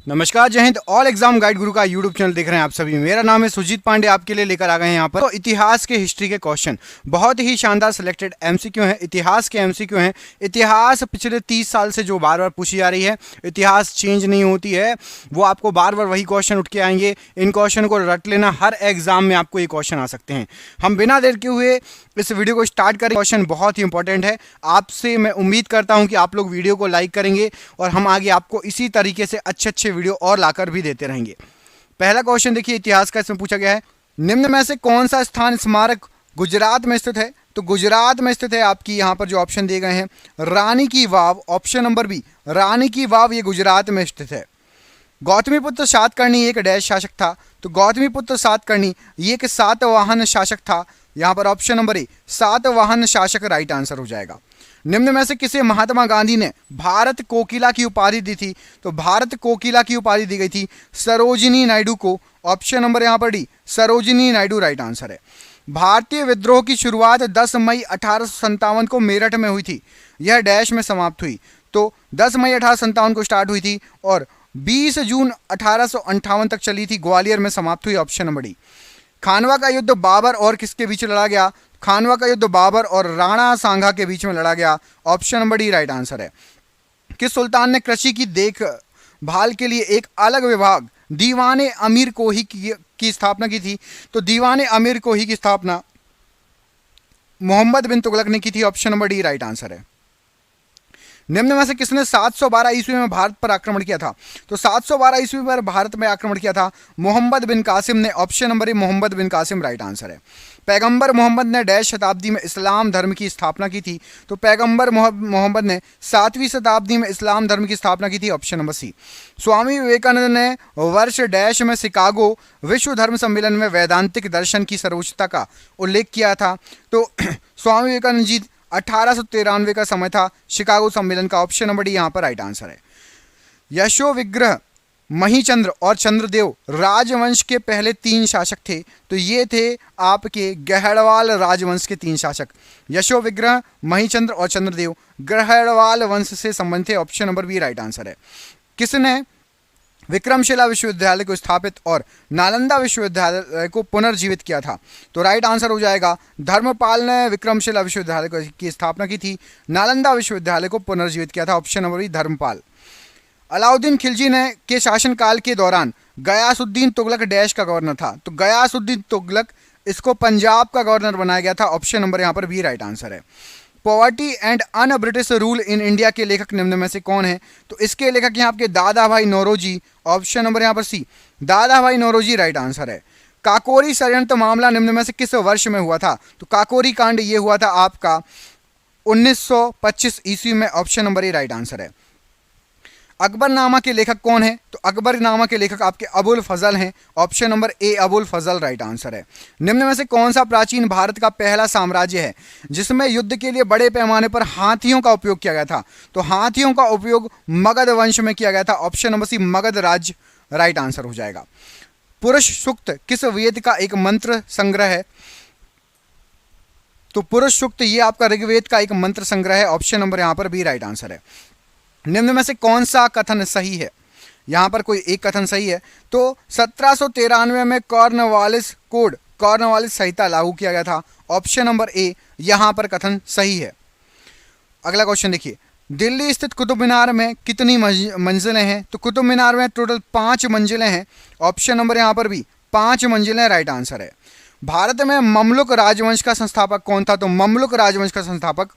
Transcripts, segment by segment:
नमस्कार, जय Hind. All exam guide गुरु का यूट्यूब चैनल देख रहे हैं आप सभी। मेरा नाम है सुजीत पांडे, आपके लिए लेकर आ गए हैं यहाँ पर तो इतिहास के हिस्ट्री के क्वेश्चन बहुत ही शानदार सिलेक्टेड एमसीक्यू हैं। इतिहास के एमसीक्यू हैं। इतिहास पिछले 30 साल से जो बार बार पूछी जा रही है, इतिहास चेंज नहीं होती है, वो आपको बार बार वही क्वेश्चन उठ के आएंगे। इन क्वेश्चन को रट लेना, हर एग्जाम में आपको ये क्वेश्चन आ सकते हैं। हम बिना देर के हुए इस वीडियो को स्टार्ट करें। क्वेश्चन बहुत ही इंपॉर्टेंट है। आपसे मैं उम्मीद करता हूं कि आप लोग वीडियो को लाइक करेंगे और हम आगे आपको इसी तरीके से अच्छे अच्छे वीडियो और लाकर भी देते रहेंगे। पहला क्वेश्चन देखिए, इतिहास का इसमें पूछा गया है, निम्न में से कौन सा स्थान स्मारक गुजरात में स्थित है? तो गुजरात में स्थित है आपकी यहाँ पर जो ऑप्शन दिए गए हैं, रानी की वाव, ऑप्शन नंबर बी, रानी की वाव, ये गुजरात में स्थित है। गौतमीपुत्र सातकर्णी एक डैश शासक था, तो गौतमीपुत्र सातकर्णी ये एक सातवाहन शासक था। यहां पर ऑप्शन नंबर ए, सातवाहन शासक राइट आंसर हो जाएगा। निम्न में से किसे महात्मा गांधी ने भारत कोकिला की उपाधि दी थी? तो भारत कोकिला की उपाधि दी गई थी सरोजिनी नायडू को। ऑप्शन नंबर यहां पर D, Sarojini Naidu right answer है। भारतीय विद्रोह की शुरुआत 10 मई 1857 को मेरठ में हुई थी। यह डैश में समाप्त हुई। तो 10 मई 1857 को स्टार्ट हुई थी और 20 जून 1858 तक चली थी, ग्वालियर में समाप्त हुई। Option number D. खानवा का युद्ध बाबर और किसके बीच लड़ा गया? खानवा का युद्ध बाबर और राणा सांगा के बीच में लड़ा गया। Option number D right answer है। किस सुल्तान ने कृषि की देखभाल के लिए एक अलग विभाग दीवाने अमीर कोही की स्थापना की थी? तो दीवाने अमीर कोही की स्थापना मोहम्मद बिन तुगलक ने की थी। Option number D right answer है। निम्न में से किसने 712 ईस्वी में भारत पर आक्रमण किया था? तो 712 ईस्वी पर भारत में आक्रमण किया था मोहम्मद बिन कासिम ने। Option number A, Mohammad bin Qasim right answer है। पैगंबर मोहम्मद ने डैश शताब्दी में इस्लाम धर्म की स्थापना की थी? तो पैगंबर मोहम्मद ने 7वीं शताब्दी में इस्लाम धर्म की स्थापना की थी। Option number C. Swami Vivekananda ने वर्ष डैश में शिकागो विश्व धर्म सम्मेलन में वैदांतिक दर्शन की सर्वोच्चता का उल्लेख किया था? तो स्वामी विवेकानंद जी 1893 का समय था शिकागो सम्मेलन का। ऑप्शन नंबर डी यहां पर राइट आंसर है। यशो विग्रह, महीचंद्र और चंद्रदेव राजवंश के पहले 3 शासक थे। तो ये थे आपके गहड़वाल राजवंश के 3 शासक। यशो विग्रह, महीचंद्र और चंद्रदेव गहड़वाल वंश से संबंधित थे। Option number B right answer है। किसने विक्रमशिला विश्वविद्यालय को स्थापित और नालंदा विश्वविद्यालय को पुनर्जीवित किया था? तो राइट आंसर हो जाएगा, धर्मपाल ने विक्रमशिला विश्वविद्यालय की स्थापना की थी, नालंदा विश्वविद्यालय को पुनर्जीवित किया था। Option number B Dharmapal. Alauddin Khilji ने के शासनकाल के दौरान गयासुद्दीन तुगलक डैश का गवर्नर था? तो गयासुद्दीन तुगलक, इसको पंजाब का गवर्नर बनाया गया था। ऑप्शन नंबर यहाँ पर बी राइट आंसर है। Poverty and un British rule in India के लेखक निम्न में से कौन है? तो इसके लेखक यहाँ आपके दादा भाई नौरोजी। ऑप्शन नंबर यहाँ पर सी, दादा भाई नौरोजी राइट आंसर है। काकोरी षड्यंत्र मामला निम्न में से किस वर्ष में हुआ था? तो काकोरी कांड ये हुआ था आपका 1925 ईस्वी में। ऑप्शन नंबर ए राइट आंसर है। अकबरनामा के लेखक कौन है? तो अकबरनामा के लेखक आपके अबुल फजल हैं। Option number A Abul Fazl right answer है। निम्न में से कौन सा प्राचीन भारत का पहला साम्राज्य है जिसमें युद्ध के लिए बड़े पैमाने पर हाथियों का उपयोग किया गया था? तो हाथियों का उपयोग मगध वंश में किया गया था। ऑप्शन नंबर सी, मगध राज्य राइट आंसर हो जाएगा। पुरुष सूक्त किस वेद का एक मंत्र संग्रह है? तो पुरुष सूक्त ये आपका ऋग्वेद का एक मंत्र संग्रह है। ऑप्शन नंबर यहाँ पर बी राइट आंसर है। निम्न में से कौन सा कथन सही है? यहां पर कोई एक कथन सही है। तो 1793 में कॉर्नवालिस कोड, कॉर्नवालिस संहिता लागू किया गया था। ऑप्शन नंबर ए यहां पर कथन सही है। अगला क्वेश्चन देखिए, दिल्ली स्थित कुतुब मीनार में कितनी मंजिलें हैं? तो कुतुब मीनार में टोटल 5 मंजिलें हैं। ऑप्शन नंबर यहां पर भी 5 मंजिलें राइट आंसर है। भारत में ममलुक राजवंश का संस्थापक कौन था? तो ममलुक राजवंश का संस्थापक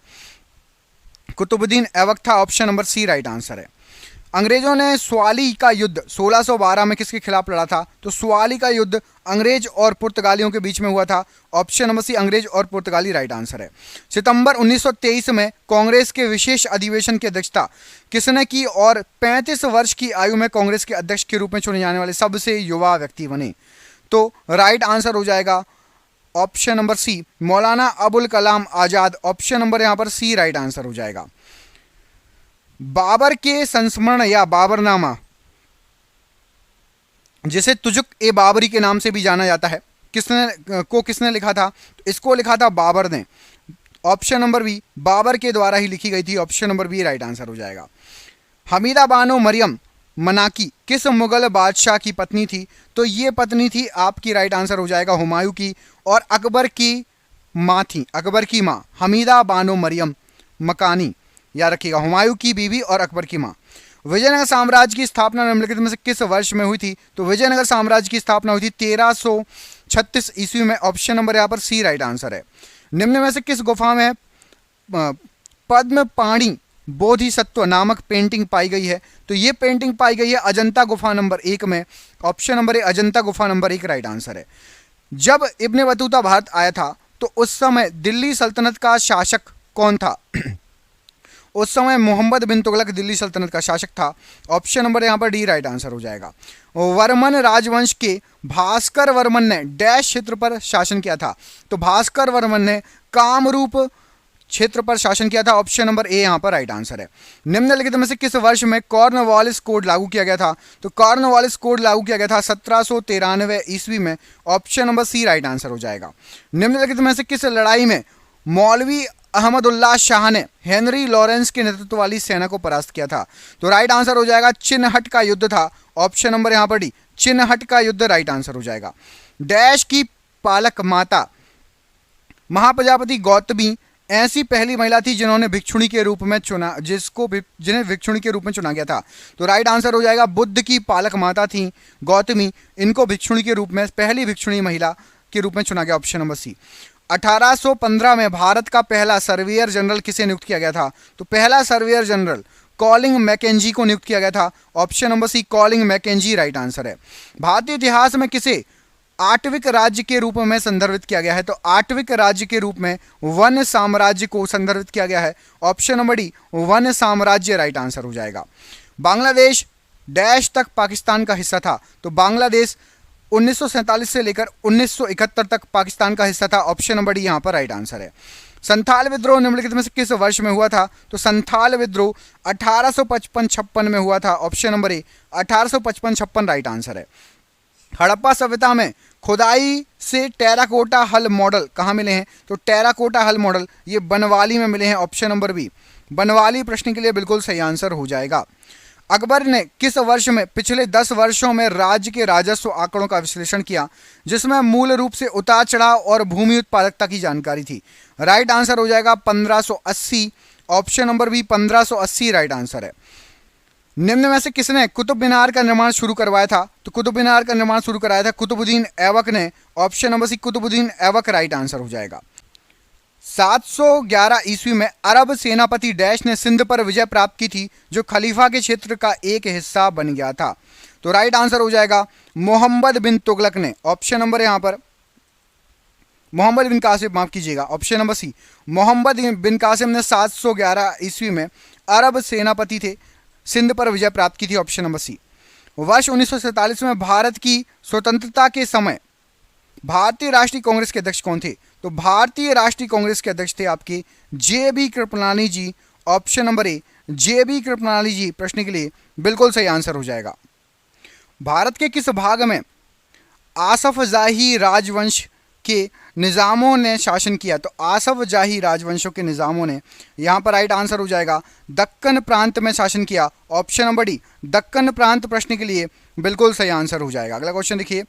कुतुबुद्दीन ऐबक था। Option number C right answer है। अंग्रेजों ने स्वाली का युद्ध 1612 में किसके खिलाफ लड़ा था? तो स्वाली का युद्ध अंग्रेज और पुर्तगालियों के बीच में हुआ था। ऑप्शन नंबर सी, अंग्रेज और पुर्तगाली राइट आंसर है। सितंबर 1923 में कांग्रेस के विशेष अधिवेशन की अध्यक्षता किसने की और 35 वर्ष की आयु में कांग्रेस के अध्यक्ष के रूप में चुने जाने वाले सबसे युवा व्यक्ति बने? तो राइट आंसर हो जाएगा ऑप्शन नंबर सी, मौलाना अबुल कलाम आजाद। ऑप्शन नंबर यहां पर सी राइट आंसर हो जाएगा। बाबर के संस्मरण या बाबरनामा, जिसे तुजुक ए बाबरी के नाम से भी जाना जाता है, किसने लिखा था? तो इसको लिखा था बाबर ने। ऑप्शन नंबर बी, बाबर के द्वारा ही लिखी गई थी। Option number B right answer हो जाएगा। हमीदा बानो मरियम मनाकी किस मुगल बादशाह की पत्नी थी? तो ये पत्नी थी आपकी, राइट आंसर हो जाएगा, हुमायूं की। और अकबर की माँ थी, अकबर की माँ हमीदा बानो मरियम मकानी, याद रखिएगा, हुमायूं की बीवी और अकबर की माँ। विजयनगर साम्राज्य की स्थापना निम्नलिखित में से किस वर्ष में हुई थी? तो विजयनगर साम्राज्य की स्थापना हुई थी 1336 ईस्वी में। ऑप्शन नंबर यहाँ पर सी राइट आंसर है। निम्न में से किस गुफा में पद्म पाणी बोधिसत्व नामक पेंटिंग पाई गई है? तो ये पेंटिंग पाई गई है अजंता गुफा नंबर 1 में। ऑप्शन नंबर ए अजंता गुफा नंबर 1 राइट आंसर है। जब इब्ने बतूता भारत आया था तो उस समय दिल्ली सल्तनत का शासक कौन था? उस समय मोहम्मद बिन तुगलक दिल्ली सल्तनत का शासक था। ऑप्शन नंबर यहाँ पर डी राइट आंसर हो जाएगा। वर्मन राजवंश के भास्कर वर्मन ने डैश क्षेत्र पर शासन किया था? तो भास्कर वर्मन ने कामरूप क्षेत्र पर शासन किया था। ऑप्शन नंबर ए यहाँ पर राइट आंसर है। निम्नलिखित में से किस वर्ष में कॉर्नवालिस कोड लागू किया गया था? तो कॉर्नवालिस कोड लागू किया गया था 1793 ईस्वी में। Option number C right answer हो जाएगा। निम्नलिखित में से किस लड़ाई में मौलवी अहमदुल्लाह शाह ने हेनरी लॉरेंस के नेतृत्व वाली सेना को परास्त किया था? तो राइट आंसर हो जाएगा चिन्हट का युद्ध था। ऑप्शन नंबर यहाँ पर डी चिन्हट का युद्ध राइट आंसर हो जाएगा। डैश की पालक माता महाप्रजापति गौतमी ऐसी पहली महिला थी जिन्होंने भिक्षुणी के रूप में चुना, जिन्हें भिक्षुणी के रूप में चुना गया था? तो राइट आंसर हो जाएगा बुद्ध की पालक माता थी गौतमी, इनको भिक्षुणी के रूप में, पहली भिक्षुणी महिला के रूप में चुना गया। ऑप्शन नंबर सी। 1815 में भारत का पहला सर्वेयर जनरल किसे नियुक्त किया गया था? तो पहला सर्वेयर जनरल कॉलिंग मैकेंजी को नियुक्त किया गया था। Option number C Colin Mackenzie right answer है। भारतीय इतिहास में किसे आठविक राज्य के रूप में संदर्भित किया गया है? तो आठविक राज्य के रूप में वन साम्राज्य को संदर्भित किया गया है। ऑप्शन नंबर डी वन साम्राज्य राइट आंसर हो जाएगा। बांग्लादेश डैश तक पाकिस्तान का हिस्सा था? तो बांग्लादेश 1947 से लेकर 1971 तक पाकिस्तान का हिस्सा था। ऑप्शन नंबर डी यहाँ पर राइट आंसर है। संथाल विद्रोह निम्नलिखित में से किस वर्ष में हुआ था? तो संथाल विद्रोह 1855-56 में हुआ था। ऑप्शन नंबर ए 1855-56 राइट आंसर है। हड़प्पा सभ्यता में खुदाई से टेराकोटा हल मॉडल कहाँ मिले हैं? तो टेराकोटा हल मॉडल ये बनवाली में मिले हैं। ऑप्शन नंबर बी बनवाली प्रश्न के लिए बिल्कुल सही आंसर हो जाएगा। अकबर ने किस वर्ष में पिछले 10 वर्षों में राज्य के राजस्व आंकड़ों का विश्लेषण किया जिसमें मूल रूप से उतार चढ़ाव और भूमि उत्पादकता की जानकारी थी? राइट आंसर हो जाएगा 1580। Option number B 1580 right answer है। निम्न में से किसने कुतुब मीनार का निर्माण शुरू करवाया था? तो कुतुब मीनार का निर्माण शुरू कराया था कुतुबुद्दीन ऐबक ने। Option number C Qutbuddin Aibak right answer हो जाएगा। 711 ईस्वी में अरब सेनापति डैश ने सिंध पर विजय प्राप्त की थी जो खलीफा के क्षेत्र का एक हिस्सा बन गया था? तो राइट आंसर हो जाएगा मोहम्मद बिन तुगलक ने। ऑप्शन नंबर यहाँ पर मोहम्मद बिन कासिम, माफ कीजिएगा, ऑप्शन नंबर सी मोहम्मद बिन कासिम ने 711 ईस्वी में अरब सेनापति थे, सिंध पर विजय प्राप्त की थी। Option number C. वर्ष 1947 में भारत की स्वतंत्रता के समय भारतीय राष्ट्रीय कांग्रेस के अध्यक्ष कौन थे? तो भारतीय राष्ट्रीय कांग्रेस के अध्यक्ष थे आपके J B. Kripalani ji. Option number A J B. Kripalani ji प्रश्न के लिए बिल्कुल सही आंसर हो जाएगा। भारत के किस भाग में आसफ जाही राजवंश के निज़ामों ने शासन किया? तो आसफ जाही राजवंशों के निज़ामों ने, यहाँ पर राइट आंसर हो जाएगा दक्कन प्रांत में शासन किया। ऑप्शन नंबर डी दक्कन प्रांत प्रश्न के लिए बिल्कुल सही आंसर हो जाएगा। अगला क्वेश्चन देखिए।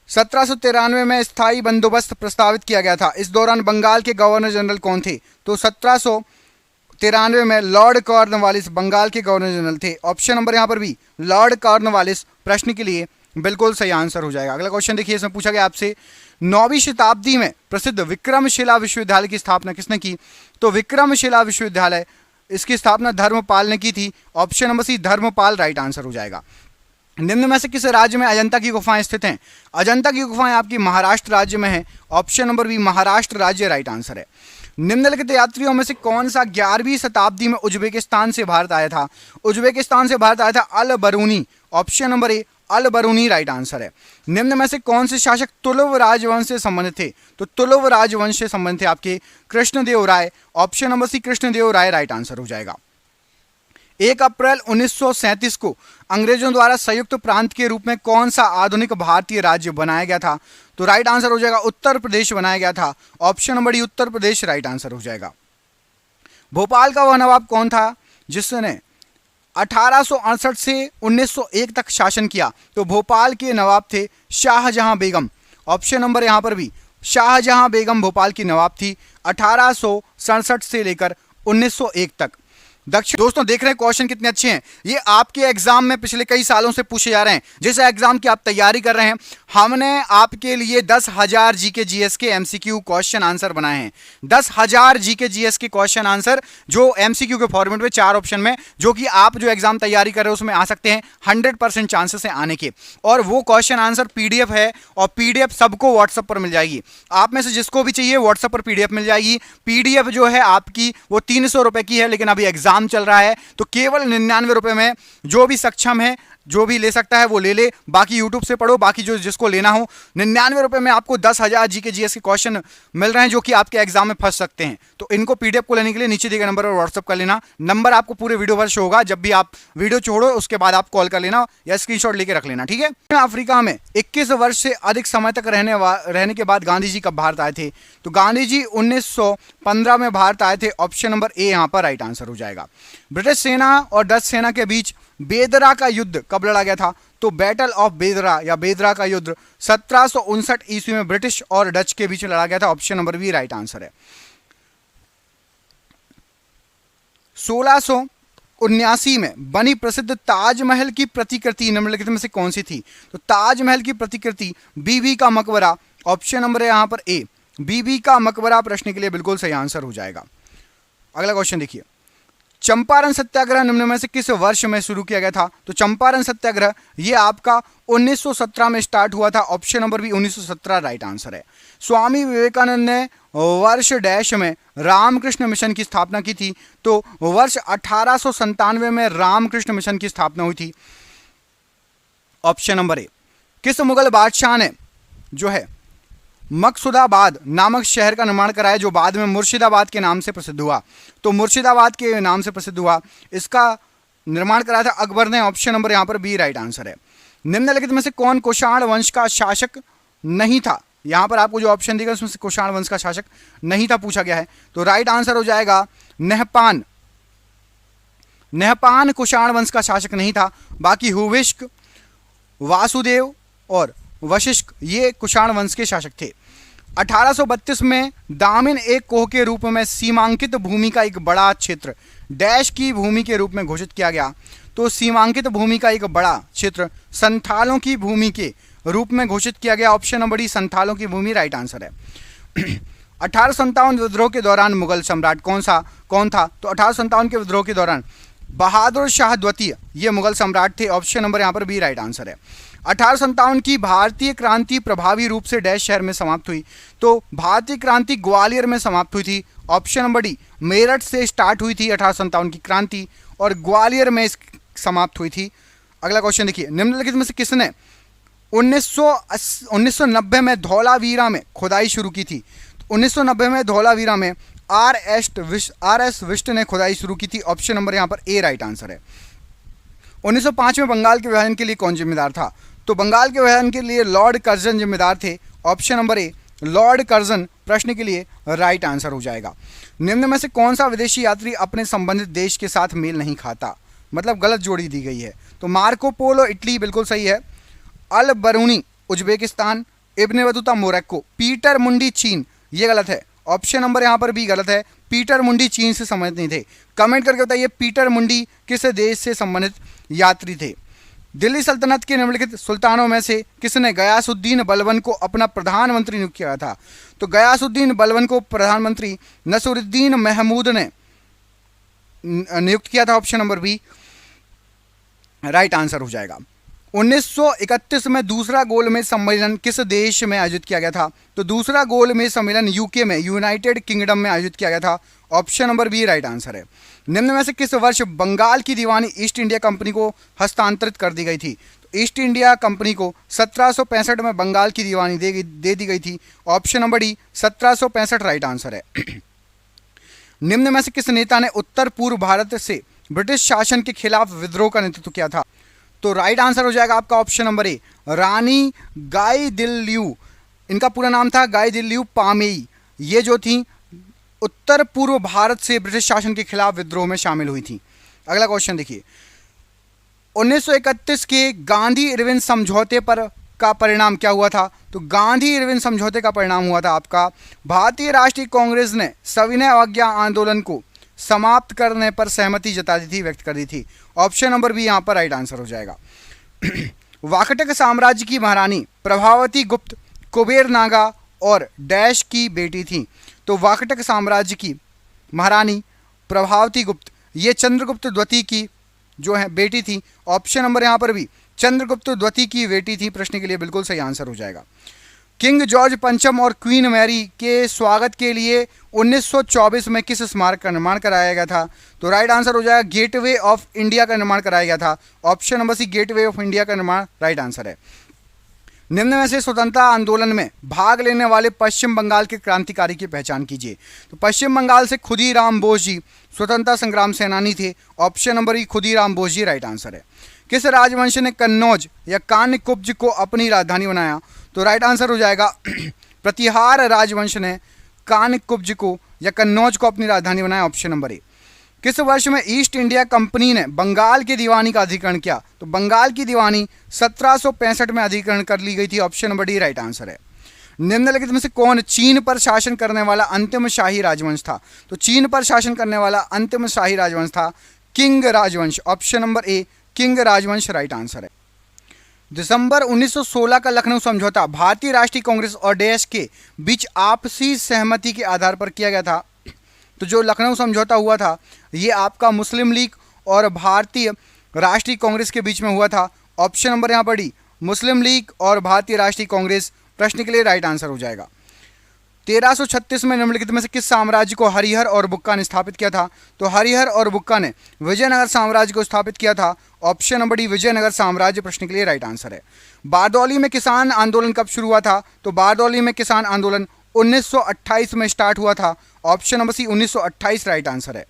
1793 में स्थायी बंदोबस्त प्रस्तावित किया गया था, इस दौरान बंगाल के गवर्नर जनरल कौन थे? तो 1793 में लॉर्ड कॉर्नवालिस बंगाल के गवर्नर जनरल थे। ऑप्शन नंबर यहाँ पर भी लॉर्ड कॉर्नवालिस प्रश्न के लिए बिल्कुल सही आंसर हो जाएगा। अगला क्वेश्चन देखिए, इसमें पूछा गया आपसे 9वीं शताब्दी में प्रसिद्ध विक्रमशिला विश्वविद्यालय की स्थापना किसने की? तो विक्रमशिला विश्वविद्यालय इसकी स्थापना धर्मपाल ने की थी। Option number C Dharmapal right answer हो जाएगा। निम्न में से किस राज्य में अजंता की गुफाएं स्थित हैं? अजंता की गुफाएं आपकी महाराष्ट्र राज्य में हैं। ऑप्शन नंबर बी महाराष्ट्र राज्य राइट आंसर है। निम्नलिखित यात्रियों में से कौन सा 11वीं शताब्दी में उज्बेकिस्तान से भारत आया था? उज्बेकिस्तान से भारत आया था Al Biruni. Option number A Al Biruni right answer है। निम्न में से कौन से शासक तुलुव राजवंश से संबंधित थे? तो तुलुव राजवंश से संबंधित थे आपके कृष्णदेव राय। ऑप्शन नंबर सी कृष्णदेव राय राइट आंसर हो जाएगा। 1 अप्रैल 1937 को अंग्रेजों द्वारा संयुक्त प्रांत के रूप में कौन सा आधुनिक भारतीय राज्य बनाया गया था? तो राइट आंसर हो जाएगा उत्तर प्रदेश बनाया गया था। Option number D Uttar Pradesh right answer हो जाएगा। भोपाल का वह नवाब कौन था जिसने 1868 से 1901 तक शासन किया तो भोपाल के नवाब थे शाहजहां बेगम। ऑप्शन नंबर यहां पर भी शाहजहां बेगम भोपाल की नवाब थी 1867 से लेकर 1901 तक। दक्षिण दोस्तों देख रहे हैं क्वेश्चन कितने अच्छे हैं। ये आपके एग्जाम में पिछले कई सालों से पूछे जा रहे हैं। जिस एग्जाम की आप तैयारी कर रहे हैं हमने आपके लिए 10,000 जीके जीएस के एमसीक्यू क्वेश्चन आंसर बनाए हैं। 10,000 जीके जीएस के क्वेश्चन आंसर जो एमसीक्यू के फॉर्मेट में 4 ऑप्शन में, जो कि आप जो एग्जाम तैयारी कर रहे हो उसमें आ सकते हैं। 100% चांसेस है आने के। और वो क्वेश्चन आंसर पीडीएफ है और पीडीएफ सबको व्हाट्सएप पर मिल जाएगी। आप में से जिसको भी चाहिए व्हाट्सएप पर पीडीएफ मिल जाएगी। पीडीएफ जो है आपकी वो 300 रुपए की है, लेकिन अभी एग्जाम चल रहा है तो केवल 99 रुपए में जो भी सक्षम है, जो भी ले सकता है वो ले ले। बाकी यूट्यूब से पढ़ो, बाकी जो जिसको लेना हो 99 रुपए में आपको 10,000 जीके जीएस के क्वेश्चन मिल रहे हैं जो कि आपके एग्जाम में फंस सकते हैं। तो इनको पीडीएफ को लेने के लिए नीचे दिए गए नंबर पर व्हाट्सएप कर लेना। नंबर आपको पूरे वीडियो पर शो होगा। जब भी आप वीडियो छोड़ो उसके बाद आप कॉल कर लेना या स्क्रीनशॉट लेके रख लेना, ठीक है। अफ्रीका में 21 वर्ष से अधिक समय तक रहने के बाद गांधी जी कब भारत आए थे? तो गांधी जी 1915 में भारत आए थे। ऑप्शन नंबर ए यहां पर राइट आंसर हो जाएगा। ब्रिटिश सेना और डच सेना के बीच बेदरा का युद्ध कब लड़ा गया था? तो बैटल ऑफ बेदरा या बेदरा का युद्ध 1759 ईस्वी में ब्रिटिश और डच के बीच लड़ा गया था। Option number B right answer है। 1679 में बनी प्रसिद्ध ताजमहल की प्रतिकृति निम्नलिखित में से कौन सी थी? तो ताजमहल की प्रतिकृति बीबी का मकबरा। ऑप्शन नंबर है यहां पर ए, बीबी का मकबरा प्रश्न के लिए बिल्कुल सही आंसर हो जाएगा। अगला क्वेश्चन देखिए, चंपारण सत्याग्रह निम्न में से किस वर्ष में शुरू किया गया था? तो चंपारण सत्याग्रह ये आपका 1917 में स्टार्ट हुआ था। Option number B 1917 right answer है। स्वामी विवेकानंद ने वर्ष डैश में रामकृष्ण मिशन की स्थापना की थी? तो वर्ष 1897 में रामकृष्ण मिशन की स्थापना हुई थी। ऑप्शन नंबर ए। किस मुगल बादशाह ने जो है मकसूदाबाद नामक शहर का निर्माण कराया जो बाद में मुर्शिदाबाद के नाम से प्रसिद्ध हुआ? तो मुर्शिदाबाद के नाम से प्रसिद्ध हुआ, इसका निर्माण कराया था अकबर ने। ऑप्शन नंबर यहां पर बी राइट आंसर है। निम्नलिखित में से कौन कुषाण वंश का शासक नहीं था? यहां पर आपको जो ऑप्शन दिया उसमें से कुषाण वंश का शासक नहीं था पूछा गया है, तो राइट आंसर हो जाएगा नहपान। नहपान कुषाण वंश का शासक नहीं था। बाकी हुविष्क, वासुदेव और वशिष्ठ ये कुषाण वंश के शासक थे। 1832 में दामिन एक कोह के रूप में सीमांकित भूमि का एक बड़ा क्षेत्र डैश की भूमि के रूप में घोषित किया गया? तो सीमांकित भूमि का एक बड़ा क्षेत्र संथालों की भूमि के रूप में घोषित किया गया। ऑप्शन नंबर डी संथालों की भूमि राइट आंसर है। 1857 विद्रोह के दौरान मुगल सम्राट कौन था? तो 1857 के विद्रोह के दौरान बहादुर शाह द्वितीय ये मुगल सम्राट थे। ऑप्शन नंबर यहां पर बी राइट आंसर है। 1857 की भारतीय क्रांति प्रभावी रूप से डैश शहर में समाप्त हुई? तो भारतीय क्रांति ग्वालियर में समाप्त हुई थी। ऑप्शन नंबर डी मेरठ से स्टार्ट हुई थी 1857 की क्रांति और ग्वालियर में समाप्त हुई थी। अगला क्वेश्चन देखिए, निम्नलिखित में से किसने 1990 में धौलावीरा में खुदाई शुरू की थी? 1990 में धौलावीरा में आर एस विष्ट ने खुदाई शुरू की थी। ऑप्शन नंबर यहां पर ए राइट आंसर है। 1905 में बंगाल के विभाजन के लिए कौन जिम्मेदार था? तो बंगाल के विभाजन के लिए लॉर्ड कर्जन जिम्मेदार थे। Option number A Lord Curzon प्रश्न के लिए राइट आंसर हो जाएगा। निम्न में से कौन सा विदेशी यात्री अपने संबंधित देश के साथ मेल नहीं खाता? मतलब गलत जोड़ी दी गई है। तो मार्को पोलो इटली बिल्कुल सही है, अल बरूनी Uzbekistan, Ibn Battuta Morocco, Peter मुंडी चीन ये गलत है। ऑप्शन नंबर यहाँ पर भी गलत है, पीटर मुंडी चीन से संबंधित नहीं थे। कमेंट करके बताइए पीटर मुंडी किस देश से संबंधित यात्री थे। दिल्ली सल्तनत के निम्नलिखित सुल्तानों में से किसने गयासुद्दीन बलबन को अपना प्रधानमंत्री नियुक्त किया था? तो गयासुद्दीन बलबन को प्रधानमंत्री नसरुद्दीन महमूद ने नियुक्त किया था। Option number B right answer हो जाएगा। 1931 में दूसरा गोलमेज सम्मेलन किस देश में आयोजित किया गया था? तो दूसरा गोलमेज सम्मेलन यूके में यूनाइटेड किंगडम में आयोजित किया गया था। Option number B right answer है। निम्न में से किस वर्ष बंगाल की दीवानी ईस्ट इंडिया कंपनी को हस्तांतरित कर दी गई थी? तो ईस्ट इंडिया कंपनी को 1765 में बंगाल की दीवानी दे दी गई थी। Option number D 1765 right answer है। निम्न में से किस नेता ने उत्तर पूर्व भारत से ब्रिटिश शासन के खिलाफ विद्रोह का नेतृत्व किया था? तो राइट आंसर हो जाएगा आपका ऑप्शन नंबर ए रानी गाइदिल्यू। इनका पूरा नाम था गाइदिल्यू पामेई। ये जो थी उत्तर पूर्व भारत से ब्रिटिश शासन के खिलाफ विद्रोह में शामिल हुई थी। अगला क्वेश्चन देखिए, 1931 के गांधी इरविन समझौते पर का परिणाम क्या हुआ था? तो गांधी इरविन समझौते का परिणाम हुआ था आपका, भारतीय राष्ट्रीय कांग्रेस ने सविनय अवज्ञा आंदोलन को समाप्त करने पर सहमति जता दी थी, व्यक्त कर दी थी। ऑप्शन नंबर बी यहाँ पर राइट आंसर हो जाएगा। वाकटक साम्राज्य की महारानी प्रभावती गुप्त कुबेर नागा और डैश की बेटी थी। तो वाकटक साम्राज्य की महारानी प्रभावती गुप्त ये चंद्रगुप्त द्वितीय की जो है बेटी थी। ऑप्शन नंबर यहाँ पर भी चंद्रगुप्त द्वितीय की बेटी थी, प्रश्न के लिए बिल्कुल सही आंसर हो जाएगा। किंग जॉर्ज पंचम और क्वीन मैरी के स्वागत के लिए 1924 में किस स्मारक का निर्माण कराया गया था? तो राइट आंसर हो जाएगा गेटवे ऑफ इंडिया का निर्माण कराया गया था। Option number C gateway of India का निर्माण राइट आंसर है। निम्न में से स्वतंत्रता आंदोलन में भाग लेने वाले पश्चिम बंगाल के क्रांतिकारी की पहचान कीजिए। तो पश्चिम बंगाल से खुदीराम बोस जी स्वतंत्रता संग्राम सेनानी थे। Option number E Khudiram Bose ji right answer है। किस राजवंश ने कन्नौज या कान्यकुब्ज को अपनी राजधानी बनाया? तो राइट आंसर हो जाएगा प्रतिहार राजवंश ने कान्यकुब्ज को या कन्नौज को अपनी राजधानी बनाया। ऑप्शन नंबर ए। किस वर्ष में ईस्ट इंडिया कंपनी ने बंगाल की दीवानी का अधिग्रहण किया? तो बंगाल की दीवानी 1765 में अधिग्रहण कर ली गई थी। Option number D right answer है। निम्नलिखित में से कौन चीन पर शासन करने वाला अंतिम शाही राजवंश था? तो चीन पर शासन करने वाला अंतिम शाही राजवंश था किंग राजवंश। ऑप्शन नंबर ए किंग राजवंश राइट आंसर है। दिसंबर 1916 का लखनऊ समझौता भारतीय राष्ट्रीय कांग्रेस और डैश के बीच आपसी सहमति के आधार पर किया गया था। तो जो लखनऊ समझौता हुआ था ये आपका मुस्लिम लीग और भारतीय राष्ट्रीय कांग्रेस के बीच में हुआ था। ऑप्शन नंबर यहाँ पर डी मुस्लिम लीग और भारतीय राष्ट्रीय कांग्रेस, प्रश्न के लिए राइट आंसर हो जाएगा। 1336 में निम्नलिखित में से किस साम्राज्य को हरिहर और बुक्का ने स्थापित किया था? तो हरिहर और बुक्का ने विजयनगर साम्राज्य को स्थापित किया था। ऑप्शन नंबर डी विजयनगर साम्राज्य, प्रश्न के लिए राइट आंसर है। बारदौली में किसान आंदोलन कब शुरू हुआ था? तो बारदौली में किसान आंदोलन 1928 में स्टार्ट हुआ था। Option number C 1928 right answer है।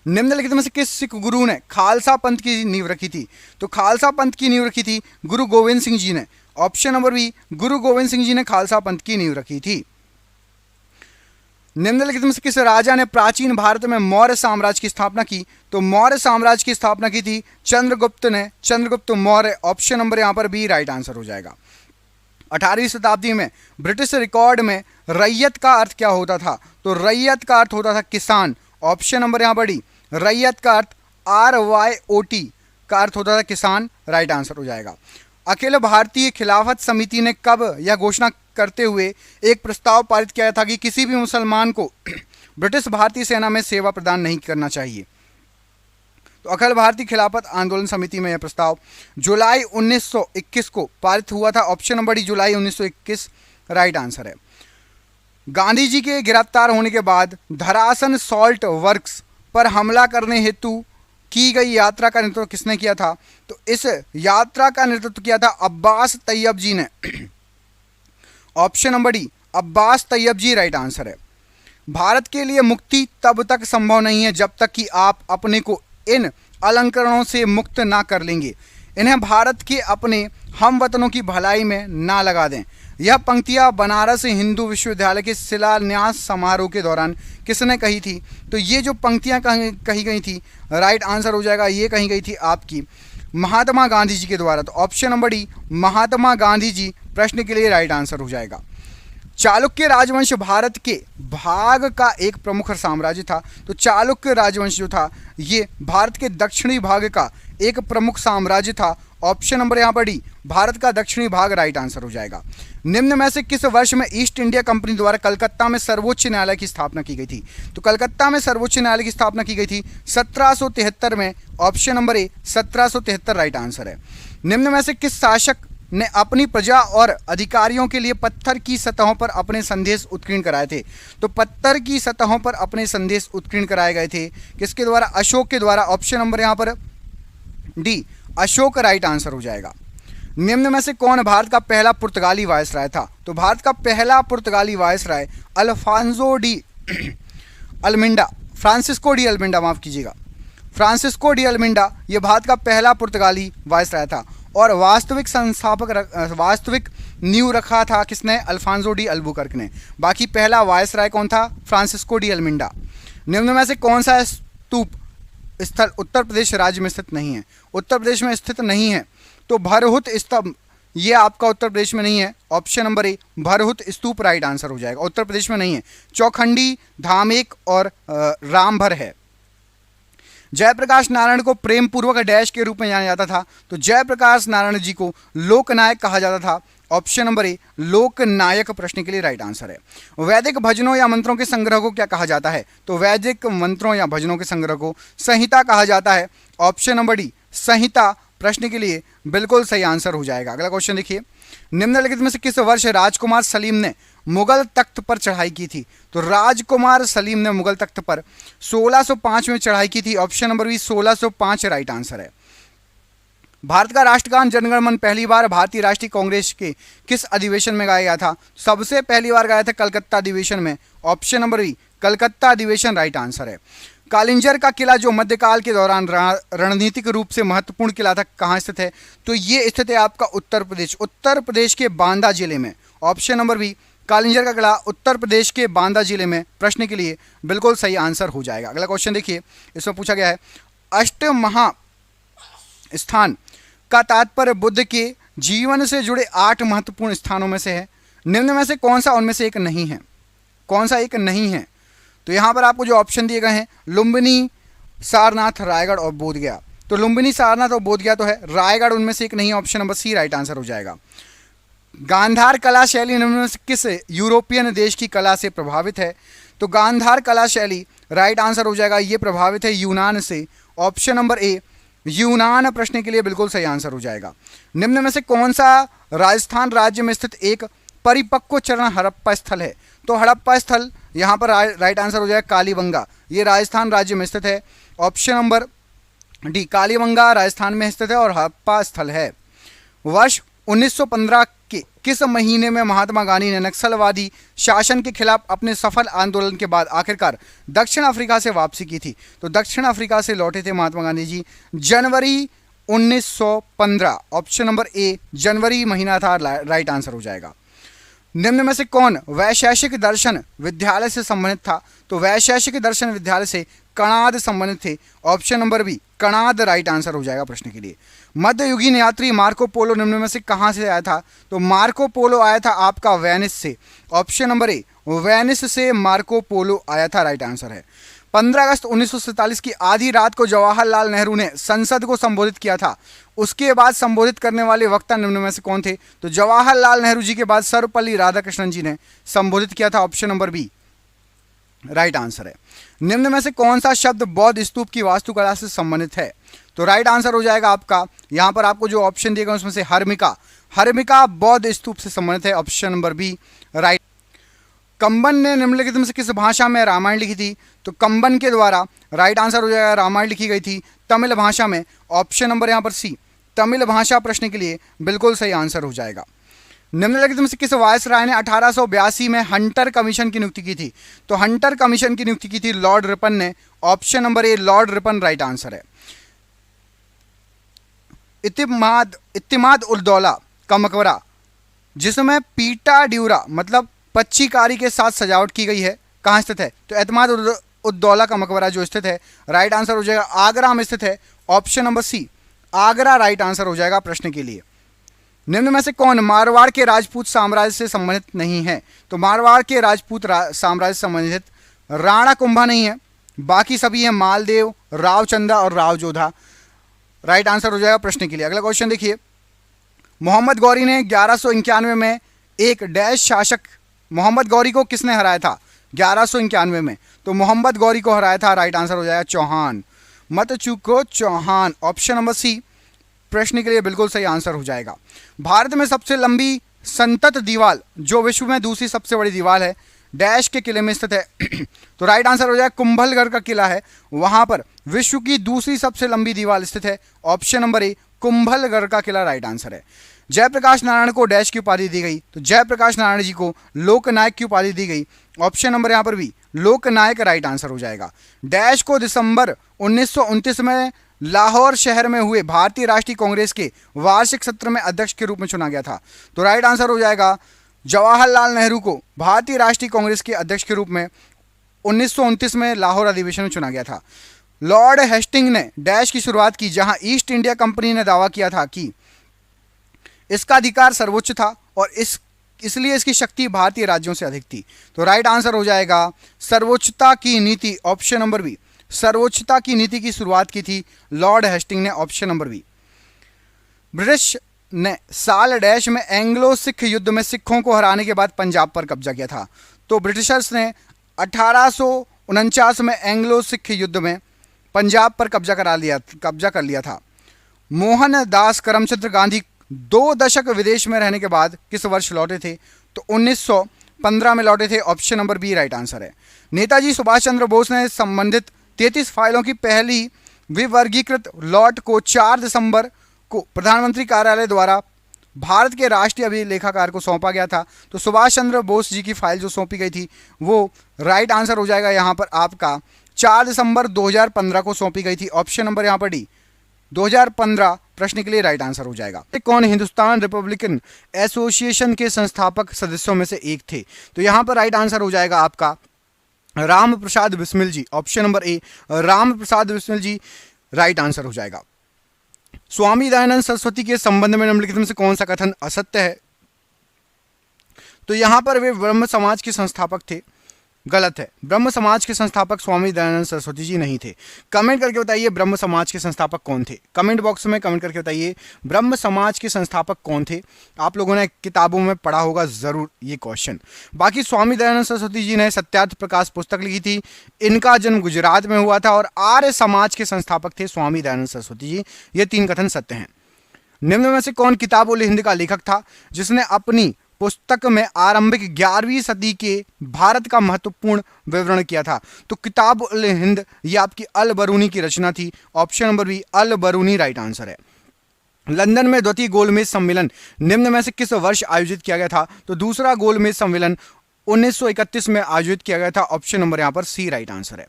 निम्नलिखित में से किस सिख गुरु ने खालसा पंथ की नींव रखी थी? तो खालसा पंथ की नींव रखी थी गुरु गोविंद सिंह जी ने। ऑप्शन नंबर बी गुरु गोविंद सिंह जी ने खालसा पंथ की नींव रखी थी। निम्नलिखित में से किस राजा ने प्राचीन भारत में मौर्य साम्राज्य की स्थापना की? तो मौर्य साम्राज्य की स्थापना की थी चंद्रगुप्त ने, चंद्रगुप्त मौर्य। ऑप्शन नंबर यहाँ पर बी राइट आंसर हो जाएगा। 18वीं शताब्दी में ब्रिटिश रिकॉर्ड में रैयत का अर्थ क्या होता था? तो रैयत का अर्थ होता था किसान। ऑप्शन नंबर यहाँ पर डी रैयत का अर्थ RYOT का अर्थ होता था किसान, राइट आंसर हो जाएगा। अखिल भारतीय खिलाफत समिति ने कब यह घोषणा करते हुए एक प्रस्ताव पारित किया था कि किसी भी मुसलमान को ब्रिटिश भारतीय सेना में सेवा प्रदान नहीं करना चाहिए? तो अखिल भारतीय खिलाफत आंदोलन समिति में यह प्रस्ताव जुलाई 1921 को पारित हुआ था। ऑप्शन नंबर डी जुलाई 1921 राइट आंसर है। गांधी जी के गिरफ्तार होने के बाद धरासन सॉल्ट वर्क्स पर हमला करने हेतु की गई यात्रा का नेतृत्व किसने किया था? तो इस यात्रा का नेतृत्व किया था अब्बास तैयब जी ने। Option number D Abbas Tyab ji right answer है। भारत के लिए मुक्ति तब तक संभव नहीं है जब तक कि आप अपने को इन अलंकरणों से मुक्त ना कर लेंगे। इन्हें भारत के अपने हम वतनों की भलाई में ना लगा दें। यह पंक्तियाँ बनारस हिंदू विश्वविद्यालय के शिलान्यास समारोह के दौरान किसने कही थी? तो ये जो पंक्तियाँ कही गई थी राइट आंसर हो जाएगा, ये कही गई थी आपकी महात्मा गांधी जी के द्वारा। तो option number D Mahatma Gandhi ji, प्रश्न के लिए राइट आंसर हो जाएगा। चालुक्य राजवंश भारत के भाग का एक प्रमुख साम्राज्य था। तो चालुक्य राजवंश जो था ये भारत के दक्षिणी भाग का एक प्रमुख साम्राज्य था। ऑप्शन नंबर यहाँ पर डी भारत का दक्षिणी भाग राइट आंसर हो जाएगा। निम्न में से किस वर्ष में ईस्ट इंडिया कंपनी द्वारा कलकत्ता में सर्वोच्च न्यायालय की स्थापना की गई थी? तो कलकत्ता में सर्वोच्च न्यायालय की स्थापना की गई थी 1773 में। ऑप्शन नंबर ए 1773 राइट आंसर है। निम्न में से किस शासक ने अपनी प्रजा और अधिकारियों के लिए पत्थर की सतहों पर अपने संदेश उत्कीर्ण कराए थे? तो पत्थर की सतहों पर अपने संदेश उत्कीर्ण कराए गए थे किसके द्वारा? अशोक के द्वारा। ऑप्शन नंबर यहाँ पर डी अशोक राइट आंसर हो जाएगा। निम्न में से कौन भारत का पहला पुर्तगाली वायसराय था? तो भारत का पहला पुर्तगाली viceroy Alfonso de Almeida, Francisco de Almeida, माफ कीजिएगा, फ्रांसिस्को डी अल्मिंडा ये भारत का पहला पुर्तगाली वायसराय था। और वास्तविक संस्थापक वास्तविक नींव रखा था किसने? अल्फांसो डी अल्बुकर्क ने। बाकी पहला वायसराय कौन था? Francisco de Almeida. निम्न में से कौन सा स्तूप स्थल उत्तर प्रदेश राज्य में स्थित नहीं है, उत्तर प्रदेश में स्थित नहीं है। तो भरहुत स्तंभ, ये आपका उत्तर प्रदेश में नहीं है। ऑप्शन नंबर ए भरहुत स्तूप राइट आंसर हो जाएगा, उत्तर प्रदेश में नहीं है। चौखंडी, धामेक और रामभर है। जयप्रकाश नारायण को प्रेम पूर्वक डैश के रूप में जाना जाता था, तो जयप्रकाश नारायण जी को लोकनायक कहा जाता था। ऑप्शन नंबर ए लोकनायक प्रश्न के लिए राइट आंसर है। वैदिक भजनों या मंत्रों के संग्रह को क्या कहा जाता है? तो वैदिक मंत्रों या भजनों के संग्रह को संहिता कहा जाता है। ऑप्शन नंबर डी संहिता प्रश्न के लिए बिल्कुल सही आंसर हो जाएगा। अगला क्वेश्चन देखिए, निम्नलिखित में से किस वर्ष राजकुमार सलीम ने मुगल तख्त पर चढ़ाई की थी? तो राजकुमार सलीम ने मुगल तख्त पर 1605 में चढ़ाई की थी। Option number B 1605 right answer है। भारत का राष्ट्रगान जनगण मन पहली बार भारतीय राष्ट्रीय कांग्रेस के किस अधिवेशन में गाया गया था? सबसे पहली बार गाया था कलकत्ता अधिवेशन में। ऑप्शन नंबर बी कलकत्ता अधिवेशन राइट आंसर है। कालिंजर का किला जो मध्यकाल के दौरान रणनीतिक रूप से महत्वपूर्ण किला था, कहाँ स्थित है? तो ये स्थित है आपका उत्तर प्रदेश, उत्तर प्रदेश के बांदा जिले में। ऑप्शन नंबर बी कालिंजर का किला उत्तर प्रदेश के बांदा जिले में प्रश्न के लिए बिल्कुल सही आंसर हो जाएगा। अगला क्वेश्चन देखिए, इसमें पूछा गया है अष्टमहा स्थान का तात्पर्य बुद्ध के जीवन से जुड़े 8 महत्वपूर्ण स्थानों में से है। निम्न में से कौन सा उनमें से एक नहीं है? कौन सा एक नहीं है? तो यहाँ पर आपको जो ऑप्शन दिए गए हैं लुम्बिनी, सारनाथ, रायगढ़ और बोधगया। तो लुम्बिनी, सारनाथ और बोधगया तो है, रायगढ़ उनमें से एक नहीं है। Option number C right answer हो जाएगा। गांधार कला शैली निम्न में से किस यूरोपियन देश की कला से प्रभावित है? तो गांधार कला शैली राइट आंसर हो जाएगा, ये प्रभावित है यूनान से। ऑप्शन नंबर ए यूनान प्रश्न के लिए बिल्कुल सही आंसर हो जाएगा। निम्न में से कौन सा राजस्थान राज्य में स्थित एक परिपक्व चरण हड़प्पा स्थल है? तो हड़प्पा स्थल यहाँ पर राइट आंसर हो जाएगा कालीबंगा, ये राजस्थान राज्य में स्थित है। Option number D Kalibanga Rajasthan में स्थित है और हड़प्पा स्थल है। वर्ष 1915 के किस महीने में महात्मा गांधी ने नक्सलवादी शासन के खिलाफ अपने सफल आंदोलन के बाद आखिरकार दक्षिण अफ्रीका से वापसी की थी? तो दक्षिण अफ्रीका से लौटे थे महात्मा गांधी जी जनवरी 1915। ऑप्शन नंबर ए जनवरी महीना था, राइट आंसर हो जाएगा। निम्न में से कौन वैशेषिक दर्शन विद्यालय से संबंधित था? तो वैशेषिक दर्शन विद्यालय से कणाद संबंधित थे। Option number B Kanad right answer हो जाएगा प्रश्न के लिए। मध्ययुगीन यात्री मार्को पोलो निम्न में से कहाँ से आया था? तो मार्को पोलो आया था आपका वेनिस से। ऑप्शन नंबर ए वेनिस से मार्को पोलो आया था, राइट आंसर है। 15 अगस्त 1947 की आधी रात को जवाहरलाल नेहरू ने संसद को संबोधित किया था, उसके बाद संबोधित करने वाले वक्ता निम्न में से कौन थे? तो जवाहरलाल नेहरू जी के बाद सर्वपल्ली राधाकृष्णन जी ने संबोधित किया था। Option number B right answer है। निम्न में से कौन सा शब्द बौद्ध स्तूप की वास्तुकला से संबंधित है? तो राइट आंसर हो जाएगा आपका, यहाँ पर आपको जो ऑप्शन दिए गए उसमें से हर्मिका, हर्मिका बौद्ध स्तूप से संबंधित है। Option number B right. Kamban ने निम्नलिखित में से किस भाषा में रामायण लिखी थी? तो कंबन के द्वारा राइट आंसर हो जाएगा रामायण लिखी गई थी तमिल भाषा में। ऑप्शन नंबर यहाँ पर सी तमिल भाषा प्रश्न के लिए बिल्कुल सही आंसर हो जाएगा। निम्नलिखित में से किस वायसराय ने 1882 में हंटर कमीशन की नियुक्ति की थी? तो हंटर कमीशन की नियुक्ति की थी लॉर्ड रिपन ने। Option number A Lord Ripon right answer है। इत्तिमाद उल दौला का मकबरा जिसमें पीटा ड्यूरा मतलब पच्चीकारी के साथ सजावट की गई है, कहाँ स्थित है? तो इत्तिमाद उल दौला का मकबरा जो स्थित है राइट आंसर हो जाएगा आगरा में स्थित है। Option number C Agra right answer हो जाएगा प्रश्न के लिए। निम्न में से कौन मारवाड़ के राजपूत साम्राज्य से संबंधित नहीं है? तो मारवाड़ के राजपूत साम्राज्य से संबंधित राणा कुंभा नहीं है, बाकी सभी हैं मालदेव, रावचंदा और रावजोधा, राइट आंसर हो जाएगा प्रश्न के लिए। अगला क्वेश्चन देखिए, मोहम्मद गौरी ने 1191 में एक डैश शासक मोहम्मद गौरी को किसने हराया था 1191 में? तो मोहम्मद गौरी को हराया था, राइट आंसर हो जाएगा चौहान, मत चूको चौहान। ऑप्शन नंबर सी प्रश्न के लिए बिल्कुल सही आंसर हो जाएगा। भारत में सबसे लंबी संतत दीवार जो विश्व में दूसरी सबसे बड़ी दीवार है डैश के किले में स्थित है तो राइट आंसर हो जाएगा कुंभलगढ़ का किला है, वहां पर विश्व की दूसरी सबसे लंबी दीवार स्थित है। ऑप्शन नंबर ए कुंभलगढ़ का किला राइट आंसर है। जयप्रकाश नारायण को डैश की उपाधि दी गई? तो जयप्रकाश नारायण जी को लोकनायक की उपाधि दी गई। ऑप्शन नंबर यहाँ पर भी लोकनायक राइट आंसर हो जाएगा। डैश को दिसंबर 1929 में लाहौर शहर में हुए भारतीय राष्ट्रीय कांग्रेस के वार्षिक सत्र में अध्यक्ष के रूप में चुना गया था। तो राइट आंसर हो जाएगा जवाहरलाल नेहरू को भारतीय राष्ट्रीय कांग्रेस के अध्यक्ष के रूप में 1929 में लाहौर अधिवेशन में चुना गया था। लॉर्ड हेस्टिंग ने डैश की शुरुआत की, जहां ईस्ट इंडिया कंपनी ने दावा किया था कि इसका अधिकार सर्वोच्च था और इसलिए इसकी शक्ति भारतीय राज्यों से अधिक थी। तो राइट आंसर हो जाएगा सर्वोच्चता की नीति, ऑप्शन नंबर बी। सर्वोच्चता की नीति की शुरुआत की थी लॉर्ड हेस्टिंग ने, ऑप्शन नंबर बी। ब्रिटिश ने साल डैश में एंग्लो सिख युद्ध में सिखों को हराने के बाद पंजाब पर कब्जा किया था। तो ब्रिटिशर्स ने 1849 में एंग्लो सिख युद्ध में पंजाब पर कब्जा कर लिया था। मोहनदास करमचंद गांधी 2 दशक विदेश में रहने के बाद किस वर्ष लौटे थे? तो 1915 में लौटे थे, option number B right answer है। नेताजी सुभाष चंद्र बोस ने संबंधित 33 फाइलों की पहली विवर्गीकृत लॉट को 4 दिसंबर को प्रधानमंत्री कार्यालय द्वारा भारत के राष्ट्रीय अभिलेखाकार को सौंपा गया था। तो सुभाष चंद्र बोस जी की फाइल जो सौंपी गई थी वो राइट आंसर हो जाएगा यहाँ पर आपका 4 दिसंबर 2015 को सौंपी गई थी, ऑप्शन नंबर यहाँ पर डी 2015 प्रश्न के लिए राइट आंसर हो जाएगा। कौन हिंदुस्तान रिपब्लिकन एसोसिएशन के संस्थापक सदस्यों में से एक थे? तो यहाँ पर राइट आंसर हो जाएगा आपका Ram Prasad Bismil ji, option number A Ram Prasad Bismil ji right answer हो जाएगा। स्वामी दयानंद सरस्वती के संबंध में निम्नलिखित में से कौन सा कथन असत्य है? तो यहां पर वे ब्रह्म समाज के संस्थापक थे, गलत है। ब्रह्म समाज के संस्थापक स्वामी दयानंद सरस्वती जी नहीं थे। कमेंट करके बताइए ब्रह्म समाज के संस्थापक कौन थे, कमेंट बॉक्स में कमेंट करके बताइए ब्रह्म समाज के संस्थापक कौन थे। आप लोगों ने किताबों में पढ़ा होगा जरूर ये क्वेश्चन। बाकी स्वामी दयानंद सरस्वती जी ने सत्यार्थ प्रकाश पुस्तक लिखी थी, इनका जन्म गुजरात में हुआ था और आर्य समाज के संस्थापक थे स्वामी दयानंद सरस्वती जी। ये 3 कथन सत्य हैं। निम्न में से कौन किताब उल हिंद का लेखक था जिसने अपनी पुस्तक में आरंभिक 11वीं सदी के भारत का महत्वपूर्ण विवरण किया था? तो किताब उल हिंद ये आपकी अल बरूनी की रचना थी, option number B L Biruni right answer है। लंदन में द्वितीय गोलमेज सम्मेलन निम्न में से किस वर्ष आयोजित किया गया था? तो दूसरा गोलमेज सम्मेलन 1931 में आयोजित किया गया था, ऑप्शन नंबर यहां पर सी राइट आंसर है।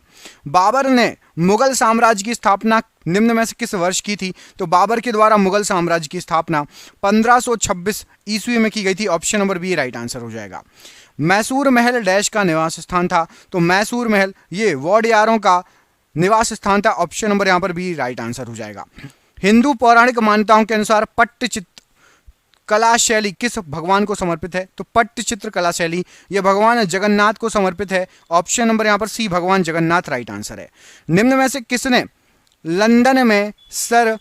बाबर ने मुगल साम्राज्य की स्थापना निम्न में से किस वर्ष की थी? तो बाबर के द्वारा मुगल साम्राज्य की स्थापना 1526 ईस्वी में की गई थी, option number B right answer हो जाएगा। मैसूर महल डैश का निवास स्थान था? तो मैसूर महल ये वोडियारों का निवास स्थान था, ऑप्शन नंबर यहां पर बी राइट आंसर हो जाएगा। हिंदू पौराणिक मान्यताओं के अनुसार पट्टचित्र कला शैली किस भगवान को समर्पित है? तो पट्टचित्र कला शैली यह भगवान जगन्नाथ को समर्पित है, ऑप्शन नंबर यहां पर सी भगवान जगन्नाथ राइट आंसर है। निम्न में से किसने लंदन में सर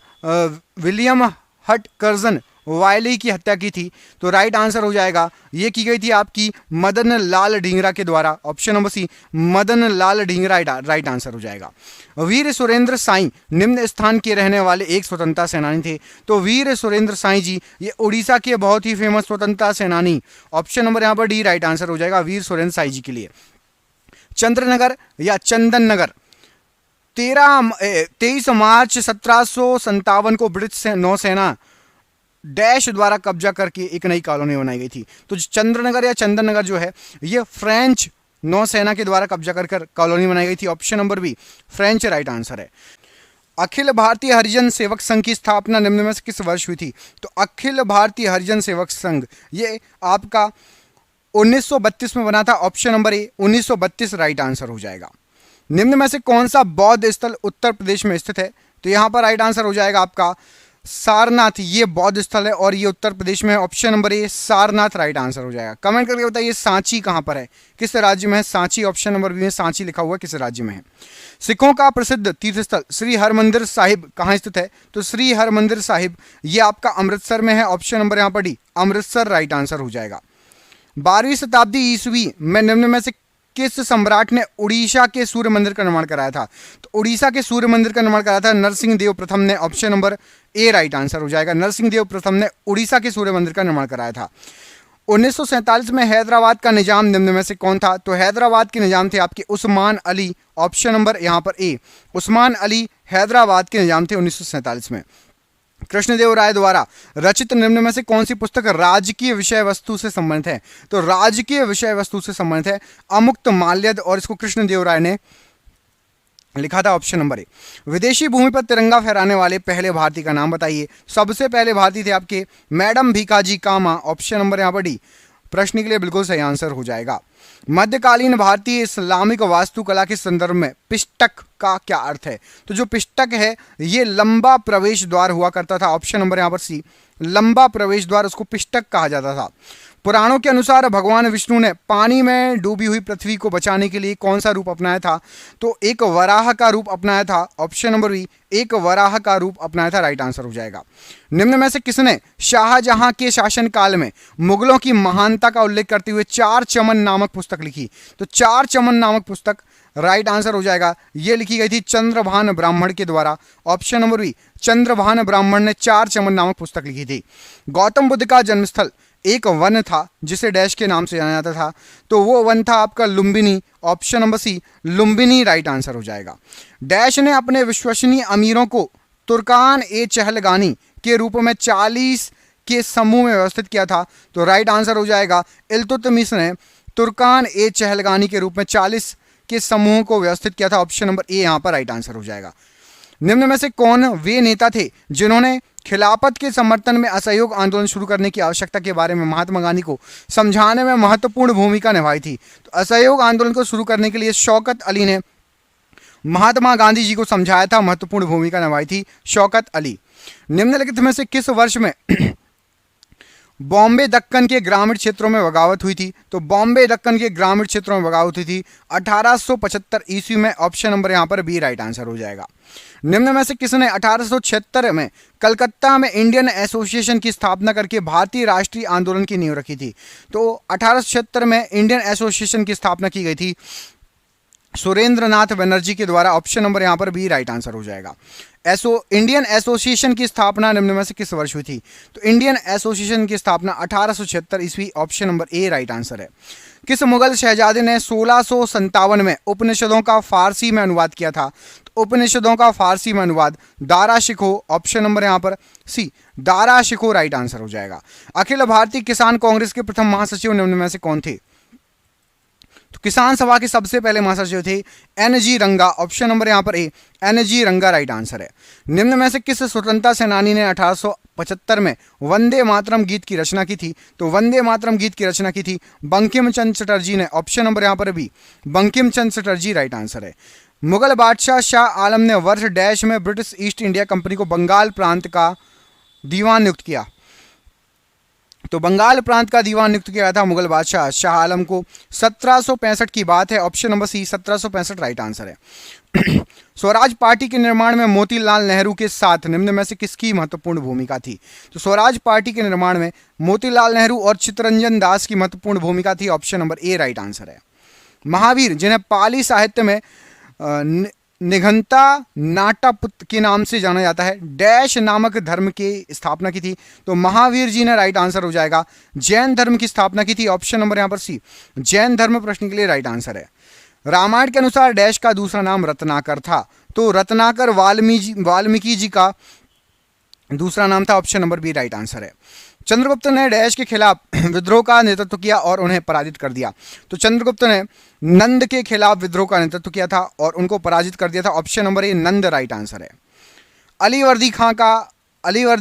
विलियम हटकर्जन वायली की हत्या की थी? तो राइट आंसर हो जाएगा ये की गई थी आपकी मदन लाल ढींगरा के द्वारा, ऑप्शन नंबर सी मदन लाल ढींगरा राइट आंसर हो जाएगा। वीर सुरेंद्र साईं निम्न स्थान के रहने वाले एक स्वतंत्रता सेनानी थे? तो वीर सुरेंद्र साईं जी ये उड़ीसा के बहुत ही फेमस स्वतंत्रता सेनानी, ऑप्शन नंबर यहाँ पर डी राइट आंसर हो जाएगा वीर सुरेंद्र साईं जी के लिए। चंद्रनगर या चंदन नगर 23 मार्च 1757 को ब्रिटिश नौसेना डैश द्वारा कब्जा करके एक नई कॉलोनी बनाई गई थी। तो चंद्रनगर या चंदन नगर जो है ये फ्रेंच नौसेना के द्वारा कब्जा कर कॉलोनी बनाई गई थी, option number B French right answer है। अखिल भारतीय हरिजन सेवक संघ की स्थापना निम्न में से किस वर्ष हुई थी? तो अखिल भारतीय हरिजन सेवक संघ ये आपका 1932 में बना था, ऑप्शन नंबर ए 1932 राइट आंसर हो जाएगा। निम्न में से कौन सा बौद्ध स्थल उत्तर प्रदेश में स्थित है? तो यहां पर राइट आंसर हो जाएगा आपका सारनाथ, ये बौद्ध स्थल है और ये उत्तर प्रदेश में है, ऑप्शन नंबर ए सारनाथ राइट आंसर हो जाएगा। कमेंट करके बताइए सांची कहां पर है, किस राज्य में है सांची, ऑप्शन नंबर बी में सांची लिखा हुआ किस राज्य में है। सिखों का प्रसिद्ध तीर्थ स्थल श्री हरमंदिर साहिब कहां स्थित है? तो श्री हरमंदिर साहिब ये आपका अमृतसर में है, ऑप्शन नंबर यहां पर डी अमृतसर राइट आंसर हो जाएगा। 12वीं शताब्दी ईस्वी में निम्न में से किस सम्राट ने उड़ीसा के सूर्य मंदिर का निर्माण कराया था? तो उड़ीसा के सूर्य मंदिर का निर्माण कराया था नरसिंह देव प्रथम ने, ऑप्शन नंबर ए राइट आंसर हो जाएगा। नरसिंह देव प्रथम ने उड़ीसा के सूर्य मंदिर का निर्माण कराया था। 1947 में हैदराबाद का निजाम निम्न में से कौन था? तो हैदराबाद के निजाम थे आपके उस्मान अली, ऑप्शन नंबर यहां पर ए उस्मान अली हैदराबाद के निजाम थे 1947 में। कृष्णदेव राय द्वारा रचित निम्न में से कौन सी पुस्तक राजकीय विषय वस्तु से संबंधित है? तो राजकीय विषय वस्तु से संबंधित है अमुक्त माल्यद और इसको कृष्णदेव राय ने लिखा था, ऑप्शन नंबर ए। विदेशी भूमि पर तिरंगा फहराने वाले पहले भारतीय का नाम बताइए। सबसे पहले भारतीय थे आपके मैडम भीकाजी कामा, ऑप्शन नंबर यहां पर डी प्रश्न के लिए बिल्कुल सही आंसर हो जाएगा। मध्यकालीन भारतीय इस्लामिक वास्तुकला के संदर्भ में पिष्टक का क्या अर्थ है? तो जो पिष्टक है ये लंबा प्रवेश द्वार हुआ करता था। ऑप्शन नंबर यहाँ पर सी, लंबा प्रवेश द्वार, उसको पिष्टक कहा जाता था। पुराणों के अनुसार भगवान विष्णु ने पानी में डूबी हुई पृथ्वी को बचाने के लिए कौन सा रूप अपनाया था? तो एक वराह का रूप अपनाया था। ऑप्शन नंबर बी, एक वराह का रूप अपनाया था, राइट आंसर हो जाएगा। निम्न में से किसने शाहजहां के शासनकाल में मुगलों की महानता का उल्लेख करते हुए चार चमन नामक पुस्तक लिखी? तो चार चमन नामक पुस्तक राइट आंसर हो जाएगा। यह लिखी गई थी चंद्रभान ब्राह्मण के द्वारा। ऑप्शन नंबर बी, चंद्रभान ब्राह्मण ने चार चमन नामक पुस्तक लिखी थी। गौतम बुद्ध का जन्मस्थल एक वन था जिसे डैश के नाम से जाना जाता था, तो वो वन था आपका Lumbini. Option number C, Lumbini right answer हो जाएगा। डैश ने अपने विश्वसनीय अमीरों को तुर्कान ए चहलगानी के रूप में 40 के समूह में व्यवस्थित किया था, तो राइट आंसर हो जाएगा इल्तुतमिश ने तुर्कान ए चहलगानी के रूप में 40 के समूह को व्यवस्थित किया था। ऑप्शन नंबर ए यहां पर राइट आंसर हो जाएगा। निम्न में से कौन वे नेता थे जिन्होंने खिलाफत के समर्थन में असहयोग आंदोलन शुरू करने की आवश्यकता के बारे में महात्मा गांधी को समझाने में महत्वपूर्ण भूमिका निभाई थी? तो असहयोग आंदोलन को शुरू करने के लिए शौकत अली ने महात्मा गांधी जी को समझाया था, महत्वपूर्ण भूमिका निभाई थी शौकत अली। निम्नलिखित में से किस वर्ष में बॉम्बे दक्कन के ग्रामीण क्षेत्रों में बगावत हुई थी? तो बॉम्बे दक्कन के ग्रामीण क्षेत्रों में बगावत हुई थी 1875 ईस्वी में। ऑप्शन नंबर यहां पर बी राइट आंसर हो जाएगा। निम्न में से किसने 1876 में कलकत्ता में इंडियन एसोसिएशन की स्थापना करके भारतीय राष्ट्रीय आंदोलन की नींव रखी थी? तो 1876 में इंडियन एसोसिएशन की स्थापना की गई थी सुरेंद्रनाथ बनर्जी के द्वारा। ऑप्शन नंबर यहां पर बी राइट आंसर हो जाएगा। इंडियन एसोसिएशन की स्थापना निम्न में से किस वर्ष हुई थी? तो इंडियन एसोसिएशन की स्थापना 1876 ईस्वी। ऑप्शन नंबर ए राइट आंसर है। किस मुगल शहजादे ने 1657 में उपनिषदों का फारसी में अनुवाद किया था? तो उपनिषदों का फारसी में अनुवाद दारा शिकोह। ऑप्शन नंबर यहां पर सी, दारा शिकोह राइट आंसर हो जाएगा। अखिल भारतीय किसान कांग्रेस के प्रथम महासचिव निम्न में से कौन थे? तो किसान सभा के सबसे पहले महासचिव थे एन.जी. रंगा। ऑप्शन नंबर यहां पर ए, एन.जी. रंगा राइट आंसर है। निम्न में से किस स्वतंत्रता सेनानी ने 1875 में वंदे मातरम गीत की रचना की थी? तो वंदे मातरम गीत की रचना की थी बंकिम चंद्र चटर्जी ने। ऑप्शन नंबर यहां पर B, Bankim Chandra Chatterjee right answer है। मुगल बादशाह शाह आलम ने वर्ष डैश में ब्रिटिश ईस्ट इंडिया कंपनी को बंगाल प्रांत का दीवान नियुक्त किया? तो बंगाल प्रांत का दीवान नियुक्त किया था मुगल बादशाह शाह आलम को 1765 की बात है। Option number C, 1765 right answer है। स्वराज पार्टी के निर्माण में मोतीलाल नेहरू के साथ निम्न में से किसकी महत्वपूर्ण भूमिका थी? तो स्वराज पार्टी के निर्माण में मोतीलाल नेहरू और चित्तरंजन दास की महत्वपूर्ण भूमिका थी। ऑप्शन नंबर ए राइट आंसर है। महावीर, जिन्हें पाली साहित्य में निघंता नाटापुत के नाम से जाना जाता है, डैश नामक धर्म की स्थापना की थी? तो महावीर जी ने राइट आंसर हो जाएगा जैन धर्म की स्थापना की थी। ऑप्शन नंबर यहां पर सी, जैन धर्म प्रश्न के लिए राइट आंसर है। रामायण के अनुसार डैश का दूसरा नाम रत्नाकर था? तो रत्नाकर वाल्मीकि जी का दूसरा नाम था। Option number B right answer है। चंद्रगुप्त ने डैश के खिलाफ विद्रोह का नेतृत्व किया और उन्हें पराजित कर दिया? तो चंद्रगुप्त ने नंद के खिलाफ विद्रोह का नेतृत्व किया था और उनको पराजित कर दिया था। ऑप्शन नंबर ए, नंद राइट आंसर है। अलीवर्दी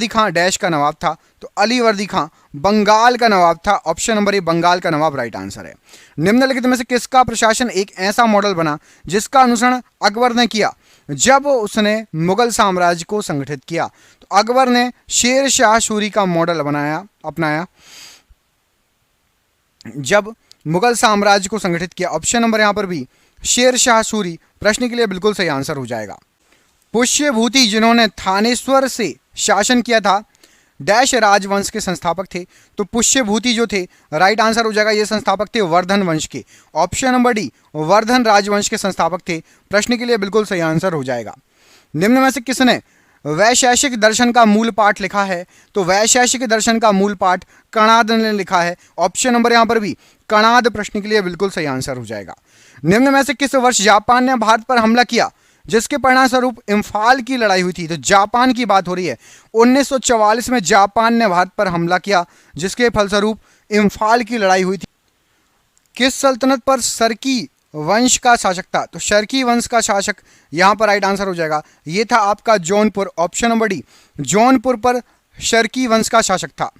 खां डैश का नवाब था? तो अलीवर्दी खां बंगाल का नवाब था। ऑप्शन नंबर ए, बंगाल का नवाब राइट आंसर है। निम्नलिखित में से किसका प्रशासन एक ऐसा मॉडल बना जिसका अनुसरण अकबर ने किया जब उसने मुगल साम्राज्य को संगठित किया? तो अकबर ने शेर शाह सूरी का मॉडल अपनाया जब मुगल साम्राज्य को संगठित किया। ऑप्शन नंबर यहां पर भी शेर शाह सूरी प्रश्न के लिए बिल्कुल सही आंसर हो जाएगा। पुष्यभूति, जिन्होंने थानेश्वर से शासन किया था, डैश राजवंश के संस्थापक थे? तो पुष्यभूति जो थे राइट आंसर हो जाएगा, ये संस्थापक थे वर्धन वंश के। ऑप्शन नंबर डी, वर्धन राजवंश के संस्थापक थे। प्रश्न के लिए बिल्कुल सही आंसर हो जाएगा। निम्न में से किसने वैशेषिक दर्शन का मूल पाठ लिखा है? तो वैशेषिक दर्शन का मूल पाठ कणाद ने लिखा है। ऑप्शन नंबर यहां पर भी कणाद प्रश्न के लिए बिल्कुल सही आंसर हो जाएगा। निम्न में से किस वर्ष जापान ने भारत पर हमला किया जिसके परिणामस्वरूप इम्फाल की लड़ाई हुई थी? तो जापान की बात हो रही है। 1944 में जापान ने भारत पर हमला किया जिसके फलस्वरूप इम्फाल की लड़ाई हुई थी। किस सल्तनत पर शर्की वंश का शासक था? तो शर्की वंश का शासक यहां पर राइट आंसर हो जाएगा, ये था आपका Jaunpur. Option number D, Jaunpur पर शर्की वंश का शासक था।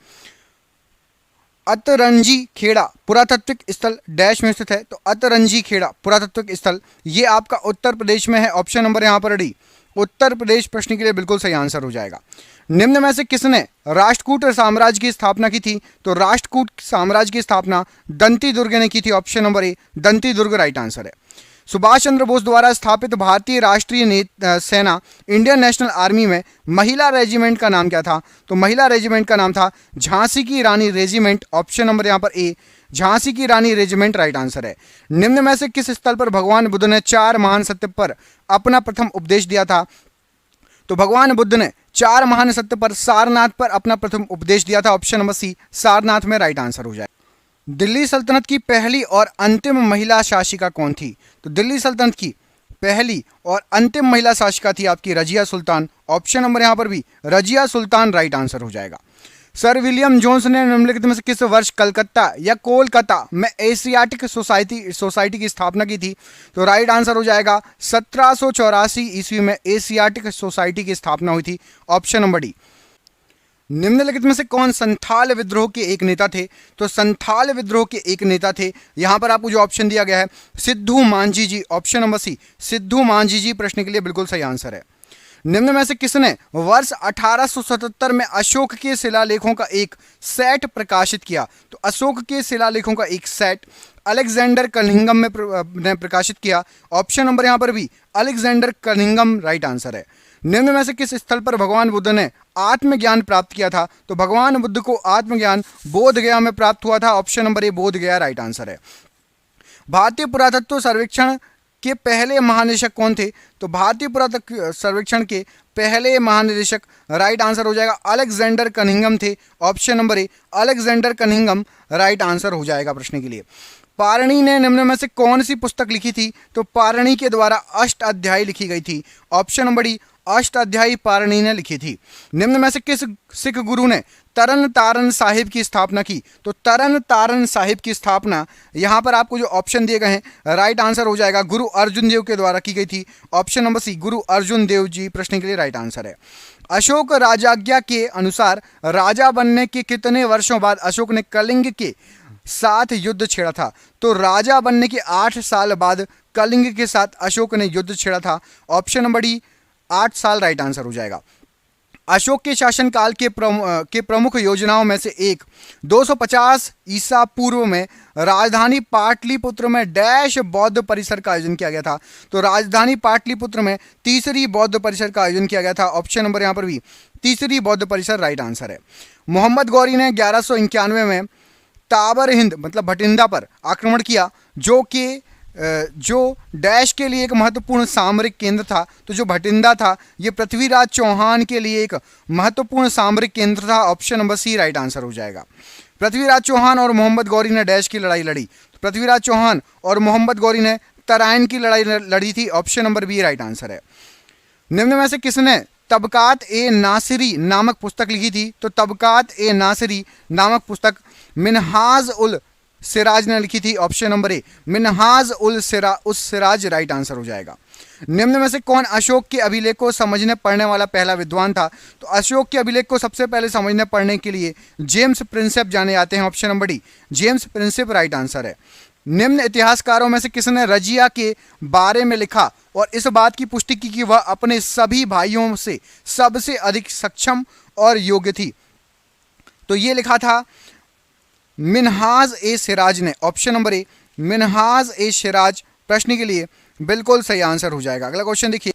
अतरंजी खेड़ा पुरातात्विक स्थल डैश में स्थित है। तो अतरंजी खेड़ा पुरातात्विक स्थल ये आपका उत्तर प्रदेश में है। ऑप्शन नंबर यहाँ पर डी उत्तर प्रदेश प्रश्न के लिए बिल्कुल सही आंसर हो जाएगा। निम्न में से किसने राष्ट्रकूट साम्राज्य की स्थापना की थी? तो राष्ट्रकूट साम्राज्य की स्थापना दंती दुर्ग ने की थी। ऑप्शन नंबर ए दंती दुर्ग राइट आंसर है। सुभाष चंद्र बोस द्वारा स्थापित भारतीय राष्ट्रीय सेना इंडियन नेशनल आर्मी में महिला रेजिमेंट का नाम क्या था? तो महिला रेजिमेंट का नाम था झांसी की रानी रेजिमेंट। ऑप्शन नंबर यहाँ पर ए झांसी की रानी रेजिमेंट राइट आंसर है। निम्न में से किस स्थल पर भगवान बुद्ध ने 4 महान सत्य पर अपना प्रथम उपदेश दिया था? तो भगवान बुद्ध ने 4 महान सत्य पर सारनाथ पर अपना प्रथम उपदेश दिया था। ऑप्शन नंबर सी सारनाथ में राइट आंसर हो जाए। दिल्ली सल्तनत की पहली और अंतिम महिला शासिका कौन थी? तो दिल्ली सल्तनत की पहली और अंतिम महिला शासिका थी आपकी रजिया सुल्तान। ऑप्शन नंबर यहाँ पर भी रजिया सुल्तान राइट आंसर हो जाएगा। सर विलियम जोन्स ने निम्नलिखित में से किस वर्ष कलकत्ता या कोलकाता में एशियाटिक सोसाइटी की स्थापना की थी? तो राइट आंसर हो जाएगा 1784 ईस्वी में एशियाटिक सोसाइटी की स्थापना हुई थी। Option number D. निम्नलिखित में से कौन संथाल विद्रोह के एक नेता थे? तो संथाल विद्रोह के एक नेता थे, यहां पर आपको जो ऑप्शन दिया गया है Sidhu Manjhi ji. Option number C Sidhu Manjhi ji प्रश्न के लिए बिल्कुल सही आंसर है। निम्न में से किसने वर्ष 1877 में अशोक के शिलालेखों का एक सेट प्रकाशित किया? तो अशोक के शिलालेखों का एक सेट अलेक्जेंडर कनिंघम ने प्रकाशित किया। ऑप्शन नंबर यहां पर भी अलेक्जेंडर कनिंघम राइट आंसर है। निम्न में से किस स्थल पर भगवान बुद्ध ने आत्मज्ञान प्राप्त किया था? तो भगवान बुद्ध को आत्मज्ञान बोध गया में प्राप्त हुआ था। ऑप्शन नंबर ए बोध गया राइट आंसर है। भारतीय पुरातत्व सर्वेक्षण के पहले महानिदेशक कौन थे? तो भारतीय पुरातत्व सर्वेक्षण के पहले महानिदेशक राइट आंसर हो जाएगा अलेक्जेंडर कनिंघम थे। ऑप्शन नंबर ए अलेक्जेंडर कनिंघम राइट आंसर हो जाएगा प्रश्न के लिए। पारणी ने निम्न में से कौन सी पुस्तक लिखी थी? तो पारणी के द्वारा अष्ट अध्याय लिखी गई थी। ऑप्शन नंबर डी अष्ट अध्यायी पारणी ने लिखी थी। निम्न में से किस सिख गुरु ने तरन तारन साहिब की स्थापना की? तो तरन तारन साहिब की स्थापना यहां पर आपको जो ऑप्शन दिए गए हैं राइट आंसर हो जाएगा गुरु अर्जुन देव के द्वारा की गई थी। ऑप्शन नंबर सी गुरु अर्जुन देव जी प्रश्न के लिए राइट आंसर है। अशोक राजाज्ञा के अनुसार राजा बनने के कितने वर्षों बाद अशोक ने कलिंग के साथ युद्ध छेड़ा था? तो राजा बनने के 8 साल बाद कलिंग के साथ अशोक ने युद्ध छेड़ा था। ऑप्शन नंबर डी 8 साल राइट आंसर हो जाएगा। अशोक के शासनकाल के प्रमुख योजनाओं में से एक 250 ईसा पूर्व में राजधानी पाटलिपुत्र में डैश बौद्ध परिसर का आयोजन किया गया था। तो राजधानी पाटलिपुत्र में तीसरी बौद्ध परिसर का आयोजन किया गया था। ऑप्शन नंबर यहाँ पर भी तीसरी बौद्ध परिसर राइट आंसर है। मोहम्मद गौरी ने 1191 में ताबर हिंद मतलब भटिंडा पर आक्रमण किया जो डैश के लिए एक महत्वपूर्ण सामरिक केंद्र था। तो जो भटिंडा था ये पृथ्वीराज चौहान के लिए एक महत्वपूर्ण सामरिक केंद्र था। Option number C right answer हो जाएगा। पृथ्वीराज चौहान और मोहम्मद गौरी ने डैश की लड़ाई लड़ी? पृथ्वीराज चौहान और मोहम्मद गौरी ने तराइन की लड़ाई लड़ी थी। Option number B right answer है। निम्न में से किसने तबकात ए नासिरी नामक पुस्तक लिखी थी? तो तबकात ए नासिरी नामक पुस्तक मिनहाज उल सिराज ने लिखी थी। ऑप्शन नंबर ए मिनहाज उल सिराज राइट आंसर हो जाएगा। निम्न में से कौन अशोक के अभिलेख को समझने पढ़ने वाला पहला विद्वान था? तो अशोक के अभिलेख को सबसे पहले समझने पढ़ने के लिए जेम्स प्रिंसेप जाने जाते हैं। Option number D James Prinsep right answer है। निम्न इतिहासकारों में से किसने रजिया के बारे में लिखा और इस बात की पुष्टि की कि वह अपने सभी भाइयों से सबसे अधिक सक्षम और योग्य थी? तो ये लिखा था मिनहाज ए सिराज ने। ऑप्शन नंबर ए मिनहाज ए सिराज प्रश्न के लिए बिल्कुल सही आंसर हो जाएगा। अगला क्वेश्चन देखिए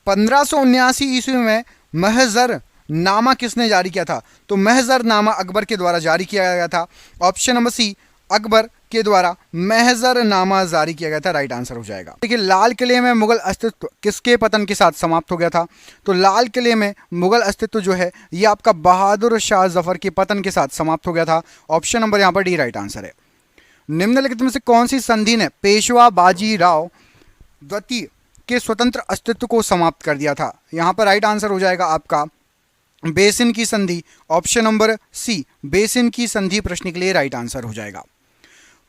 1579 ईस्वी में महजर नामा किसने जारी किया था? तो महजर नामा अकबर के द्वारा जारी किया गया था। ऑप्शन नंबर सी अकबर के द्वारा महजर नामा जारी किया गया था राइट आंसर हो जाएगा। देखिए लाल किले में मुगल अस्तित्व किसके पतन के साथ समाप्त हो गया था? तो लाल किले में मुगल अस्तित्व जो है ये आपका बहादुर शाह जफर के पतन के साथ समाप्त हो गया था। ऑप्शन नंबर यहाँ पर डी राइट आंसर है। निम्नलिखित में से कौन सी संधि ने पेशवा बाजीराव द्वितीय के स्वतंत्र अस्तित्व को समाप्त कर दिया था? यहाँ पर राइट आंसर हो जाएगा आपका बेसिन की संधि। ऑप्शन नंबर सी बेसिन की संधि प्रश्न के लिए राइट आंसर हो जाएगा।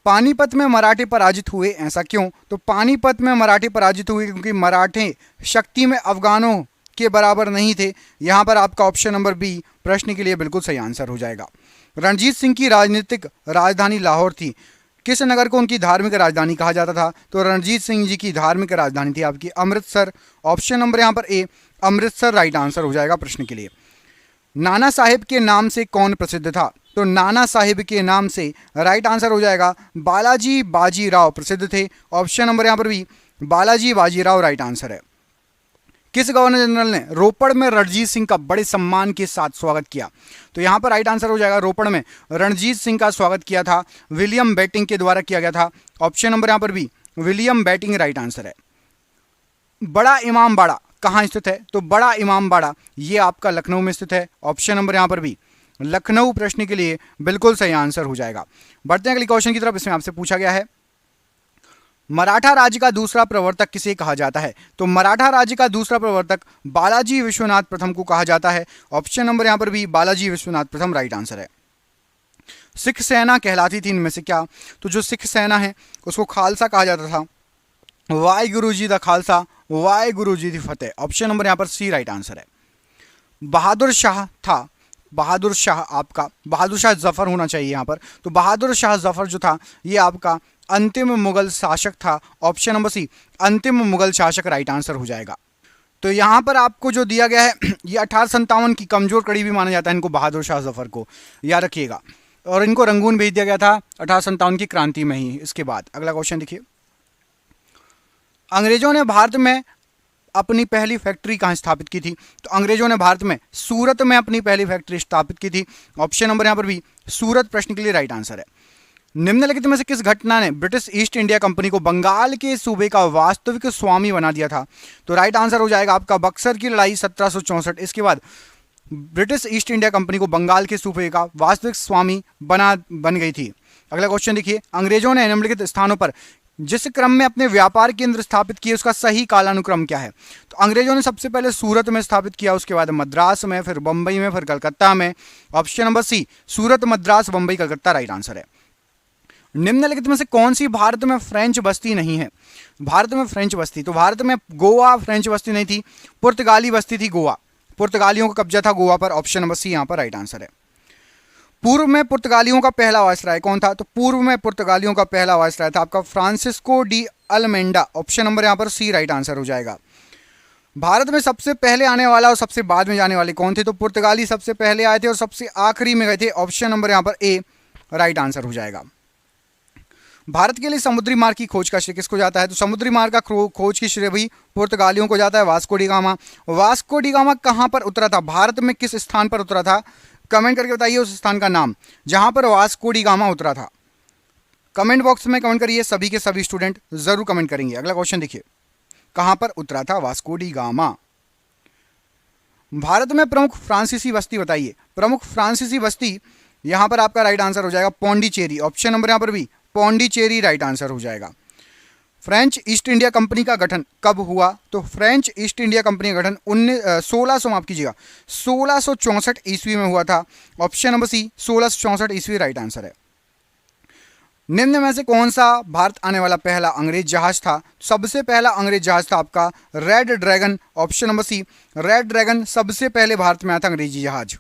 पानीपत में मराठे पराजित हुए, ऐसा क्यों? तो पानीपत में मराठे पराजित हुए क्योंकि मराठे शक्ति में अफगानों के बराबर नहीं थे। यहाँ पर आपका ऑप्शन नंबर बी प्रश्न के लिए बिल्कुल सही आंसर हो जाएगा। रणजीत सिंह की राजनीतिक राजधानी लाहौर थी, किस नगर को उनकी धार्मिक राजधानी कहा जाता था? तो रणजीत सिंह जी की धार्मिक राजधानी थी आपकी अमृतसर। ऑप्शन नंबर यहाँ पर ए अमृतसर राइट आंसर हो जाएगा प्रश्न के लिए। नाना साहेब के नाम से कौन प्रसिद्ध था? तो नाना साहेब के नाम से राइट आंसर हो जाएगा बालाजी बाजीराव प्रसिद्ध थे। ऑप्शन नंबर यहाँ पर भी बालाजी बाजीराव राइट आंसर है। किस गवर्नर जनरल ने रोपड़ में रणजीत सिंह का बड़े सम्मान के साथ स्वागत किया? तो यहां पर राइट आंसर हो जाएगा रोपड़ में रणजीत सिंह का स्वागत किया था विलियम बेटिंग के द्वारा किया गया था। ऑप्शन नंबर यहां पर भी विलियम बेटिंग राइट आंसर है। बड़ा इमाम बाड़ा कहां स्थित है? तो बड़ा इमाम बाड़ा ये आपका लखनऊ में स्थित है। ऑप्शन नंबर यहां पर भी लखनऊ प्रश्न के लिए बिल्कुल सही आंसर हो जाएगा। बढ़ते हैं अगले क्वेश्चन की तरफ। इसमें आपसे पूछा गया है मराठा राज्य का दूसरा प्रवर्तक किसे कहा जाता है? तो मराठा राज्य का दूसरा प्रवर्तक बालाजी विश्वनाथ प्रथम को कहा जाता है। ऑप्शन नंबर यहां पर भी बालाजी विश्वनाथ प्रथम राइट आंसर है। सिख सेना कहलाती थी इनमें से क्या? तो जो सिख सेना है उसको खालसा कहा जाता था। Y Guru ji the Khalsa, Y Guru ji the Fateh. Option number यहां पर सी राइट आंसर है। बहादुर शाह था, बहादुर शाह आपका बहादुर शाह जफर होना चाहिए यहां पर। तो बहादुर शाह जफर जो था ये आपका अंतिम मुगल शासक था। ऑप्शन नंबर सी अंतिम मुगल शासक राइट आंसर हो जाएगा। तो यहां पर आपको जो दिया गया है ये 1857 की कमजोर कड़ी भी माना जाता है इनको, बहादुर शाह जफर को याद रखिएगा। और इनको रंगून भेज दिया गया था 1857 की क्रांति में ही। इसके बाद अगला क्वेश्चन देखिए, अंग्रेजों ने भारत में अपनी पहली फैक्ट्री कहां स्थापित की थी? तो अंग्रेजों ने भारत में सूरत में अपनी पहली फैक्ट्री स्थापित की थी। ऑप्शन नंबर यहां पर भी सूरत प्रश्न के लिए राइट आंसर है। निम्नलिखित में से किस घटना ने ब्रिटिश ईस्ट इंडिया कंपनी को बंगाल के सूबे का वास्तविक स्वामी बना दिया था? तो राइट आंसर हो जाएगा आपका बक्सर की लड़ाई 1764। इसके बाद ब्रिटिश ईस्ट इंडिया कंपनी को बंगाल के सूबे का वास्तविक स्वामी बन गई थी। अगला क्वेश्चन देखिए, अंग्रेजों ने निम्नलिखित स्थानों पर जिस क्रम में अपने व्यापार केंद्र स्थापित किए उसका सही कालानुक्रम क्या है? तो अंग्रेजों ने सबसे पहले सूरत में स्थापित किया, उसके बाद मद्रास में, फिर बंबई में, फिर कलकत्ता में। ऑप्शन नंबर सी सूरत, मद्रास, बंबई, कलकत्ता राइट आंसर है। निम्नलिखित में से कौन सी भारत में फ्रेंच बस्ती नहीं है? भारत में फ्रेंच बस्ती, तो भारत में गोवा फ्रेंच बस्ती नहीं थी, पुर्तगाली बस्ती थी गोवा, पुर्तगालियों का कब्जा था गोवा पर। ऑप्शन नंबर सी यहां पर राइट आंसर है। पूर्व में पुर्तगालियों का पहला वायसराय कौन था? तो पूर्व में पुर्तगालियों का पहला वायसराय था आपका फ्रांसिस्को डी अल्मेंडा। ऑप्शन नंबर यहां पर सी राइट आंसर हो जाएगा। भारत में सबसे पहले आने वाला और सबसे बाद में जाने वाले कौन थे? तो पुर्तगाली सबसे पहले आए थे और सबसे आखिरी में गए थे। ऑप्शन नंबर यहां पर ए राइट आंसर हो जाएगा। भारत के लिए समुद्री मार्ग की खोज का श्रेय किसको जाता है? तो समुद्री मार्ग का खोज की श्रेय भी पुर्तगालियों को जाता है, Vasco D gamma. Vasco D gamma कहां पर उतरा था? भारत में किस स्थान पर उतरा था? कमेंट करके बताइए उस स्थान का नाम जहां पर वास्को डी गामा उतरा था। कमेंट बॉक्स में कमेंट करिए, सभी के सभी स्टूडेंट जरूर कमेंट करेंगे। अगला क्वेश्चन देखिए, कहां पर उतरा था वास्को डी गामा? भारत में प्रमुख फ्रांसीसी बस्ती बताइए। प्रमुख फ्रांसीसी बस्ती यहां पर आपका राइट आंसर हो जाएगा पौंडीचेरी। ऑप्शन नंबर यहां पर भी पौंडीचेरी राइट आंसर हो जाएगा। फ्रेंच ईस्ट इंडिया कंपनी का गठन कब हुआ? तो फ्रेंच ईस्ट इंडिया कंपनी का गठन 1600 माफ कीजिएगा 1664 ईस्वी में हुआ था। ऑप्शन नंबर सी 1664 ईस्वी राइट आंसर है। निम्न में से कौन सा भारत आने वाला पहला अंग्रेज जहाज था? सबसे पहला अंग्रेज जहाज था आपका Red Dragon. Option number C Red Dragon सबसे पहले भारत में आया था अंग्रेजी जहाज।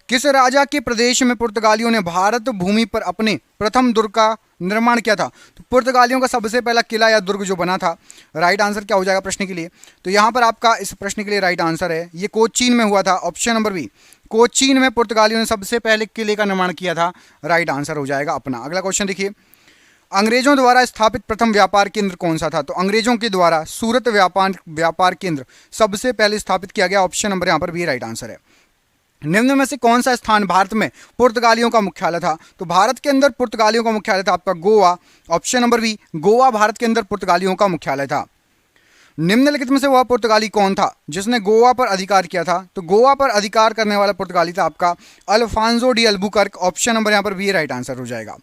किस राजा के प्रदेश में पुर्तगालियों ने भारत भूमि पर अपने प्रथम दुर्ग का निर्माण किया था? तो पुर्तगालियों का सबसे पहला किला या दुर्ग जो बना था, राइट आंसर क्या हो जाएगा प्रश्न के लिए? तो यहां पर आपका इस प्रश्न के लिए राइट आंसर है ये कोचीन में हुआ था। ऑप्शन नंबर बी कोचीन में पुर्तगालियों ने सबसे पहले किले का निर्माण किया था, राइट आंसर हो जाएगा अपना। अगला क्वेश्चन देखिए, अंग्रेजों द्वारा स्थापित प्रथम व्यापार केंद्र कौन सा था? तो अंग्रेजों के द्वारा सूरत व्यापार केंद्र सबसे पहले स्थापित किया गया। ऑप्शन नंबर यहां पर भी राइट आंसर है। निम्न में से कौन सा स्थान भारत में पुर्तगालियों का मुख्यालय था? तो भारत के अंदर पुर्तगालियों का मुख्यालय था आपका Goa. Option number B Goa Bharat के अंदर पुर्तगालियों का मुख्यालय था। निम्नलिखित में से वह पुर्तगाली कौन था जिसने गोवा पर अधिकार किया था? तो गोवा पर अधिकार करने वाला पुर्तगाली था आपका Alfonso de Albuquerque. Option number यहां पर बी राइट आंसर हो जाएगा।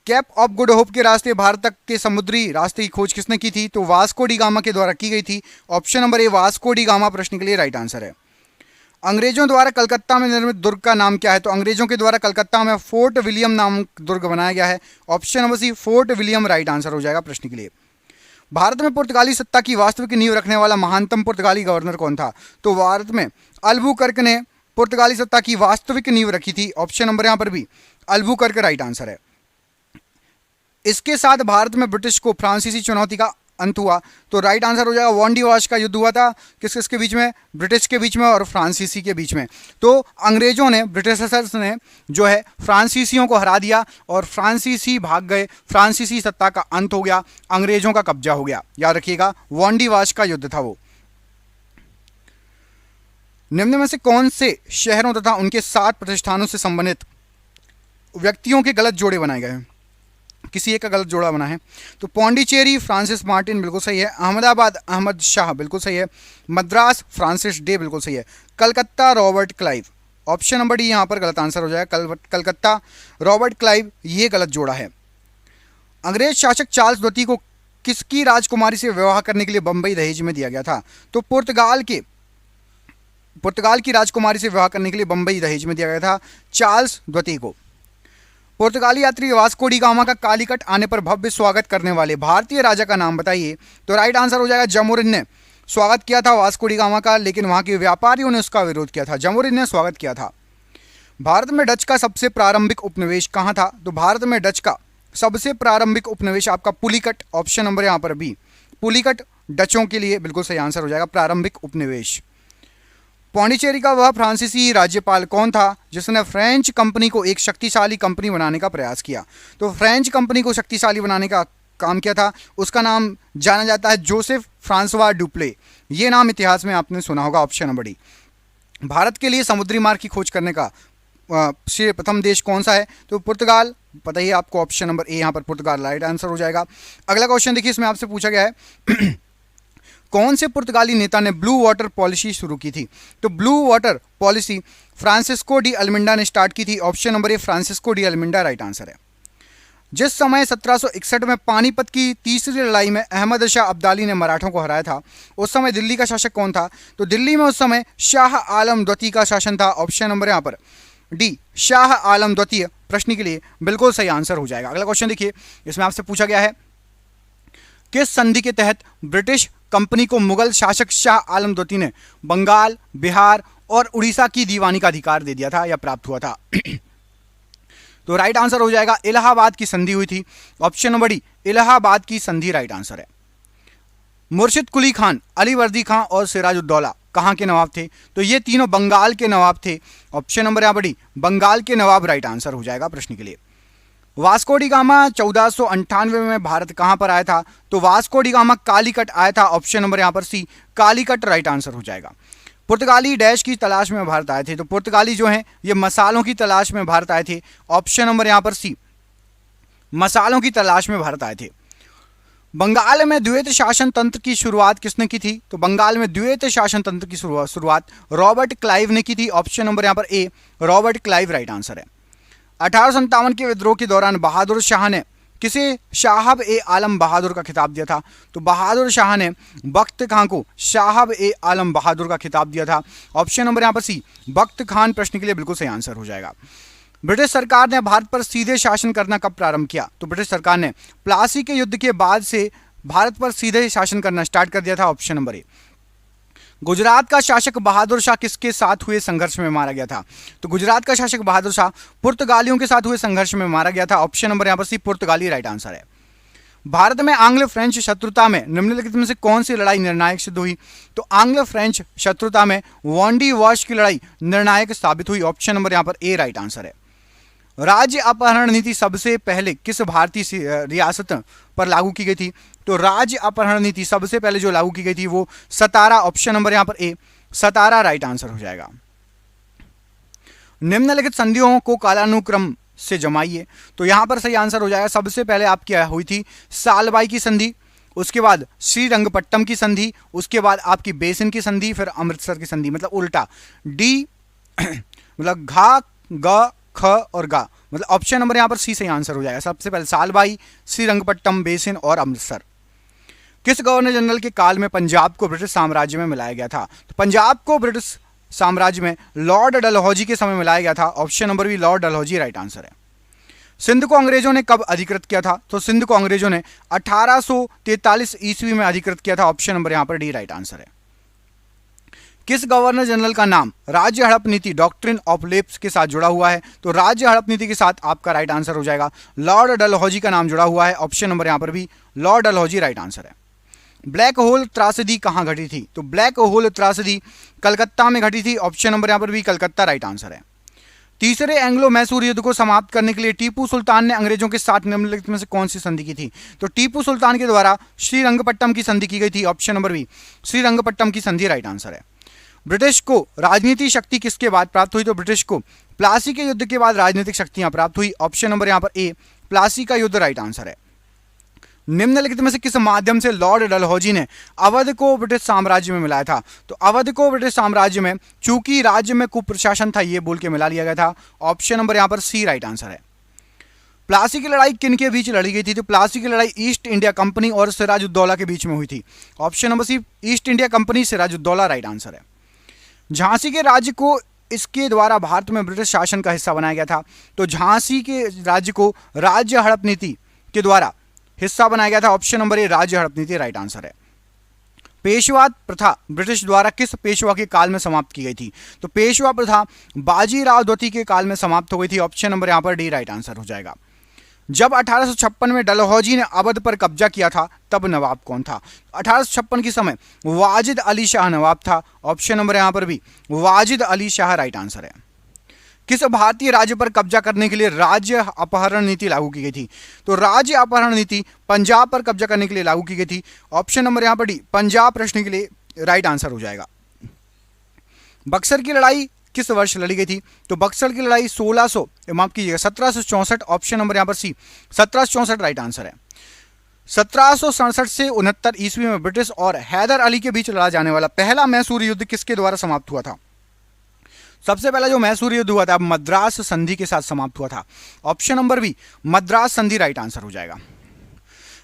कैप ऑफ गुड होप के रास्ते भारत तक के समुद्री रास्ते की खोज किसने की थी? तो वास्को डी गामा के द्वारा की गई थी। ऑप्शन नंबर ए वास्को डी गामा प्रश्न के लिए राइट आंसर है। अंग्रेजों द्वारा कलकत्ता में निर्मित दुर्ग का नाम क्या है? तो अंग्रेजों के द्वारा कलकत्ता में फोर्ट विलियम नामक दुर्ग बनाया गया है। Option number C Fort William right answer हो जाएगा प्रश्न के लिए। भारत में पुर्तगाली सत्ता की वास्तविक नींव रखने वाला महानतम पुर्तगाली गवर्नर कौन था? तो भारत में अल्बुकर्क ने पुर्तगाली सत्ता की वास्तविक नींव रखी थी? ऑप्शन नंबर यहाँ पर बी अल्बुकर्क राइट आंसर है। इसके साथ भारत में ब्रिटिश को फ्रांसीसी चुनौती का अंत हुआ, तो राइट आंसर हो जाएगा वांडी वाश का युद्ध हुआ था किस किसके बीच में? ब्रिटिश के बीच में और फ्रांसीसी के बीच में। तो अंग्रेजों ने, ब्रिटिशर्स ने जो है फ्रांसीसियों को हरा दिया और फ्रांसीसी भाग गए, फ्रांसीसी सत्ता का अंत हो गया, अंग्रेजों का कब्जा हो गया। याद रखिएगा वांडी वाश का युद्ध था वो। निम्न में से कौन से शहरों तथा उनके 7 प्रतिष्ठानों से संबंधित व्यक्तियों के गलत जोड़े बनाए गए हैं? किसी एक का गलत जोड़ा बना है। तो पौंडीचेरी फ्रांसिस मार्टिन बिल्कुल सही है, अहमदाबाद अहमद शाह बिल्कुल सही है, मद्रास फ्रांसिस डे बिल्कुल सही है, Calcutta Robert Clive, option number D यहाँ पर गलत आंसर हो जाएगा, कलकत्ता रॉबर्ट क्लाइव, ये गलत जोड़ा है। अंग्रेज शासक चार्ल्स द्वितीय को किसकी राजकुमारी से विवाह करने के लिए बंबई दहेज में दिया गया था? तो पुर्तगाल की राजकुमारी से विवाह करने के लिए बंबई दहेज में दिया गया था चार्ल्स द्वितीय को। पुर्तगाली यात्री वास्को डी गामा का कालीकट आने पर भव्य स्वागत करने वाले भारतीय राजा का नाम बताइए? तो राइट आंसर हो जाएगा जमोरिन ने स्वागत किया था वास्को डी गामा का, लेकिन वहां के व्यापारियों ने उसका विरोध किया था। जमोरिन ने स्वागत किया था। भारत में डच का सबसे प्रारंभिक उपनिवेश कहाँ था? तो भारत में डच का सबसे प्रारंभिक उपनिवेश आपका पुलिकट, ऑप्शन नंबर यहाँ पर बी पुलिकट डचों के लिए बिल्कुल सही आंसर हो जाएगा, प्रारंभिक उपनिवेश। पौंडीचेरी का वह फ्रांसीसी राज्यपाल कौन था जिसने फ्रेंच कंपनी को एक शक्तिशाली कंपनी बनाने का प्रयास किया? तो फ्रेंच कंपनी को शक्तिशाली बनाने का काम किया था, उसका नाम जाना जाता है जोसेफ फ्रांसवा डुप्ले। ये नाम इतिहास में आपने सुना होगा, ऑप्शन नंबर डी। भारत के लिए समुद्री मार्ग की खोज करने का प्रथम देश कौन सा है? तो पुर्तगाल, पता ही आपको, ऑप्शन नंबर ए यहाँ पर पुर्तगाल राइट आंसर हो जाएगा। अगला क्वेश्चन देखिए, इसमें आपसे पूछा गया है कौन से पुर्तगाली नेता ने ब्लू वाटर पॉलिसी शुरू की थी? तो blue water policy Francisco de Almeida ने स्टार्ट की थी, option number A Francisco de Almeida right answer है। जिस समय 1761 में पानीपत की तीसरी लड़ाई में अहमद शाह अब्दाली ने मराठों को हराया था, उस समय दिल्ली का शासक कौन था? तो दिल्ली में उस समय शाह आलम द्वितीय का शासन था, ऑप्शन नंबर यहाँ पर डी शाह आलम द्वितीय प्रश्न के लिए बिल्कुल सही आंसर हो जाएगा। अगला क्वेश्चन देखिए, इसमें आपसे पूछा गया है किस संधि के तहत ब्रिटिश कंपनी को मुगल शासक शाह आलम द्वितीय ने बंगाल, बिहार और उड़ीसा की दीवानी का अधिकार दे दिया था या प्राप्त हुआ था? तो राइट आंसर हो जाएगा इलाहाबाद की संधि हुई थी, ऑप्शन नंबर डी इलाहाबाद की संधि राइट आंसर है। मुर्शिद कुली खान, अली वर्दी खान और सिराजुद्दौला कहाँ के नवाब थे? तो ये तीनों बंगाल के नवाब थे, ऑप्शन नंबर यहाँ पर डी बंगाल के नवाब राइट आंसर हो जाएगा प्रश्न के लिए। वास्को डी गामा 1498 में भारत कहां पर आया था? तो वास्को डी गामा कालीकट आया था, ऑप्शन नंबर यहां पर सी कालीकट राइट आंसर हो जाएगा। पुर्तगाली डैश की तलाश में भारत आए थे? तो पुर्तगाली जो हैं ये मसालों की तलाश में भारत आए थे, ऑप्शन नंबर यहां पर सी मसालों की तलाश में भारत आए थे। बंगाल में द्वैत शासन तंत्र की शुरुआत किसने की थी? तो बंगाल में द्वैत शासन तंत्र की शुरुआत रॉबर्ट क्लाइव ने की थी, ऑप्शन नंबर यहां पर ए रॉबर्ट क्लाइव राइट आंसर है। 1857 के विद्रोह के दौरान बहादुर शाह ने किसे साहब ए आलम बहादुर का खिताब दिया था? तो बहादुर शाह ने बख्त खान को साहब ए आलम बहादुर का खिताब दिया था, ऑप्शन नंबर यहाँ पर सी बख्त खान प्रश्न के लिए बिल्कुल सही आंसर हो जाएगा। ब्रिटिश सरकार ने भारत पर सीधे शासन करना कब प्रारंभ किया? तो ब्रिटिश सरकार ने प्लासी के युद्ध के बाद से भारत पर सीधे शासन करना स्टार्ट कर दिया था, ऑप्शन नंबर ए। गुजरात का शासक बहादुर शाह किसके साथ हुए संघर्ष में मारा गया था? तो गुजरात का शासक बहादुर शाह पुर्तगालियों के साथ हुए संघर्ष में मारा गया था, ऑप्शन नंबर यहाँ पर सी पुर्तगाली राइट आंसर है। भारत में आंग्ल फ्रेंच शत्रुता में निम्नलिखित में से कौन सी लड़ाई निर्णायक सिद्ध हुई? तो आंग्ल फ्रेंच शत्रुता में वांडी वाश की लड़ाई निर्णायक साबित हुई, ऑप्शन नंबर यहाँ पर ए राइट आंसर है। राज्य अपहरण नीति सबसे पहले किस भारतीय रियासत पर लागू की गई थी? तो राज्य अपहरण नीति सबसे पहले जो लागू की गई थी वो सतारा, ऑप्शन नंबर यहां पर ए सतारा राइट आंसर हो जाएगा। निम्नलिखित संधियों को कालानुक्रम से जमाइए, तो यहां पर सही आंसर हो जाएगा सबसे पहले आपकी हुई थी सालबाई की संधि, उसके बाद श्रीरंगपट्टम की संधि, उसके बाद आपकी बेसिन की संधि, फिर अमृतसर की संधि, मतलब उल्टा डी मतलब घा ग ख और गा, मतलब ऑप्शन नंबर यहां पर सी सही आंसर हो जाएगा। सबसे पहले सालबाई, श्रीरंगपट्टम, बेसिन और अमृतसर। किस गवर्नर जनरल के काल में पंजाब को ब्रिटिश साम्राज्य में मिलाया गया था? तो पंजाब को ब्रिटिश साम्राज्य में लॉर्ड डलहौजी के समय मिलाया गया था, option number B Lord Dalhousie right answer है। सिंध को अंग्रेजों ने कब अधिकृत किया था? तो सिंध को अंग्रेजों ने 1843 ईस्वी में अधिकृत किया था, ऑप्शन नंबर यहां पर डी राइट आंसर है। किस गवर्नर जनरल का नाम राज्य हड़प नीति डॉक्ट्रिन ऑफ लेप्स के साथ जुड़ा हुआ है? तो राज्य हड़प नीति के साथ आपका राइट आंसर हो जाएगा लॉर्ड डलहौजी का नाम जुड़ा हुआ है। ऑप्शन नंबर यहां पर भी लॉर्ड डलहौजी राइट आंसर है। ब्लैक होल त्रासदी कहां घटी थी? तो ब्लैक होल त्रासदी कलकत्ता में घटी थी। ऑप्शन नंबर यहां पर भी कलकत्ता राइट आंसर है। तीसरे एंग्लो मैसूर युद्ध को समाप्त करने के लिए टीपू सुल्तान ने अंग्रेजों के साथ निम्नलिखित में से कौन सी संधि की थी? तो टीपू सुल्तान के द्वारा श्रीरंगपट्टम की संधि की गई थी। ऑप्शन नंबर बी श्रीरंगपट्टम की संधि राइट आंसर है। ब्रिटिश को राजनीतिक शक्ति किसके बाद प्राप्त हुई? तो ब्रिटिश को प्लासी के युद्ध के बाद राजनीतिक शक्तियां प्राप्त हुई। ऑप्शन नंबर यहां पर ए प्लासी का युद्ध राइट आंसर है। निम्नलिखित में से किस माध्यम से लॉर्ड डलहौजी ने अवध को ब्रिटिश साम्राज्य में मिलाया था? तो अवध को ब्रिटिश साम्राज्य में चूंकि राज्य में कुप्रशासन था ये बोल के मिला लिया गया था। ऑप्शन नंबर यहां पर सी राइट आंसर है। प्लासी की लड़ाई किन के बीच लड़ी गई थी? तो प्लासी की लड़ाई ईस्ट इंडिया कंपनी और सिराजुद्दौला के बीच में हुई थी। Option number C East India Company Sirajuddaula right answer है। झांसी के राज्य को इसके द्वारा भारत में ब्रिटिश शासन का हिस्सा बनाया गया था। तो झांसी के राज्य को राज्य हड़प नीति के द्वारा हिस्सा बनाया गया था। ऑप्शन नंबर ए राज्य हड़प नीति राइट आंसर है। पेशवा प्रथा ब्रिटिश द्वारा किस पेशवा के काल में समाप्त की गई थी? तो पेशवा प्रथा बाजीराव द्वितीय के काल में समाप्त हो गई थी। ऑप्शन नंबर यहां पर डी राइट आंसर हो जाएगा। जब 1856 में डलहौजी ने अवध पर कब्जा किया था तब नवाब कौन था? 1856 के समय वाजिद अली शाह नवाब था। ऑप्शन नंबर यहां पर भी वाजिद अली शाह राइट आंसर है। किस भारतीय राज्य पर कब्जा करने के लिए राज्य अपहरण नीति लागू की गई थी? तो राज्य अपहरण नीति पंजाब पर कब्जा करने के लिए लागू की गई थी। ऑप्शन नंबर यहां पर डी पंजाब प्रश्न के लिए राइट आंसर हो जाएगा। बक्सर की लड़ाई किस वर्ष लड़ी गई थी? तो बक्सर की लड़ाई 1764। ऑप्शन नंबर यहां पर सी 1764 राइट आंसर है। 1767 से 69 ईस्वी में ब्रिटिश और हैदर अली के बीच लड़ा जाने वाला पहला मैसूर युद्ध किसके द्वारा समाप्त हुआ था? सबसे पहला जो मैसूर युद्ध हुआ था मद्रास संधि के साथ समाप्त हुआ था। ऑप्शन नंबर बी मद्रास संधि राइट आंसर हो जाएगा।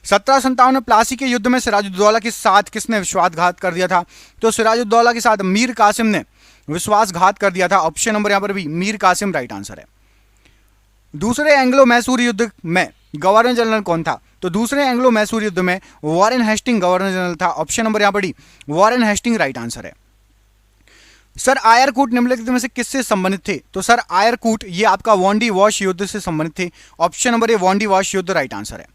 1757 में प्लासी के युद्ध में सिराजुद्दौला के साथ किसने विश्वासघात कर दिया था? तो सिराजुद्दौला के साथ मीर कासिम ने विश्वासघात कर दिया था। ऑप्शन नंबर यहां पर भी मीर कासिम राइट आंसर है। दूसरे एंग्लो मैसूर युद्ध में गवर्नर जनरल कौन था? तो दूसरे एंग्लो मैसूर युद्ध में वॉरेन हेस्टिंग गवर्नर जनरल था। ऑप्शन नंबर यहां पर D Warren Hastings right answer है। सर आयरकूट निम्नलिखित में से किससे संबंधित थे? तो सर आयरकूट ये आपका वांडी वॉश युद्ध से संबंधित थे। ऑप्शन नंबर ए वांडी वॉश युद्ध राइट आंसर है।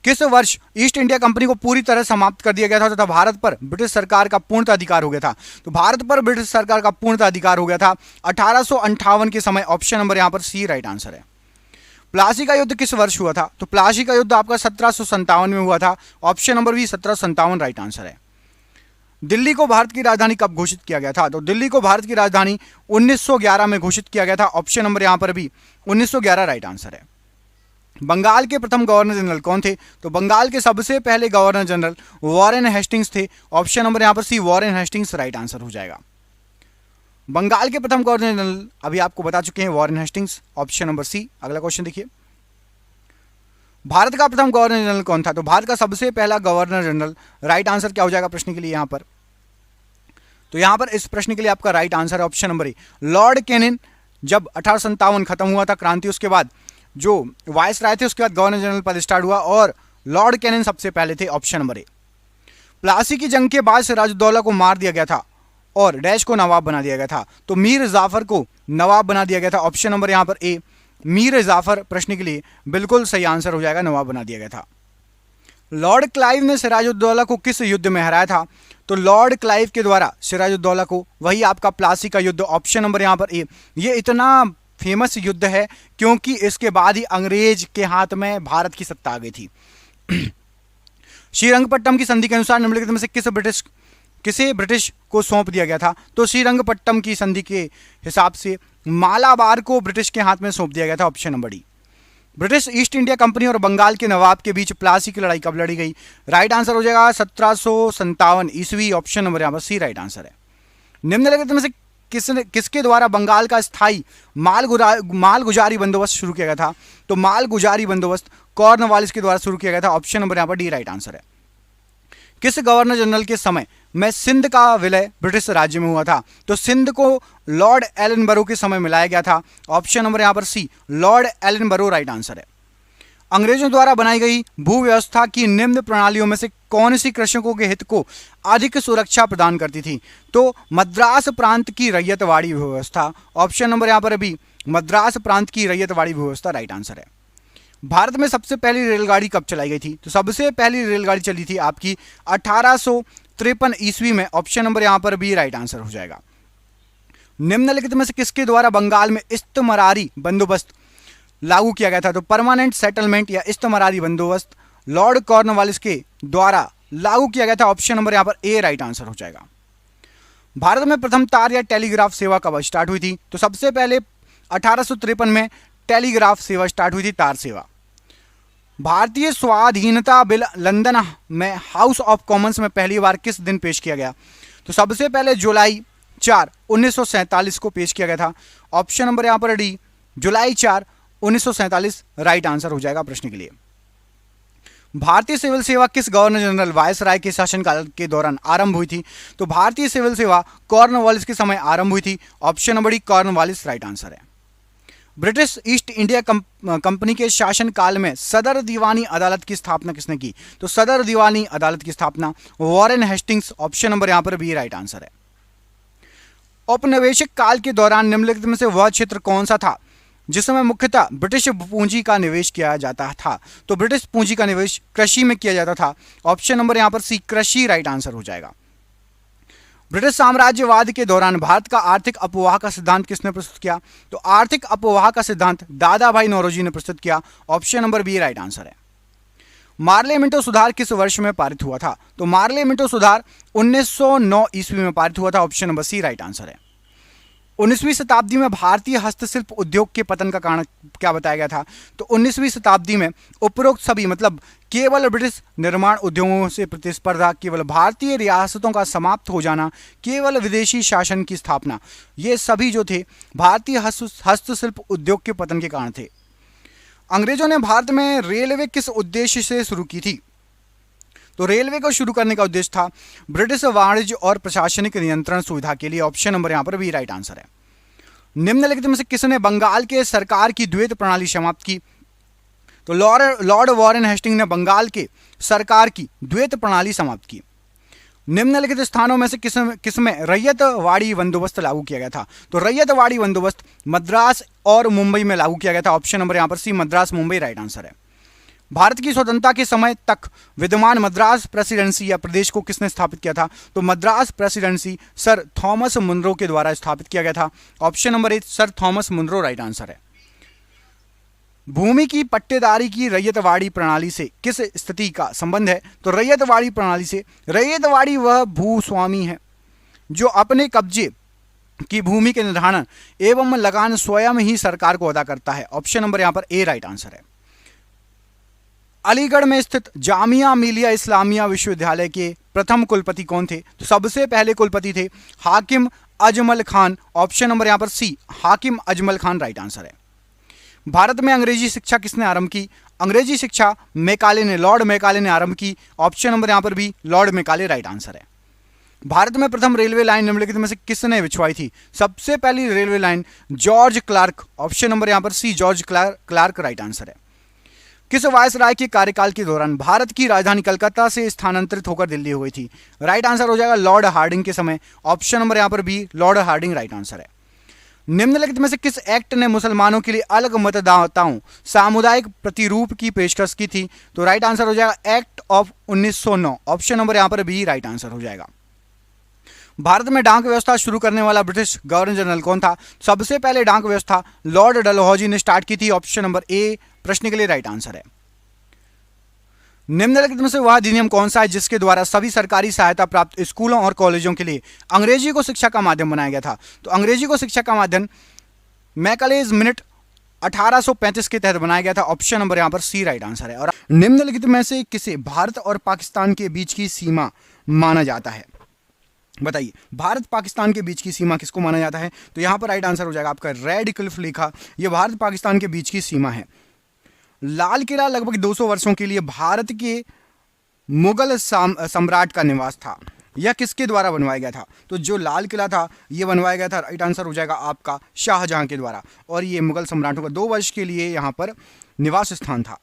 किस वर्ष ईस्ट इंडिया कंपनी को पूरी तरह समाप्त कर दिया गया था तथा भारत पर ब्रिटिश सरकार का पूर्णतः अधिकार हो गया था? तो भारत पर ब्रिटिश सरकार का पूर्णतः अधिकार हो गया था 1858 के समय। ऑप्शन नंबर यहां पर सी राइट आंसर है। प्लासी का युद्ध किस वर्ष हुआ था? तो प्लासी का युद्ध आपका 1757 में हुआ था। Option number B 1757 right answer है। दिल्ली को भारत की राजधानी कब घोषित किया गया था? तो दिल्ली को भारत की राजधानी 1911 में घोषित किया गया था। ऑप्शन नंबर यहां पर भी 1911 राइट आंसर है। बंगाल के प्रथम गवर्नर जनरल कौन थे? तो बंगाल के सबसे पहले गवर्नर जनरल वॉरेन हेस्टिंग्स थे। ऑप्शन नंबर यहां पर सी वॉरेन हेस्टिंग्स राइट आंसर हो जाएगा। बंगाल के प्रथम गवर्नर जनरल अभी आपको बता चुके हैं Warren Hastings. Option number C. अगला क्वेश्चन देखिए, भारत का प्रथम गवर्नर जनरल कौन था? तो भारत का सबसे पहला गवर्नर जनरल राइट आंसर क्या हो जाएगा प्रश्न के लिए यहां पर? तो यहां पर इस प्रश्न के लिए आपका राइट आंसर है option number A Lord Canning. जब 1857 खत्म हुआ था क्रांति, उसके बाद जो वाइस राय थे उसके बाद गवर्नर जनरल पद स्टार्ट हुआ और लॉर्ड कैनिन सबसे पहले थे। ऑप्शन नंबर ए। प्लासी की जंग के बाद सिराजुद्दौला को मार दिया गया था और डैश को नवाब बना दिया गया था। तो मीर जाफर को नवाब बना दिया गया था। ऑप्शन नंबर यहां पर ए मीर जाफर प्रश्न के लिए बिल्कुल सही आंसर हो जाएगा, नवाब बना दिया गया था। लॉर्ड क्लाइव ने सिराजुद्दौला को किस युद्ध में हराया था? तो लॉर्ड क्लाइव के द्वारा सिराजुद्दौला को वही आपका प्लासी का युद्ध। ऑप्शन नंबर यहां पर ए। ये इतना फेमस युद्ध है क्योंकि इसके बाद ही अंग्रेज के हाथ में भारत की सत्ता आ गई थी। श्रीरंगपट्टम की संधि के अनुसार निम्नलिखित में से किसे ब्रिटिश को सौंप दिया गया था? तो श्रीरंगपट्टम की संधि के हिसाब से मालाबार को ब्रिटिश के हाथ में सौंप दिया गया था। Option number D. British east India company और बंगाल के नवाब के बीच प्लासी की लड़ाई कब लड़ी गई? राइट आंसर हो जाएगा 1757 ईस्वी। ऑप्शन नंबर यहां पर सी राइट आंसर है। निम्नलिखित में से किसके द्वारा बंगाल का स्थायी मालगुजारी बंदोबस्त शुरू किया गया था? तो मालगुजारी बंदोबस्त कॉर्नवालिस के द्वारा शुरू किया गया था। ऑप्शन नंबर यहां पर डी राइट आंसर है। किस गवर्नर जनरल के समय में सिंध का विलय ब्रिटिश राज्य में हुआ था? तो सिंध को लॉर्ड एलनबरो के समय मिलाया गया था। ऑप्शन नंबर यहां पर सी लॉर्ड एलनबरो राइट आंसर है। अंग्रेजों द्वारा बनाई गई भू व्यवस्था की निम्न प्रणालियों में से कौन सी कृषकों के हित को अधिक सुरक्षा प्रदान करती थी? तो मद्रास प्रांत की रैयतवाड़ी व्यवस्था। ऑप्शन नंबर यहां पर अभी मद्रास प्रांत की रैयतवाड़ी व्यवस्था राइट आंसर है। भारत में सबसे पहली रेलगाड़ी कब चलाई गई थी? तो सबसे पहली रेलगाड़ी चली थी आपकी 1853 ईस्वी में। ऑप्शन नंबर यहां पर बी राइट आंसर हो जाएगा। निम्नलिखित में से किसके द्वारा बंगाल में इस्तमरारी बंदोबस्त लागू किया गया था? तो परमानेंट सेटलमेंट या इस्तमरारी बंदोबस्त लॉर्ड कॉर्नवालिस के द्वारा लागू किया गया था। ऑप्शन नंबर यहां पर ए राइट आंसर हो जाएगा। भारत में प्रथम तार या टेलीग्राफ सेवा कब स्टार्ट हुई थी? तो सबसे पहले 1853 में टेलीग्राफ सेवा स्टार्ट हुई थी, तार सेवा। भारतीय स्वाधीनता बिल लंदन में हाउस ऑफ कॉमन्स में पहली बार किस दिन पेश किया गया? तो सबसे पहले जुलाई 4, 1947 को पेश किया गया था। ऑप्शन नंबर यहां पर डी जुलाई 4, 1947 राइट आंसर हो जाएगा प्रश्न के लिए। भारतीय सिविल सेवा किस गवर्नर जनरल वायसराय के शासनकाल के दौरान आरंभ हुई थी? तो भारतीय सिविल सेवा कॉर्नवालिस के समय आरंभ हुई थी। Option number D Cornwallis right answer है। ब्रिटिश ईस्ट इंडिया कंपनी के शासनकाल में सदर दीवानी अदालत की स्थापना किसने की? तो सदर दीवानी अदालत की स्थापना वॉरेन हेस्टिंग्स। ऑप्शन नंबर यहां पर बी राइट आंसर है। औपनिवेशिक काल के दौरान निम्नलिखित में से वह क्षेत्र कौन सा था जिसमें मुख्यतः ब्रिटिश पूंजी का निवेश किया जाता था? तो ब्रिटिश पूंजी का निवेश कृषि में किया जाता था। ऑप्शन नंबर यहां पर सी कृषि राइट आंसर हो जाएगा। ब्रिटिश साम्राज्यवाद के दौरान भारत का आर्थिक अपवाह का सिद्धांत किसने प्रस्तुत किया? तो आर्थिक अपवाह का सिद्धांत दादा भाई नौरोजी ने प्रस्तुत किया। Option number B right answer है। मार्ले मिंटो सुधार किस वर्ष में पारित हुआ था? तो मार्ले मिंटो सुधार 1909 ईस्वी में पारित हुआ था। Option number C right answer है। 19वीं शताब्दी में भारतीय हस्तशिल्प उद्योग के पतन का कारण क्या बताया गया था? तो 19वीं शताब्दी में उपरोक्त सभी मतलब केवल ब्रिटिश निर्माण उद्योगों से प्रतिस्पर्धा, केवल भारतीय रियासतों का समाप्त हो जाना, केवल विदेशी शासन की स्थापना, ये सभी जो थे भारतीय हस्तशिल्प उद्योग के पतन के कारण थे। अंग्रेजों ने भारत में रेलवे किस उद्देश्य से शुरू की थी? तो रेलवे को शुरू करने का उद्देश्य था ब्रिटिश वाणिज्य और प्रशासनिक नियंत्रण सुविधा के लिए। ऑप्शन नंबर यहां पर भी राइट आंसर है। निम्नलिखित में से किसने बंगाल के सरकार की द्वैत प्रणाली समाप्त की? तो लॉर्ड वॉरेन हेस्टिंग ने बंगाल के सरकार की द्वैत प्रणाली समाप्त की। निम्नलिखित स्थानों में से किसमें रैयतवाड़ी बंदोबस्त लागू किया गया था? तो रैयतवाड़ी बंदोबस्त मद्रास और मुंबई में लागू किया गया था। ऑप्शन नंबर यहां पर सी मद्रास मुंबई राइट आंसर है। भारत की स्वतंत्रता के समय तक विद्यमान मद्रास प्रेसिडेंसी या प्रदेश को किसने स्थापित किया था? तो Madras presidency sir Thomas Munro के द्वारा स्थापित किया गया था। Option number A sir Thomas Munro right answer है। भूमि की पट्टेदारी की रैयतवाड़ी प्रणाली से किस स्थिति का संबंध है? तो रैयतवाड़ी प्रणाली से, रैयतवाड़ी वह भूस्वामी है जो अपने कब्जे की भूमि के निर्धारण एवं लगान स्वयं ही सरकार को अदा करता है। ऑप्शन नंबर यहां पर ए राइट आंसर है। अलीगढ़ में स्थित जामिया मिलिया इस्लामिया विश्वविद्यालय के प्रथम कुलपति कौन थे? तो सबसे पहले कुलपति थे हाकिम अजमल खान। ऑप्शन नंबर यहां पर सी हाकिम अजमल खान राइट आंसर है। भारत में अंग्रेजी शिक्षा किसने आरंभ की? अंग्रेजी शिक्षा मैकाले ने, लॉर्ड मैकाले ने आरंभ की। ऑप्शन नंबर यहां पर भी लॉर्ड मैकाले राइट आंसर है। भारत में प्रथम रेलवे लाइन निम्नलिखित में से किसने बिछवाई थी? सबसे पहली railway line George Clarke. Option number यहां पर C George Clarke right answer है। किस वायसराय के कार्यकाल के दौरान भारत की राजधानी कलकत्ता से स्थानांतरित होकर दिल्ली हो गई थी? राइट आंसर हो जाएगा लॉर्ड हार्डिंग के समय। ऑप्शन नंबर यहां पर भी लॉर्ड हार्डिंग राइट आंसर है। निम्नलिखित में से किस एक्ट ने मुसलमानों के लिए अलग मतदाताओं सामुदायिक प्रतिरूप की पेशकश की थी? तो राइट आंसर हो जाएगा एक्ट ऑफ 1909। ऑप्शन नंबर यहां पर भी राइट आंसर हो जाएगा। भारत में डाक व्यवस्था शुरू करने वाला ब्रिटिश गवर्नर जनरल कौन था? सबसे पहले डाक व्यवस्था लॉर्ड डलहौजी ने स्टार्ट की थी। ऑप्शन नंबर ए प्रश्न के लिए राइट आंसर है। निम्नलिखित में से वह अधिनियम कौन सा है जिसके द्वारा सभी सरकारी सहायता प्राप्त स्कूलों और कॉलेजों के लिए अंग्रेजी को शिक्षा का माध्यम बनाया गया था? तो अंग्रेजी को शिक्षा का माध्यम मैकलेज मिनट 1835 के तहत बनाया गया था। ऑप्शन नंबर यहां पर सी राइट आंसर है। और निम्नलिखित में से किसे भारत और पाकिस्तान के बीच की सीमा माना जाता है? बताइए, भारत पाकिस्तान के बीच की सीमा किसको माना जाता है? तो यहां पर राइट आंसर हो जाएगा आपका रेड क्लिफ लिखा। यह भारत पाकिस्तान के बीच की सीमा है। लाल किला लगभग 200 वर्षों के लिए भारत के मुगल सम्राट का निवास था। यह किसके द्वारा बनवाया गया था? तो जो लाल किला था यह बनवाया गया था, राइट आंसर हो जाएगा आपका शाहजहां के द्वारा। और ये मुगल सम्राटों का 2 वर्ष के लिए यहाँ पर निवास स्थान था।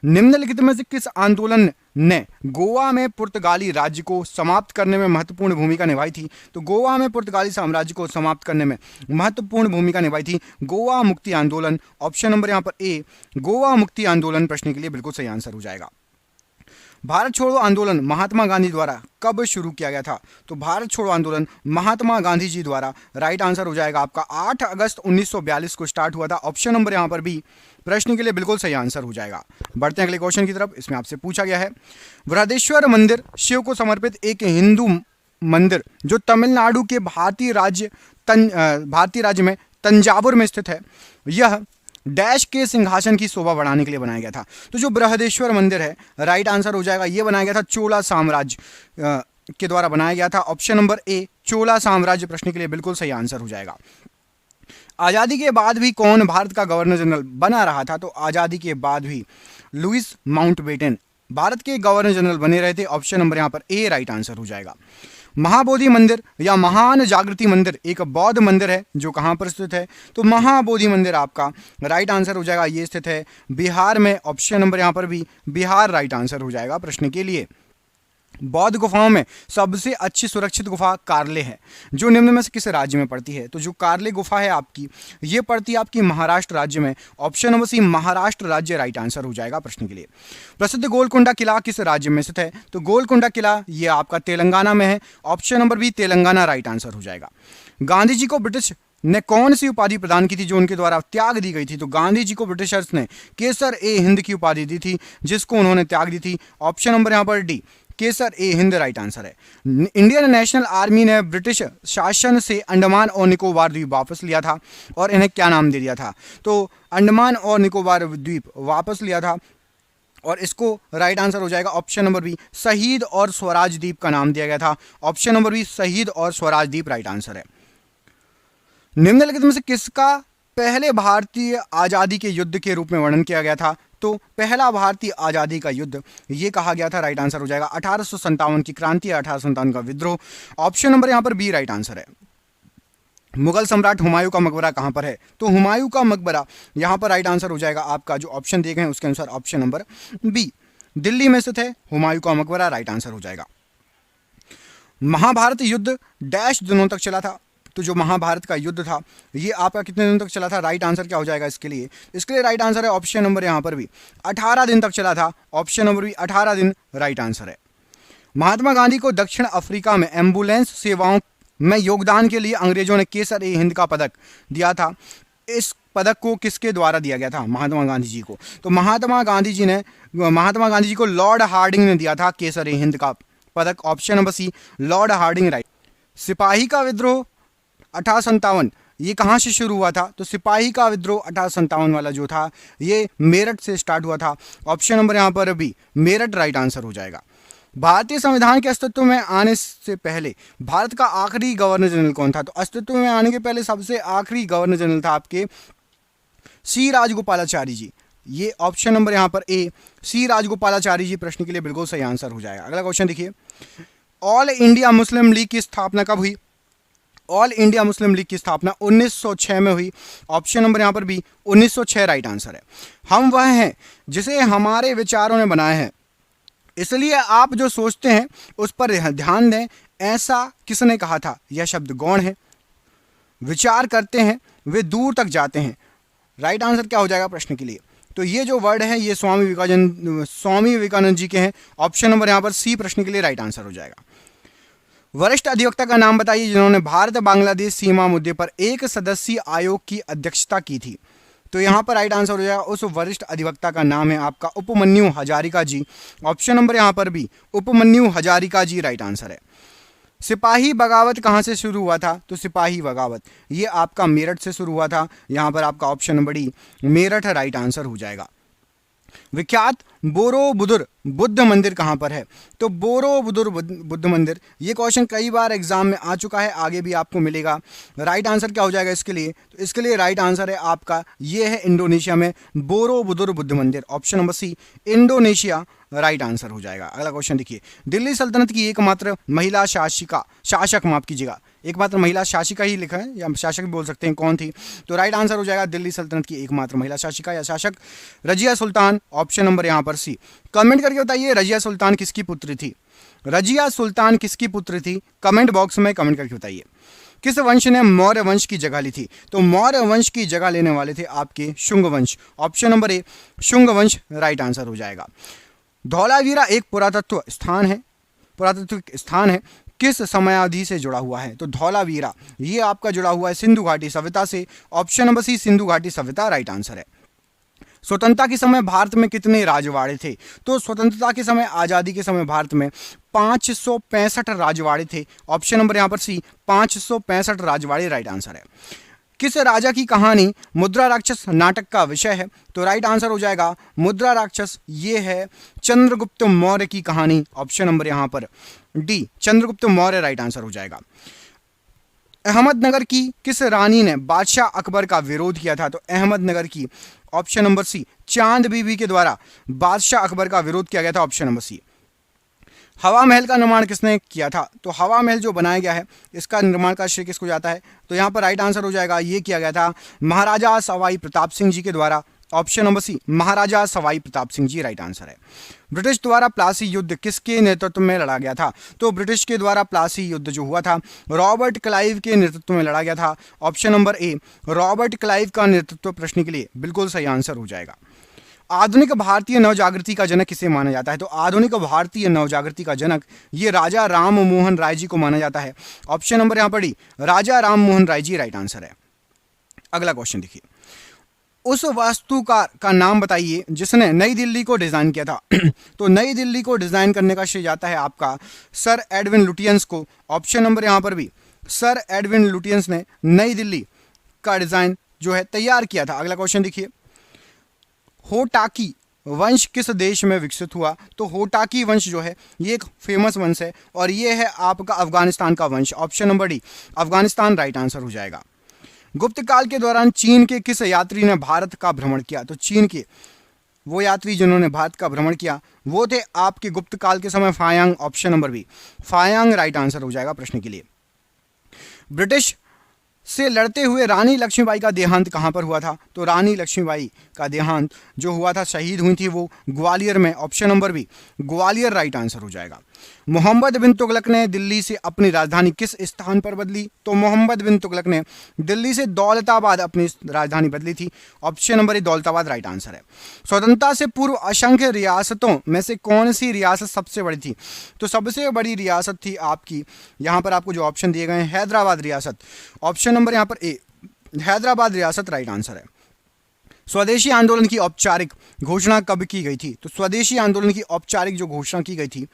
निम्नलिखित में से किस आंदोलन ने गोवा में पुर्तगाली राज्य को समाप्त करने में महत्वपूर्ण भूमिका निभाई थी? तो गोवा में पुर्तगाली साम्राज्य को समाप्त करने में महत्वपूर्ण भूमिका निभाई थी गोवा मुक्ति आंदोलन। ऑप्शन नंबर यहां पर ए, गोवा मुक्ति आंदोलन प्रश्न के लिए बिल्कुल सही आंसर हो जाएगा। भारत छोड़ो आंदोलन महात्मा गांधी द्वारा कब शुरू किया गया था? तो भारत छोड़ो आंदोलन महात्मा गांधी जी द्वारा राइट आंसर हो जाएगा आपका 8 अगस्त 1942 को स्टार्ट हुआ था। ऑप्शन नंबर यहां पर बी प्रश्न के लिए बिल्कुल सही आंसर हो जाएगा। बढ़ते हैं अगले क्वेश्चन की तरफ। इसमें आपसे पूछा गया है, बृहदेश्वर मंदिर शिव को समर्पित एक हिंदू मंदिर जो तमिलनाडु के भारतीय राज्य में तंजावुर में स्थित है, यह डैश के सिंहासन की शोभा बढ़ाने के लिए बनाया गया था। तो जो बृहदेश्वर मंदिर है, राइट आंसर हो जाएगा, यह बनाया गया था चोला साम्राज्य के द्वारा बनाया गया था। ऑप्शन नंबर ए चोला साम्राज्य प्रश्न के लिए बिल्कुल सही आंसर हो जाएगा। आज़ादी के बाद भी कौन भारत का गवर्नर जनरल बना रहा था? तो आज़ादी के बाद भी लुइस माउंटबेटन भारत के गवर्नर जनरल बने रहे थे। ऑप्शन नंबर यहां पर ए राइट आंसर हो जाएगा। महाबोधि मंदिर या महान जागृति मंदिर एक बौद्ध मंदिर है जो कहां पर स्थित है? तो महाबोधि मंदिर आपका राइट आंसर हो जाएगा, ये स्थित है बिहार में। ऑप्शन नंबर यहां पर भी बिहार राइट आंसर हो जाएगा प्रश्न के लिए। बौद्ध गुफाओं में सबसे अच्छी सुरक्षित गुफा कार्ले है, जो निम्न में से किस राज्य में पड़ती है? तो जो कार्ले गुफा है आपकी, ये पड़ती है आपकी महाराष्ट्र राज्य में। ऑप्शन नंबर सी महाराष्ट्र राज्य राइट आंसर हो जाएगा प्रश्न के लिए। प्रसिद्ध गोलकुंडा किला किस राज्य में स्थित है? तो गोलकुंडा किला ये आपका तेलंगाना में है। Option number B Telangana right answer हो जाएगा। गांधी जी को ब्रिटिश ने कौन सी उपाधि प्रदान की थी जो उनके द्वारा त्याग दी गई थी? तो गांधी जी को ब्रिटिशर्स ने केसर ए हिंद की उपाधि दी थी, जिसको उन्होंने त्याग दी थी। ऑप्शन नंबर यहां पर डी केसर ए हिंद राइट आंसर है। इंडियन नेशनल आर्मी ने ब्रिटिश शासन से अंडमान और निकोबार द्वीप वापस लिया था और इन्हें क्या नाम दे दिया था? तो अंडमान और निकोबार द्वीप वापस लिया था और इसको राइट आंसर हो जाएगा ऑप्शन नंबर बी शहीद और स्वराज द्वीप का नाम दिया गया था। ऑप्शन नंबर बी शहीद और स्वराज द्वीप राइट आंसर है। निम्नलिखित में से किसका पहले भारतीय आजादी के युद्ध के रूप में वर्णन किया गया था? तो पहला भारतीय आजादी का युद्ध ये कहा गया था, राइट आंसर हो जाएगा 1857 की क्रांति, 1857 का विद्रोह। ऑप्शन नंबर यहां पर बी राइट आंसर है। मुगल सम्राट हुमायूं का मकबरा कहां पर है? तो हुमायूं का मकबरा यहां पर राइट आंसर हो जाएगा आपका, जो ऑप्शन दिए गए हैं उसके अनुसार ऑप्शन नंबर बी दिल्ली में स्थित है हुमायूं का मकबरा, राइट आंसर हो जाएगा। महाभारत युद्ध डैश दिनों तक चला था? तो जो महाभारत का युद्ध था ये आपका कितने दिन तक चला था? राइट आंसर क्या हो जाएगा इसके लिए? राइट आंसर है ऑप्शन नंबर यहां पर भी 18 दिन तक चला था। ऑप्शन नंबर भी 18 दिन राइट आंसर है। महात्मा गांधी को दक्षिण अफ्रीका में एम्बुलेंस सेवाओं में योगदान के लिए अंग्रेजों ने केसर ए हिंद का पदक दिया था। इस पदक को किसके द्वारा दिया गया था महात्मा गांधी जी को? तो महात्मा गांधी जी को लॉर्ड हार्डिंग ने दिया था केसर ए हिंद का पदक। Option number C Lord Hardinge right. सिपाही का विद्रोह 1857 ये कहां से शुरू हुआ था? तो सिपाही का विद्रोह 1857 वाला जो था ये मेरठ से स्टार्ट हुआ था। ऑप्शन नंबर यहां पर भी मेरठ राइट आंसर हो जाएगा। भारतीय संविधान के अस्तित्व में आने से पहले भारत का आखिरी गवर्नर जनरल कौन था? तो अस्तित्व में आने के पहले सबसे आखिरी गवर्नर जनरल था आपके सी राजगोपालाचारी जी। ये ऑप्शन नंबर यहां पर ए सी राजगोपालाचारी जी प्रश्न के लिए बिल्कुल सही आंसर हो जाएगा। अगला क्वेश्चन देखिए, ऑल इंडिया मुस्लिम लीग की स्थापना कब हुई? ऑल इंडिया मुस्लिम लीग की स्थापना 1906 में हुई। ऑप्शन नंबर यहां पर भी 1906 राइट आंसर है। हम वह हैं जिसे हमारे विचारों ने बनाया है, इसलिए आप जो सोचते हैं उस पर ध्यान दें, ऐसा किसने कहा था? यह शब्द गौण है। विचार करते हैं वे दूर तक जाते हैं, राइट आंसर क्या हो जाएगा प्रश्न के लिए? तो ये जो वर्ड है ये स्वामी विवेकानंद जी के हैं। ऑप्शन नंबर यहां पर सी प्रश्न के लिए राइट आंसर हो जाएगा। वरिष्ठ अधिवक्ता का नाम बताइए जिन्होंने भारत बांग्लादेश सीमा मुद्दे पर एक सदस्यीय आयोग की अध्यक्षता की थी। तो यहां पर राइट आंसर हो जाएगा, उस वरिष्ठ अधिवक्ता का नाम है आपका उपमन्यु हजारिका जी। ऑप्शन नंबर यहां पर भी उपमन्यु हजारिका जी राइट आंसर है। सिपाही बगावत कहां से शुरू हुआ था? तो सिपाही बगावत ये आपका मेरठ से शुरू हुआ था। यहां पर आपका option number D Meerut right answer हो जाएगा। विख्यात बोरोबुदुर बुद्ध मंदिर कहाँ पर है? तो बोरोबुदुर बुद्ध मंदिर, ये क्वेश्चन कई बार एग्जाम में आ चुका है, आगे भी आपको मिलेगा। राइट आंसर क्या हो जाएगा इसके लिए? तो इसके लिए राइट आंसर है आपका, ये है इंडोनेशिया में बोरोबुदुर बुद्ध मंदिर, option number C Indonesia right answer हो जाएगा। अगला क्वेश्चन देखिए, दिल्ली सल्तनत की एकमात्र महिला शासक माफ कीजिएगा, एकमात्र महिला शासिका ही लिखा है, या शासक भी बोल सकते हैं, कौन थी? तो राइट आंसर हो जाएगा दिल्ली सल्तनत की एकमात्र महिला शासिका या शासक रजिया सुल्तान, ऑप्शन नंबर यहाँ पर सी। कमेंट करके बताइए रजिया सुल्तान किसकी पुत्री थी? रजिया सुल्तान किसकी पुत्री थी? कमेंट बॉक्स में कमेंट करके बताइए। किस वंश ने मौर्य वंश की जगह ली थी? तो मौर्य वंश की जगह लेने वाले थे आपके शुंग वंश, ऑप्शन नंबर ए शुंग वंश राइट आंसर हो जाएगा। धौलावीरा एक पुरातत्व स्थान है, किस समयावधि से जुड़ा हुआ है? तो धौलावीरा ये आपका जुड़ा हुआ है सिंधु घाटी सभ्यता से, ऑप्शन नंबर सी सिंधु घाटी सभ्यता राइट आंसर है। स्वतंत्रता के समय भारत में कितने राजवाड़े थे? तो स्वतंत्रता के समय, आजादी के समय भारत में 565 राजवाड़े थे, ऑप्शन नंबर यहाँ पर सी 565 राजवाड़े राइट आंसर है। किस राजा की कहानी मुद्रा राक्षस नाटक का विषय है? तो राइट आंसर हो जाएगा मुद्रा राक्षस, ये है चंद्रगुप्त मौर्य की कहानी, ऑप्शन नंबर यहाँ पर D Chandragupta Maurya right answer हो जाएगा। अहमदनगर की किस रानी ने बादशाह अकबर का विरोध किया था? तो अहमदनगर की, ऑप्शन नंबर सी चांद बीबी के द्वारा बादशाह अकबर का विरोध किया गया था, ऑप्शन नंबर सी। हवा महल का निर्माण किसने किया था? तो हवा महल जो बनाया गया है इसका निर्माण का श्रेय किसको जाता है? तो यहाँ पर राइट आंसर हो जाएगा, ये किया गया था महाराजा सवाई प्रताप सिंह जी के द्वारा, ऑप्शन नंबर सी महाराजा सवाई प्रताप सिंह जी राइट आंसर है। ब्रिटिश द्वारा प्लासी युद्ध किसके नेतृत्व में लड़ा गया था? तो ब्रिटिश के द्वारा प्लासी युद्ध जो हुआ था रॉबर्ट क्लाइव के नेतृत्व में लड़ा गया था, ऑप्शन नंबर ए रॉबर्ट क्लाइव का नेतृत्व प्रश्न के लिए बिल्कुल सही आंसर हो जाएगा। आधुनिक भारतीय नवजागृति का जनक किसे माना जाता है? तो आधुनिक भारतीय नवजागृति का जनक ये राजा राम मोहन राय जी को माना जाता है, ऑप्शन नंबर यहाँ पर डी राजा राम मोहन राय जी राइट आंसर है। अगला क्वेश्चन देखिए, उस वास्तुकार का नाम बताइए जिसने नई दिल्ली को डिजाइन किया था। तो नई दिल्ली को डिजाइन करने का श्रेय जाता है आपका सर एडविन लुटियंस को, ऑप्शन नंबर यहाँ पर भी सर एडविन लुटियंस ने नई दिल्ली का डिजाइन जो है तैयार किया था। अगला क्वेश्चन देखिए, होटाकी वंश किस देश में विकसित हुआ? तो होटाकी वंश जो है ये एक फेमस वंश है और ये है आपका अफगानिस्तान का वंश, option number D Afghanistan right answer हो जाएगा। गुप्त काल के दौरान चीन के किस यात्री ने भारत का भ्रमण किया? तो चीन के वो यात्री जिन्होंने भारत का भ्रमण किया वो थे आपके गुप्त काल के समय फायांग, ऑप्शन नंबर बी फायांग राइट आंसर हो जाएगा प्रश्न के लिए। ब्रिटिश से लड़ते हुए रानी लक्ष्मीबाई का देहांत कहाँ पर हुआ था? तो रानी लक्ष्मीबाई का देहांत जो हुआ था, शहीद हुई थी वो ग्वालियर में, option number B Gwalior right answer हो जाएगा। मोहम्मद बिन तुगलक ने दिल्ली से अपनी राजधानी किस स्थान पर बदली? तो मोहम्मद बिन तुगलक ने दिल्ली से दौलताबाद अपनी राजधानी बदली थी, ऑप्शन नंबर ए दौलताबाद राइट आंसर है। स्वतंत्रता से पूर्व असंख्य रियासतों में से कौन सी रियासत सबसे बड़ी थी? तो सबसे बड़ी रियासत थी आपकी, यहाँ पर आपको जो ऑप्शन दिए गए हैं हैदराबाद रियासत, ऑप्शन नंबर यहाँ पर ए हैदराबाद रियासत राइट आंसर है। स्वदेशी आंदोलन की औपचारिक घोषणा कब की गई थी? तो स्वदेशी आंदोलन की औपचारिक जो घोषणा की गई थी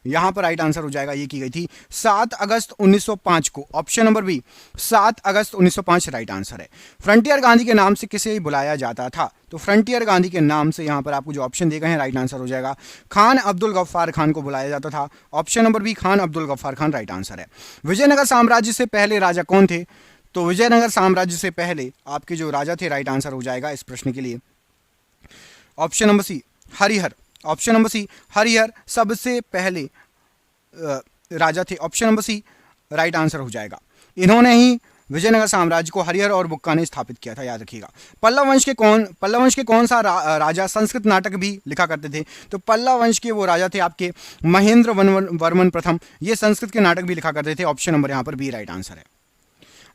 यहां पर राइट आंसर हो जाएगा, ये की गई थी 7 अगस्त 1905 को, ऑप्शन नंबर बी 7 अगस्त 1905 राइट आंसर है। फ्रंटियर गांधी के नाम से किसे बुलाया जाता था? तो फ्रंटियर गांधी के नाम से यहां पर आपको जो ऑप्शन दिए गए हैं राइट आंसर हो जाएगा खान अब्दुल गफ्फार खान को बुलाया जाता था, option number B Khan Abdul Ghaffar Khan right answer है। विजयनगर साम्राज्य से पहले राजा कौन थे? तो विजयनगर साम्राज्य से पहले आपके जो राजा थे राइट आंसर हो जाएगा इस प्रश्न के लिए, option number C Harihara, option number C Harihara सबसे पहले राजा थे, option number C right answer हो जाएगा। इन्होंने ही विजयनगर साम्राज्य को हरिहर और बुक्का ने स्थापित किया था, याद रखिएगा। पल्लव वंश के कौन सा राजा संस्कृत नाटक भी लिखा करते थे? तो पल्लव वंश के वो राजा थे आपके महेंद्र वर्मन प्रथम, ये संस्कृत के नाटक भी लिखा करते थे, ऑप्शन नंबर यहाँ पर बी राइट आंसर है।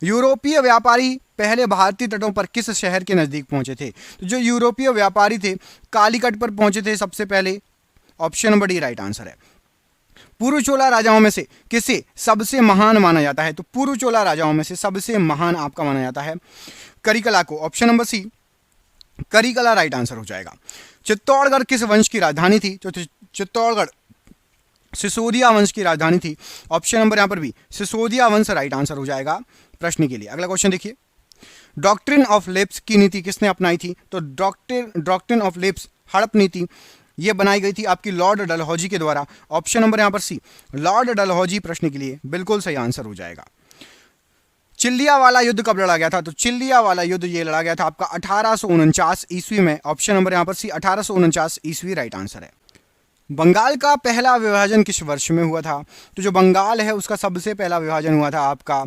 यूरोपीय व्यापारी पहले भारतीय तटों पर किस शहर के नजदीक पहुंचे थे? तो जो यूरोपीय व्यापारी थे कालीकट पर पहुंचे थे सबसे पहले, option number D right answer है। पूर्व चोला राजाओं में से किसे सबसे महान माना जाता है? तो पूर्व चोला राजाओं में से सबसे महान आपका माना जाता है करिकला को, option number C Karikala right answer हो जाएगा। चित्तौड़गढ़ किस वंश की राजधानी थी? तो चित्तौड़गढ़ सिसोदिया वंश की राजधानी थी, ऑप्शन नंबर यहां पर भी सिसोदिया वंश राइट आंसर हो जाएगा प्रश्न के लिए। अगला क्वेश्चन देखिए, डॉक्ट्रिन ऑफ लेप्स की नीति किसने अपनाई थी? तो डॉक्ट्रिन ऑफ लेप्स हड़प नीति ये बनाई गई थी आपकी लॉर्ड डलहौजी के द्वारा। ऑप्शन नंबर यहां पर सी, लॉर्ड डलहौजी प्रश्न के लिए बिल्कुल सही आंसर हो जाएगा। चिल्लिया वाला युद्ध कब लड़ा गया था? तो चिल्लिया वाला युद्ध ये लड़ा गया था आपका 1849 ईस्वी में। ऑप्शन नंबर यहां पर सी, 1849 ईस्वी राइट आंसर है। बंगाल का पहला विभाजन किस वर्ष में हुआ था? तो जो बंगाल है उसका सबसे पहला विभाजन हुआ था आपका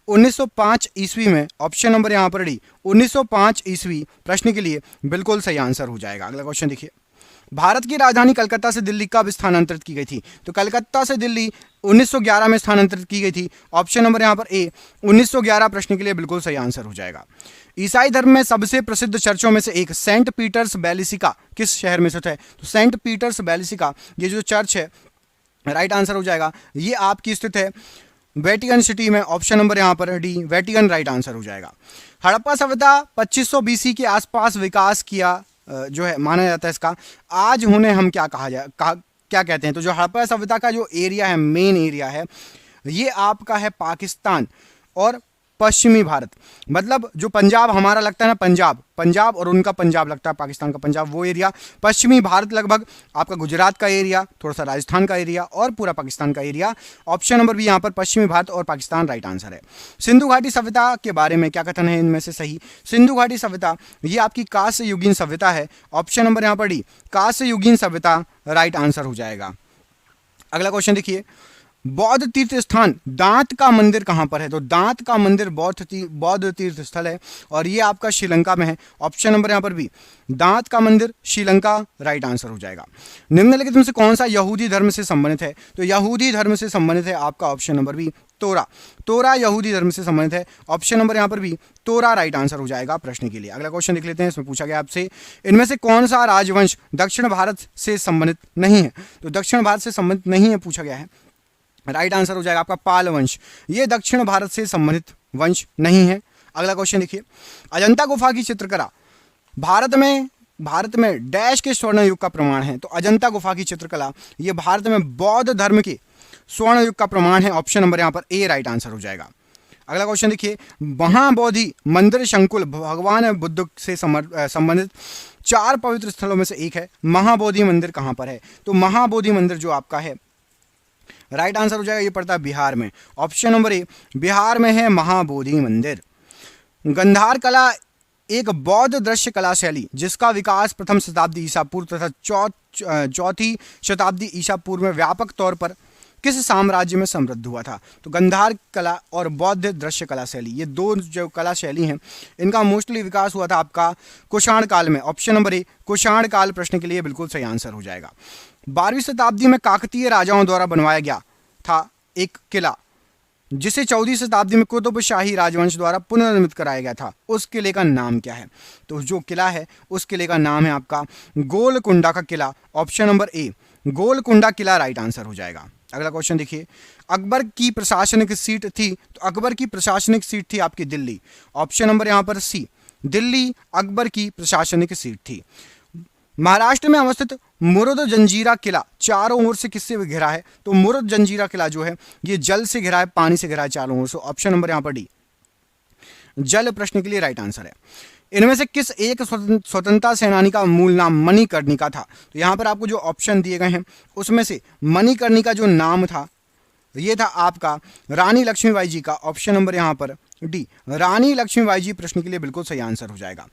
1905 ईस्वी में। ऑप्शन नंबर यहां पर डी, 1905 ईस्वी प्रश्न के लिए बिल्कुल सही आंसर हो जाएगा। अगला क्वेश्चन देखिए, भारत की राजधानी कलकत्ता से दिल्ली कब स्थानांतरित की गई थी? तो कलकत्ता से दिल्ली 1911 में स्थानांतरित की गई थी। ऑप्शन नंबर यहां पर ए, 1911 प्रश्न के लिए बिल्कुल सही आंसर हो जाएगा। ईसाई धर्म में सबसे प्रसिद्ध चर्चों में से एक सेंट पीटर्स बेलिसिका किस शहर में स्थित है? तो सेंट पीटर्स बेलिसिका ये जो चर्च है राइट आंसर हो जाएगा। ये आपकी स्थित है वेटिकन सिटी में। ऑप्शन नंबर यहां पर डी, वेटिकन राइट आंसर हो जाएगा। हड़प्पा सभ्यता 2500 बीसी के आसपास विकास किया जो है माना जाता है इसका। आज उन्हें हम क्या क्या कहते हैं? तो जो हड़प्पा सभ्यता का जो एरिया है, मेन एरिया है, ये आपका है पाकिस्तान और पश्चिमी भारत। मतलब जो पंजाब हमारा लगता है ना, पंजाब और उनका पंजाब लगता है, पाकिस्तान का पंजाब, वो एरिया। पश्चिमी भारत लगभग आपका गुजरात का एरिया, थोड़ा सा राजस्थान का एरिया और पूरा पाकिस्तान का एरिया। ऑप्शन नंबर भी यहाँ पर पश्चिमी भारत और पाकिस्तान राइट आंसर है। सिंधु घाटी सभ्यता के बारे में क्या कथन है इनमें से सही? सिंधु घाटी सभ्यता ये आपकी कांस्य युगीन सभ्यता है। ऑप्शन नंबर यहाँ पर डी, कांस्य युगीन सभ्यता राइट आंसर हो जाएगा। अगला क्वेश्चन देखिए, बौद्ध तीर्थ स्थान दांत का मंदिर कहां पर है? तो दांत का मंदिर बौद्ध तीर्थ स्थल है और ये आपका श्रीलंका में है। ऑप्शन नंबर यहां पर भी, दांत का मंदिर श्रीलंका राइट आंसर हो जाएगा। निम्नलिखित में से कौन सा यहूदी धर्म से संबंधित है? तो यहूदी धर्म से संबंधित है आपका ऑप्शन नंबर बी, तोरा यहूदी धर्म से संबंधित है। ऑप्शन नंबर यहां पर भी तोरा राइट आंसर हो जाएगा प्रश्न के लिए। अगला क्वेश्चन देख लेते हैं, इसमें पूछा गया आपसे इनमें से कौन सा राजवंश दक्षिण भारत से संबंधित नहीं है? तो दक्षिण भारत से संबंधित नहीं है पूछा गया है, राइट आंसर हो जाएगा आपका पाल वंश। ये दक्षिण भारत से संबंधित वंश नहीं है। अगला क्वेश्चन देखिए, अजंता गुफा की चित्रकला भारत में डैश के स्वर्ण युग का प्रमाण है? तो अजंता गुफा की चित्रकला ये भारत में बौद्ध धर्म के स्वर्ण युग का प्रमाण है। ऑप्शन नंबर यहां पर ए राइट आंसर हो जाएगा। अगला क्वेश्चन देखिए, महाबोधि मंदिर संकुल भगवान बुद्ध से संबंधित 4 पवित्र स्थलों में से एक है। महाबोधि मंदिर कहां पर है? तो महाबोधि मंदिर जो आपका है राइट आंसर हो जाएगा, ये पड़ता है बिहार में। ऑप्शन नंबर ए, बिहार में है महाबोधि मंदिर। गंधार कला एक बौद्ध दृश्य कला शैली जिसका विकास प्रथम शताब्दी ईसा पूर्व तथा चौथी शताब्दी ईसा पूर्व में व्यापक तौर पर किस साम्राज्य में समृद्ध हुआ था? तो गंधार कला और बौद्ध दृश्य कला शैली ये दो जो कला शैली हैं इनका मोस्टली विकास हुआ था आपका कुषाण काल में। ऑप्शन नंबर ए, कुषाण काल प्रश्न के लिए बिल्कुल सही आंसर हो जाएगा। 12वीं शताब्दी में काकतीय राजाओं द्वारा बनवाया गया था एक किला जिसे 14वीं शताब्दी में कुतुब शाही राजवंश द्वारा पुनर्निर्मित कराया गया था। उस किले का नाम क्या है? तो जो किला है उस किले का नाम है आपका गोलकुंडा का किला। ऑप्शन नंबर ए, गोलकुंडा किला राइट आंसर हो जाएगा। अगला क्वेश्चन देखिए, अकबर की प्रशासनिक सीट थी? तो अकबर की प्रशासनिक सीट थी आपकी दिल्ली। ऑप्शन नंबर यहां पर सी, दिल्ली अकबर की प्रशासनिक सीट थी। महाराष्ट्र में अवस्थित मुरुद जंजीरा किला चारों ओर से किससे घिरा है? तो मुरुद जंजीरा किला जो है ये जल से घिरा है, पानी से घिरा है चारों ओर से। ऑप्शन नंबर यहां पर डी, जल प्रश्न के लिए राइट आंसर है। इनमें से किस एक स्वतंत्रता सेनानी का मूल नाम मणिकर्णिका था? तो यहां पर आपको जो ऑप्शन दिए गए हैं उसमें से मणिकर्णिका जो नाम था ये था आपका रानी लक्ष्मीबाई जी का। ऑप्शन नंबर यहां पर डी, रानी लक्ष्मीबाई जी प्रश्न के लिए बिल्कुल सही आंसर हो जाएगा।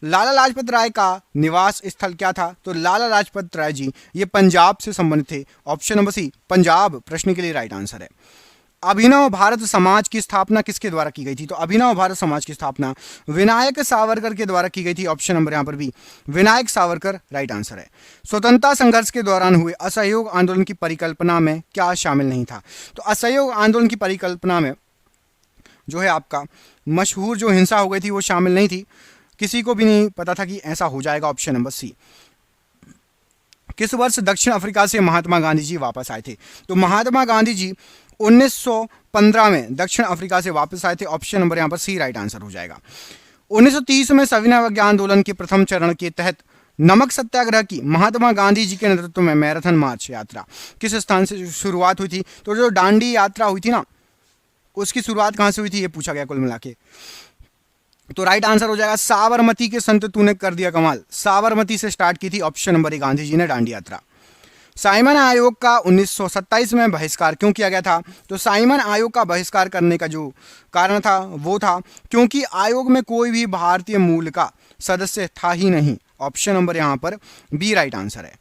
लाला लाजपत राय का निवास स्थल क्या था? तो लाला लाजपत राय जी ये पंजाब से संबंधित थे। ऑप्शन नंबर सी, पंजाब प्रश्न के लिए राइट आंसर है। अभिनव भारत समाज की स्थापना किसके द्वारा की गई थी? तो अभिनव भारत समाज की स्थापना विनायक सावरकर के द्वारा की गई थी। ऑप्शन नंबर यहां पर भी विनायक सावरकर राइट आंसर है। स्वतंत्रता संघर्ष के दौरान हुए असहयोग आंदोलन की परिकल्पना में क्या शामिल नहीं था? तो असहयोग आंदोलन की परिकल्पना में जो है आपका मशहूर जो हिंसा हो गई थी वो शामिल नहीं थी, किसी को भी नहीं पता था कि ऐसा हो जाएगा। Option number C. किस वर्ष दक्षिण अफ्रीका से महात्मा गांधी जी वापस आए थे? तो महात्मा गांधी जी 1915 में दक्षिण अफ्रीका से वापस आए थे। ऑप्शन नंबर यहां पर सी राइट आंसर हो जाएगा। 1930 में सविनय अवज्ञा आंदोलन के प्रथम चरण के तहत नमक सत्याग्रह की महात्मा गांधी जी के नेतृत्व में मैराथन मार्च यात्रा किस स्थान से शुरुआत हुई थी? तो जो दांडी यात्रा हुई थी ना उसकी शुरुआत कहां से हुई थी ये पूछा गया कुल मिला के। तो राइट आंसर हो जाएगा साबरमती के संत तूने कर दिया कमाल। साबरमती से स्टार्ट की थी ऑप्शन नंबर ए गांधी जी ने दांडी यात्रा। साइमन आयोग का 1927 में बहिष्कार क्यों किया गया था? तो साइमन आयोग का बहिष्कार करने का जो कारण था वो था क्योंकि आयोग में कोई भी भारतीय मूल का सदस्य था ही नहीं। ऑप्शन नंबर यहां पर बी राइट आंसर है।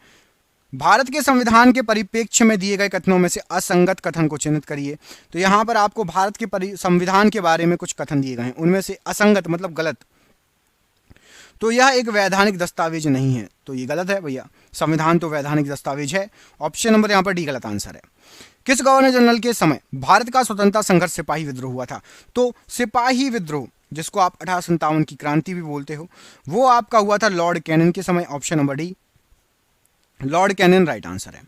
भारत के संविधान के परिप्रेक्ष्य में दिए गए कथनों में से असंगत कथन को चिन्हित करिए। तो यहां पर आपको भारत के संविधान के बारे में कुछ कथन दिए गए हैं, उनमें से असंगत मतलब गलत। तो यह एक वैधानिक दस्तावेज नहीं है, तो ये गलत है भैया। संविधान तो वैधानिक दस्तावेज है। ऑप्शन नंबर यहां पर डी गलत आंसर है। किस गवर्नर जनरल के समय भारत का स्वतंत्रता संघर्ष सिपाही विद्रोह हुआ था? तो सिपाही विद्रोह, जिसको आप 1857 की क्रांति भी बोलते हो, वो आपका हुआ था लॉर्ड कैनिंग के समय। Option number D Lord Canning right answer है।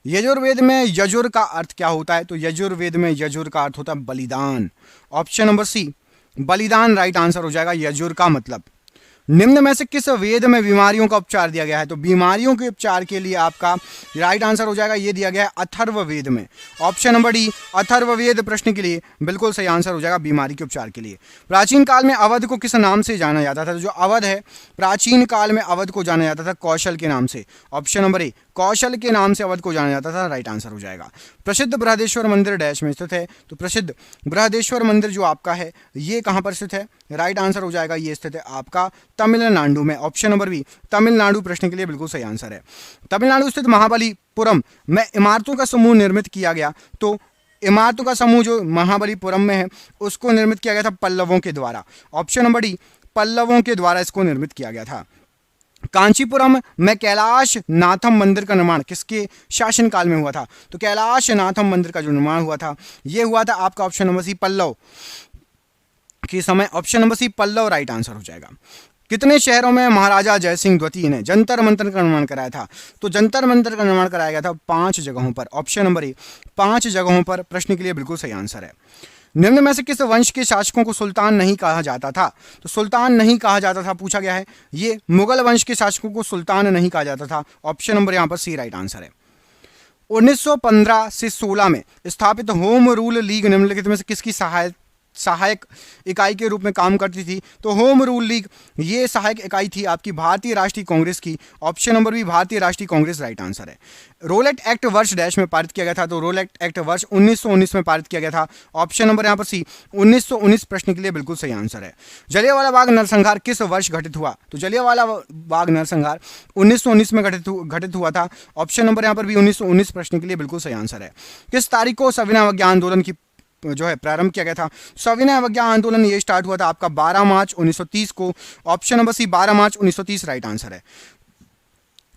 यजुर्वेद में यजुर का अर्थ क्या होता है? तो यजुर्वेद में यजुर का अर्थ होता है बलिदान। ऑप्शन नंबर सी बलिदान राइट आंसर हो जाएगा। यजुर का मतलब निम्न में से किस वेद में बीमारियों का उपचार दिया गया है? तो बीमारियों के उपचार के लिए आपका राइट आंसर हो जाएगा, ये दिया गया है अथर्ववेद में। ऑप्शन नंबर डी अथर्ववेद प्रश्न के लिए बिल्कुल सही आंसर हो जाएगा बीमारी के उपचार के लिए। प्राचीन काल में अवध को किस नाम से जाना जाता था? तो जो अवध है प्राचीन काल में अवध को जाना जाता था कौशल के नाम से। ऑप्शन नंबर ए कौशल के नाम से अवध को जाना जाता था, राइट आंसर हो जाएगा। प्रसिद्ध बृहदेश्वर मंदिर डैश में स्थित है? तो प्रसिद्ध बृहदेश्वर मंदिर जो आपका है ये कहां पर स्थित है? राइट आंसर हो जाएगा, ये स्थित है आपका तमिलनाडु में। ऑप्शन नंबर बी तमिलनाडु प्रश्न के लिए बिल्कुल सही आंसर है। तमिलनाडु स्थित महाबलीपुरम में इमारतों का समूह निर्मित किया गया। तो इमारतों का समूह जो महाबलीपुरम में है उसको निर्मित किया गया था पल्लवों के द्वारा। ऑप्शन नंबर डी पल्लवों के द्वारा इसको निर्मित किया गया था। कांचीपुरम में कैलाश नाथम मंदिर का निर्माण किसके शासनकाल में हुआ था? तो कैलाश नाथम मंदिर का जो निर्माण हुआ था ये हुआ था आपका ऑप्शन नंबर सी पल्लव के समय। Option number C Pallava right answer हो जाएगा। कितने शहरों में महाराजा जयसिंह द्वितीय ने जंतर मंतर का निर्माण कराया था? तो जंतर मंतर का निर्माण कराया गया था 5 जगहों पर। ऑप्शन नंबर ए 5 जगहों पर प्रश्न के लिए बिल्कुल सही आंसर है। निम्न में से किस वंश के शासकों को सुल्तान नहीं कहा जाता था? तो सुल्तान नहीं कहा जाता था पूछा गया है, ये मुगल वंश के शासकों को सुल्तान नहीं कहा जाता था। ऑप्शन नंबर यहां पर सी राइट आंसर है। 1915 से 16 में स्थापित होम रूल लीग निम्नलिखित में से किसकी सहायक इकाई के रूप में काम करती थी? तो होम रूल लीग ये सहायक इकाई थी आपकी भारतीय राष्ट्रीय कांग्रेस की। ऑप्शन नंबर भी भारतीय राष्ट्रीय कांग्रेस राइट आंसर है। रोलेट एक्ट वर्ष डैश में पारित किया गया था? तो रोलेट एक्ट वर्ष 1919 में पारित किया गया था। ऑप्शन नंबर यहां पर सी 1919 प्रश्न के लिए बिल्कुल सही आंसर है। जलियांवाला बाग नरसंहार किस वर्ष घटित हुआ? तो जलियांवाला बाग नरसंहार 1919 में घटित हुआ था। ऑप्शन नंबर यहां पर भी 1919 प्रश्न के लिए बिल्कुल सही आंसर है। किस तारीख को सविनय अवज्ञा आंदोलन की जो है प्रारंभ किया गया था? सविनय अवज्ञा आंदोलन ये स्टार्ट हुआ था आपका 12 मार्च 1930 को। ऑप्शन नंबर सी 12 मार्च 1930 राइट आंसर है।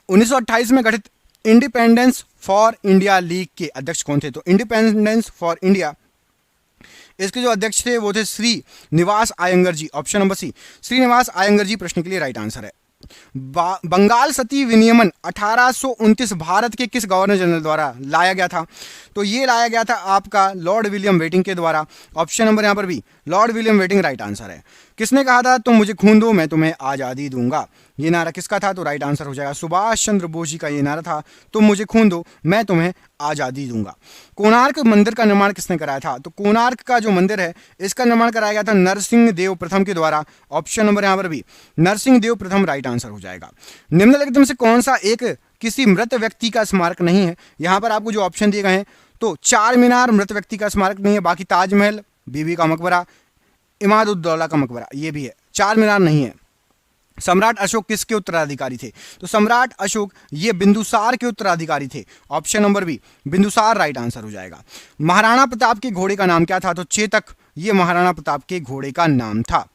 1928 में गठित इंडिपेंडेंस फॉर इंडिया लीग के अध्यक्ष कौन थे? तो इंडिपेंडेंस फॉर इंडिया इसके जो अध्यक्ष थे वो थे Srinivas Iyengar ji. Option number C Srinivas Iyengar ji प्रश्न के लिए राइट आंसर है। बंगाल सती विनियमन 1829 भारत के किस गवर्नर जनरल द्वारा लाया गया था? तो ये लाया गया था आपका लॉर्ड विलियम वेटिंग के द्वारा। ऑप्शन नंबर यहां पर भी Lord William waiting right answer है। किसने कहा था तुम मुझे खून दो मैं तुम्हें आजादी दूंगा? ये नारा किसका था? तो राइट आंसर हो जाएगा सुभाष चंद्र बोस जी का ये नारा था, तुम मुझे खून दो मैं तुम्हें आजादी दूंगा। कोणार्क मंदिर का निर्माण किसने कराया था? तो कोणार्क का जो मंदिर है इसका निर्माण कराया गया था नरसिंह देव प्रथम के द्वारा। ऑप्शन नंबर यहां पर भी नरसिंह देव प्रथम राइट आंसर हो जाएगा। निम्नलिखित में से कौन सा एक किसी मृत व्यक्ति का स्मारक नहीं है? यहां पर आपको जो ऑप्शन दिए गए हैं तो चार मीनार मृत व्यक्ति का स्मारक नहीं है, बाकी ताजमहल, बीबी का मकबरा, इमाद-उद-दौला का मकबरा ये भी है, चार मीनार नहीं है। सम्राट अशोक किसके उत्तराधिकारी थे? तो सम्राट अशोक ये बिंदुसार के उत्तराधिकारी थे। Option number B Bindusara right answer हो जाएगा। महाराणा प्रताप के घोड़े का नाम क्या था? तो चेतक ये महाराणा प्रताप के घोड़े का नाम था।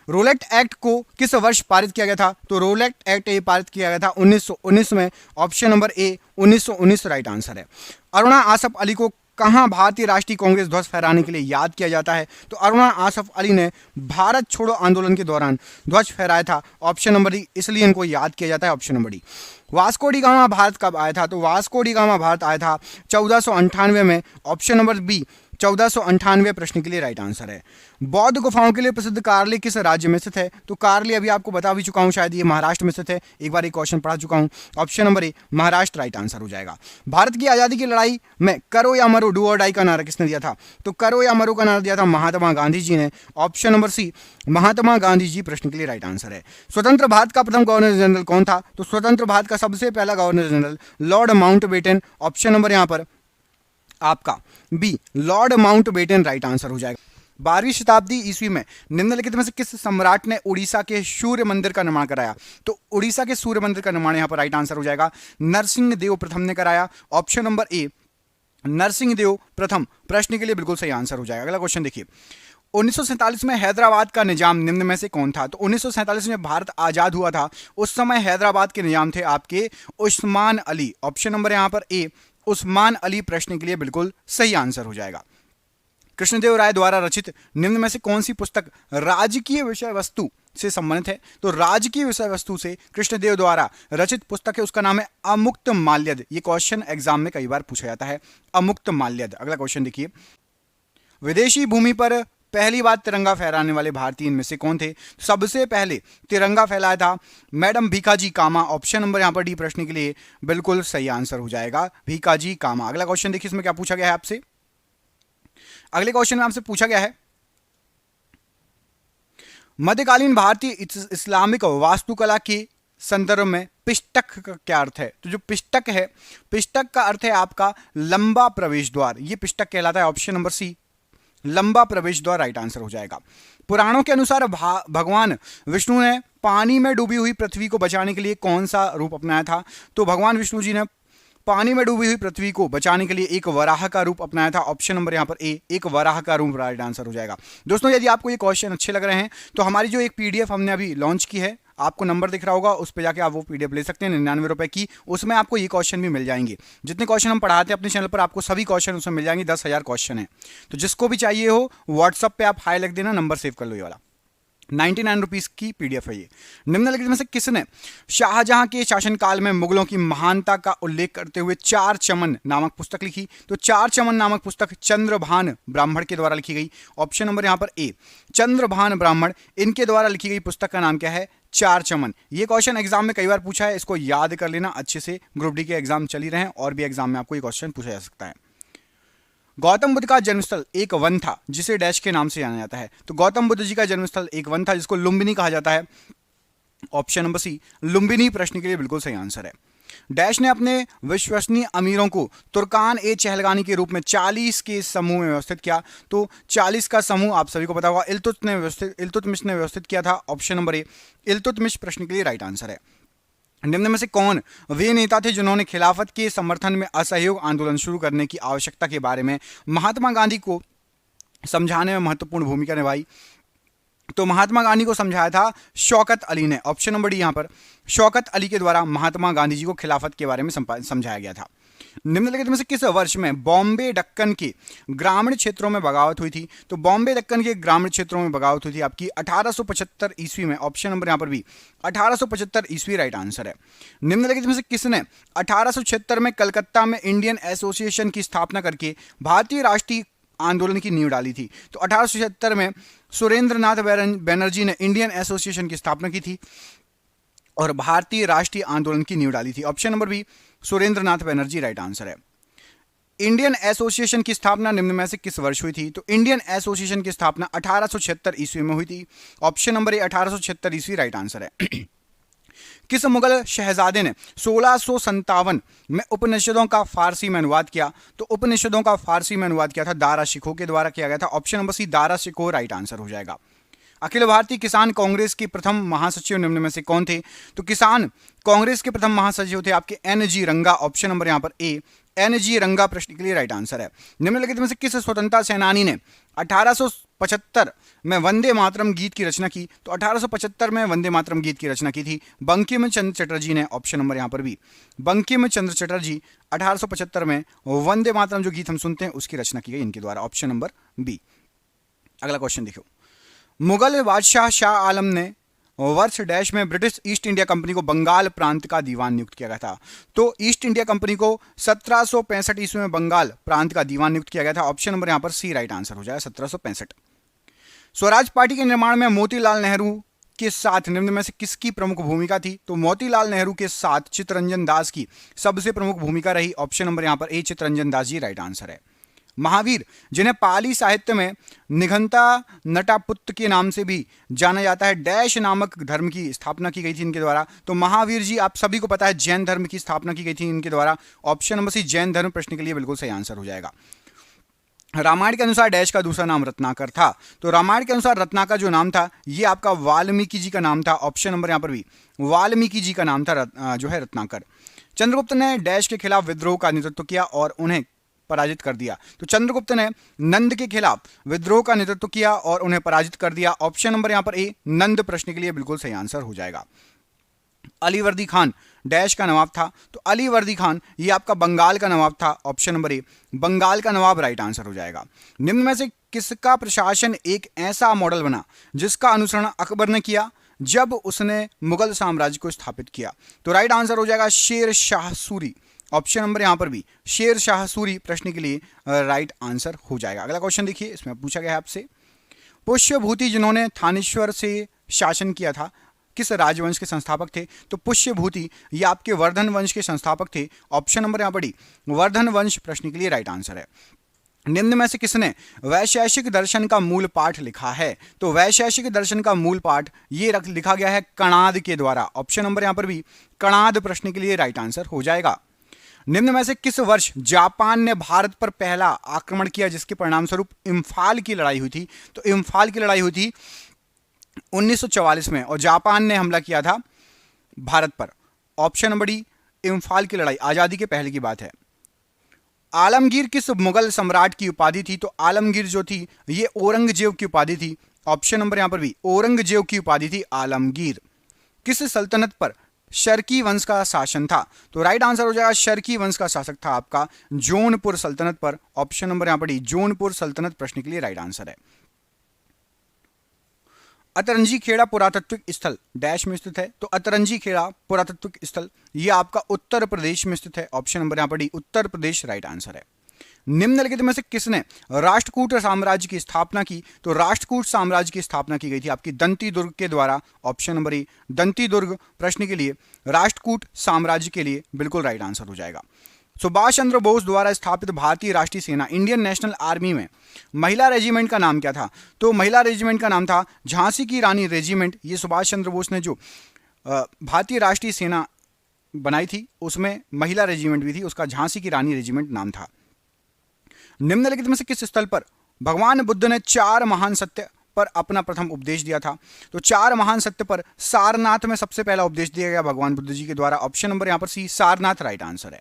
रोलेट एक्ट को किस वर्ष पारित किया गया था? तो रोलेट एक्ट ये पारित किया गया था 1919 में। ऑप्शन नंबर ए 1919 राइट आंसर है। अरुणा आसफ अली को कहां भारतीय राष्ट्रीय कांग्रेस ध्वज फहराने के लिए याद किया जाता है? तो अरुणा आसफ अली ने भारत छोड़ो आंदोलन के दौरान ध्वज फहराया था। ऑप्शन नंबर डी इसलिए इनको याद किया जाता है। Option number D. Vasco D gamma Bharat कब आया था? तो वास्को डी गामा भारत आया था 1498 में। ऑप्शन नंबर बी 1498 प्रश्न के लिए राइट आंसर है। बौद्ध गुफाओं के लिए प्रसिद्ध कार्ले किस राज्य में स्थित है? तो कार्ले अभी आपको बता भी चुका हूं, शायद ये महाराष्ट्र में स्थित है, एक बार एक क्वेश्चन पढ़ा चुका हूं। ऑप्शन नंबर ए महाराष्ट्र राइट आंसर हो जाएगा। भारत की आजादी की लड़ाई में करो या मरो, डू और डाई का नारा किसने दिया था? तो करो या मरो का नारा दिया था महात्मा गांधी जी ने। ऑप्शन नंबर सी महात्मा गांधी जी प्रश्न के लिए राइट आंसर है। स्वतंत्र भारत का प्रथम गवर्नर जनरल कौन था? तो स्वतंत्र भारत का सबसे पहला governor general Lord Mountbatten. Option number यहां पर आपका B Lord Mountbatten right answer हो जाएगा। 12वीं शताब्दी ईस्वी में निम्नलिखित में से किस सम्राट ने उड़ीसा के सूर्य मंदिर का निर्माण कराया? तो उड़ीसा के सूर्य मंदिर का निर्माण यहां पर राइट आंसर हो जाएगा नरसिंह देव प्रथम ने कराया। ऑप्शन नंबर ए नरसिंह देव प्रथम प्रश्न के लिए बिल्कुल सही आंसर हो जाएगा। अगला क्वेश्चन देखिए, 1947 में हैदराबाद का निजाम निम्न में से कौन था? तो 1947 में भारत आजाद हुआ था, उस समय हैदराबाद के निजाम थे आपके उस्मान अली। ऑप्शन नंबर यहां पर ए उस्मान अली प्रश्न के लिए बिल्कुल सही आंसर हो जाएगा। कृष्णदेव राय द्वारा रचित निम्न में से कौन सी पुस्तक राजकीय विषय वस्तु से संबंधित है? तो राजकीय विषय वस्तु से कृष्णदेव द्वारा रचित पुस्तक है, उसका नाम है अमुक्त माल्यद। ये क्वेश्चन एग्जाम में कई बार पूछा जाता है, अमुक्त माल्यद। अगला क्वेश्चन देखिए, विदेशी भूमि पर पहली बार तिरंगा फहराने वाले भारतीय इनमें से कौन थे? सबसे पहले तिरंगा फहराया था मैडम भीखाजी कामा। ऑप्शन नंबर यहां पर डी प्रश्न के लिए बिल्कुल सही आंसर हो जाएगा भीखाजी कामा। अगला क्वेश्चन देखिए, इसमें क्या पूछा गया है आपसे। अगले क्वेश्चन में आपसे पूछा गया है मध्यकालीन भारतीय इस्लामिक वास्तुकला के संदर्भ में पिष्टक का क्या अर्थ है? तो जो पिष्टक है, पिष्टक का अर्थ है आपका लंबा प्रवेश द्वार, ये पिष्टक कहलाता है। ऑप्शन नंबर सी लंबा प्रवेश द्वार राइट आंसर हो जाएगा। पुराणों के अनुसार भगवान विष्णु ने पानी में डूबी हुई पृथ्वी को बचाने के लिए कौन सा रूप अपनाया था? तो भगवान विष्णु जी ने पानी में डूबी हुई पृथ्वी को बचाने के लिए एक वराह का रूप अपनाया था। ऑप्शन नंबर यहां पर ए एक वराह का रूप राइट आंसर हो जाएगा। दोस्तों, यदि आपको ये क्वेश्चन अच्छे लग रहे हैं तो हमारी जो एक पीडीएफ हमने अभी लॉन्च की है, आपको नंबर दिख रहा होगा, उस पर जाके आप वो पीडीएफ ले सकते हैं 99 रुपए की। उसमें आपको ये क्वेश्चन भी मिल जाएंगे, जितने क्वेश्चन हम पढ़ाते हैं अपने चैनल पर आपको सभी क्वेश्चन उसमें मिल जाएंगे। 10,000 क्वेश्चन है, तो जिसको भी चाहिए हो व्हाट्सअप पे आप हाई लिख देना, नंबर सेव कर लो। ये वाला 99 रुपीज की पीडीएफ है ये। निम्नलिखित में से किसने शाहजहां के शासनकाल में मुगलों की महानता का उल्लेख करते हुए चार चमन नामक पुस्तक लिखी? तो चार चमन नामक पुस्तक चंद्रभान ब्राह्मण के द्वारा लिखी गई। ऑप्शन नंबर यहां पर ए चंद्रभान ब्राह्मण, इनके द्वारा लिखी गई पुस्तक का नाम क्या है? चार चमन। ये क्वेश्चन एग्जाम में कई बार पूछा है, इसको याद कर लेना अच्छे से। ग्रुप डी के एग्जाम चल ही रहे हैं और भी एग्जाम में आपको ये क्वेश्चन पूछा जा सकता है। गौतम बुद्ध का जन्मस्थल एक वन था जिसे डैश के नाम से जाना जाता है। तो गौतम बुद्ध जी का जन्मस्थल एक वन था जिसको लुम्बिनी कहा जाता है। ऑप्शन नंबर सी लुम्बिनी प्रश्न के लिए बिल्कुल सही आंसर है। डैश ने अपने विश्वसनीय अमीरों को तुर्कान ए चहलगानी के रूप में 40 के समूह में व्यवस्थित किया। तो 40 का समूह आप सभी को पता होगा इल्तुतमिश ने व्यवस्थित किया था। ऑप्शन नंबर ए इल्तुतमिश प्रश्न के लिए राइट आंसर है। निम्न में से कौन वे नेता थे जिन्होंने खिलाफत के समर्थन में असहयोग आंदोलन शुरू करने की आवश्यकता के बारे में महात्मा गांधी को समझाने में महत्वपूर्ण भूमिका निभाई? तो महात्मा गांधी को समझाया था शौकत अली ने। ऑप्शन नंबर डी यहां पर शौकत अली के द्वारा महात्मा गांधी जी को खिलाफत के बारे में समझाया गया था। निम्नलिखित में से किस वर्ष में बॉम्बे दक्कन के ग्रामीण क्षेत्रों में बगावत हुई थी? तो बॉम्बे दक्कन के ग्रामीण क्षेत्रों में बगावत हुई थी आपकी 1875 ईस्वी में। ऑप्शन नंबर यहां पर भी 1875 ईस्वी राइट आंसर है। निम्नलिखित में से किसने 1876 में कलकत्ता में इंडियन एसोसिएशन की स्थापना करके भारतीय राष्ट्रीय आंदोलन की नींव डाली थी? तो 1876 में सुरेंद्रनाथ बनर्जी ने इंडियन एसोसिएशन की स्थापना की थी और भारतीय राष्ट्रीय आंदोलन की नींव डाली थी। Option number B Surendranath Banerjee right answer है। इंडियन एसोसिएशन की स्थापना निम्न में से किस वर्ष हुई थी? तो इंडियन एसोसिएशन की स्थापना 1876 ईस्वी में हुई थी। ऑप्शन नंबर ए 1876 ईस्वी राइट आंसर है। किस मुगल शहजादे ने 1657 में उपनिषदों का फारसी में अनुवाद किया? तो उपनिषदों का फारसी में अनुवाद किया था दारा शिकोह के द्वारा किया गया था। Option number C Dara Shikoh right answer हो जाएगा। अखिल भारतीय किसान कांग्रेस के प्रथम महासचिव निम्न में से कौन थे? तो किसान कांग्रेस के प्रथम महासचिव थे आपके एन.जी. रंगा। ऑप्शन नंबर यहां पर ए एन.जी. रंगा प्रश्न के लिए राइट आंसर है। निम्नलिखित में से किस स्वतंत्रता सेनानी ने 1875 में वंदे मातरम गीत की रचना की? तो 1875 में वंदे मातरम गीत की रचना की थी बंकिम चंद्र चटर्जी ने। ऑप्शन नंबर यहां पर भी बंकिम चंद्र चटर्जी 1875 में वंदे मातरम जो गीत हम सुनते हैं उसकी रचना की गई इनके द्वारा। Option number B. अगला क्वेश्चन देखो, मुगल बादशाह शाह आलम ने वर्ष डैश में ब्रिटिश ईस्ट इंडिया कंपनी को बंगाल प्रांत का दीवान नियुक्त किया गया था? तो ईस्ट इंडिया कंपनी को 1765 ईस्वी में बंगाल प्रांत का दीवान नियुक्त किया गया था। ऑप्शन नंबर यहां पर सी राइट आंसर हो जाएगा, 1765। स्वराज पार्टी के निर्माण में मोतीलाल नेहरू के साथ निम्न में से किसकी प्रमुख भूमिका थी? तो मोतीलाल नेहरू के साथ चित्तरंजन दास की सबसे प्रमुख भूमिका रही। ऑप्शन नंबर यहां पर ए चित्तरंजन दास जी राइट आंसर है। महावीर, जिन्हें पाली साहित्य में निघंता नटापुत्त के नाम से भी जाना जाता है, डैश नामक धर्म की स्थापना की गई थी इनके द्वारा? तो महावीर जी आप सभी को पता है जैन धर्म की स्थापना की गई थी इनके द्वारा। ऑप्शन नंबर सी जैन धर्म प्रश्न के लिए बिल्कुल सही आंसर हो जाएगा। रामायण के अनुसार डैश का दूसरा नाम रत्नाकर था? तो रामायण के अनुसार रत्नाकर जो नाम था ये आपका वाल्मीकि जी का नाम था। ऑप्शन नंबर यहां पर भी वाल्मीकि जी का नाम था जो है रत्नाकर। चंद्रगुप्त ने डैश के खिलाफ विद्रोह का नेतृत्व किया और उन्हें पराजित कर दिया? तो चंद्रगुप्त ने नंद के खिलाफ विद्रोह का नेतृत्व किया और उन्हें पराजित कर दिया। ऑप्शन नंबर यहां पर ए नंद प्रश्न के लिए बिल्कुल सही आंसर हो जाएगा। अलीवर्दी खान डैश का नवाब था? तो अलीवर्दी खान ये आपका बंगाल का नवाब था। ऑप्शन नंबर ए बंगाल का नवाब राइट आंसर हो जाएगा। निम्न में से किसका प्रशासन एक ऐसा मॉडल बना जिसका अनुसरण अकबर ने किया जब उसने मुगल साम्राज्य को स्थापित किया? तो राइट आंसर हो जाएगा शेर शाह सूरी। ऑप्शन नंबर यहां पर भी शेर शाह सूरी प्रश्न के लिए राइट आंसर हो जाएगा। अगला क्वेश्चन देखिए, इसमें पूछा गया है आपसे, पुष्यभूति जिन्होंने थानेश्वर से शासन किया था किस राजवंश के संस्थापक थे? तो पुष्यभूति ये आपके वर्धन वंश के संस्थापक थे। ऑप्शन नंबर यहां पर डी वर्धन वंश प्रश्न के लिए राइट आंसर है। निम्न में से किसने वैशेषिक दर्शन का मूल पाठ लिखा है? तो वैशेषिक दर्शन का मूल पाठ ये लिखा गया है कणाद के द्वारा। ऑप्शन नंबर यहां पर भी कणाद प्रश्न के लिए राइट आंसर हो जाएगा। निम्न में से किस वर्ष जापान ने भारत पर पहला आक्रमण किया जिसके परिणाम स्वरूप इम्फाल की लड़ाई हुई थी? तो इम्फाल की लड़ाई हुई थी 1944 में और जापान ने हमला किया था भारत पर। ऑप्शन नंबर डी इम्फाल की लड़ाई आजादी के पहले की बात है। आलमगीर किस मुगल सम्राट की उपाधि थी? तो आलमगीर जो थी ये औरंगजेब की उपाधि थी। ऑप्शन नंबर यहां पर भी औरंगजेब की उपाधि थी आलमगीर। किस सल्तनत पर शर्की वंश का शासन था? तो राइट आंसर हो जाएगा शर्की वंश का शासक था आपका जौनपुर सल्तनत पर। ऑप्शन नंबर यहां पर डी जौनपुर सल्तनत प्रश्न के लिए राइट आंसर है। अतरंजी खेड़ा पुरातत्विक स्थल डैश में स्थित है? तो अतरंजी खेड़ा पुरातत्विक स्थल ये आपका उत्तर प्रदेश में स्थित है। ऑप्शन नंबर यहां पर D Uttar Pradesh right answer है। निम्नलिखित में से किसने राष्ट्रकूट साम्राज्य की स्थापना की? तो राष्ट्रकूट साम्राज्य की स्थापना की गई थी आपकी दंती दुर्ग के द्वारा। ऑप्शन नंबर ए दंती दुर्ग प्रश्न के लिए राष्ट्रकूट साम्राज्य के लिए बिल्कुल राइट आंसर हो जाएगा। सुभाष चंद्र बोस द्वारा स्थापित भारतीय राष्ट्रीय सेना इंडियन नेशनल आर्मी में महिला रेजिमेंट का नाम क्या था? तो महिला रेजिमेंट का नाम था झांसी की रानी रेजिमेंट। ये सुभाष चंद्र बोस ने जो भारतीय राष्ट्रीय सेना बनाई थी उसमें महिला रेजिमेंट भी थी, उसका झांसी की रानी रेजिमेंट नाम था। निम्नलिखित में से किस स्थल पर भगवान बुद्ध ने 4 महान सत्य पर अपना प्रथम उपदेश दिया था? तो 4 महान सत्य पर सारनाथ में सबसे पहला उपदेश दिया गया भगवान बुद्ध जी के द्वारा। ऑप्शन नंबर यहां पर सी सारनाथ राइट आंसर है।